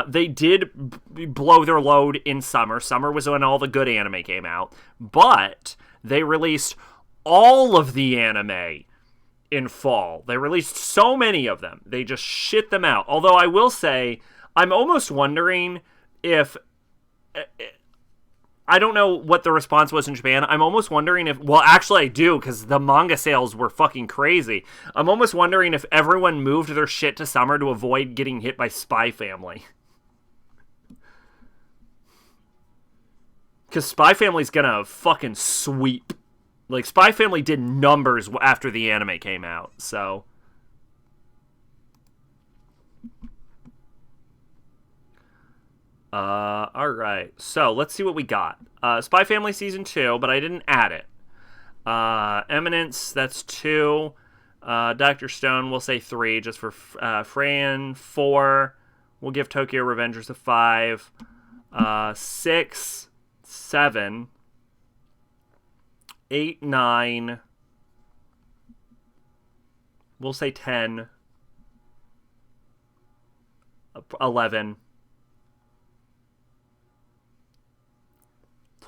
they did blow their load in summer. Summer was when all the good anime came out, but they released all of the anime in fall. They released so many of them. They just shit them out. Although I will say, I'm almost wondering if... I don't know what the response was in Japan. I'm almost wondering if... Well, actually I do, because the manga sales were fucking crazy. I'm almost wondering if everyone moved their shit to summer to avoid getting hit by Spy Family. Because Spy Family's gonna fucking sweep. Like, Spy Family did numbers after the anime came out, so... Alright, so let's see what we got. Spy Family Season 2, but I didn't add it. Eminence, that's 2. Dr. Stone, we'll say 3, just for Fran. 4, we'll give Tokyo Revengers a 5. 6, 7, 8, 9. We'll say 10. 11.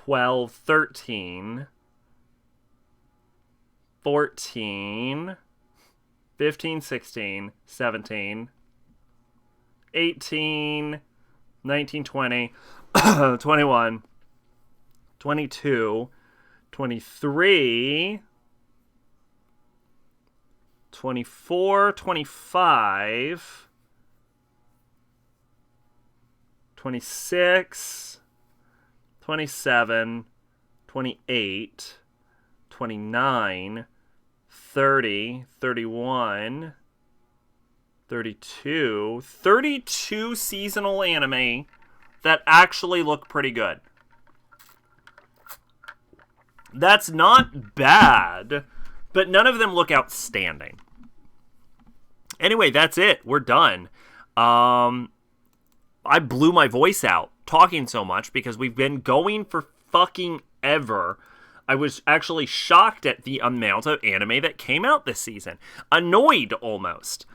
12, 13, 14, 15, 16, 17, 18, 19, 20, 21, 22, 23, 24, 25, 26, 27, 28, 29, 30, 31, 32, 32 seasonal anime that actually look pretty good. That's not bad, but none of them look outstanding. Anyway, that's it. We're done. I blew my voice out talking so much because we've been going for fucking ever. I was actually shocked at the amount of anime that came out this season. Annoyed, almost.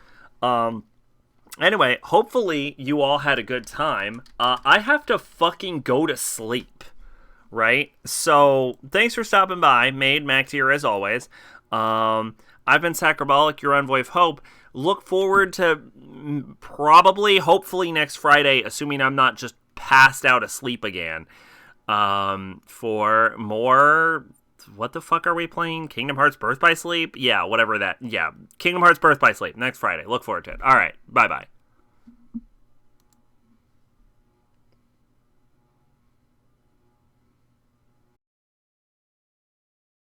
Anyway, hopefully you all had a good time. I have to fucking go to sleep, right? So, thanks for stopping by. Max here, as always. I've been Sacrabolic, your envoy of hope. Look forward to hopefully next Friday, assuming I'm not just passed out asleep again, for more... What the fuck are we playing? Kingdom Hearts Birth by Sleep? Yeah, whatever that... Yeah, Kingdom Hearts Birth by Sleep, next Friday. Look forward to it. Alright, bye-bye.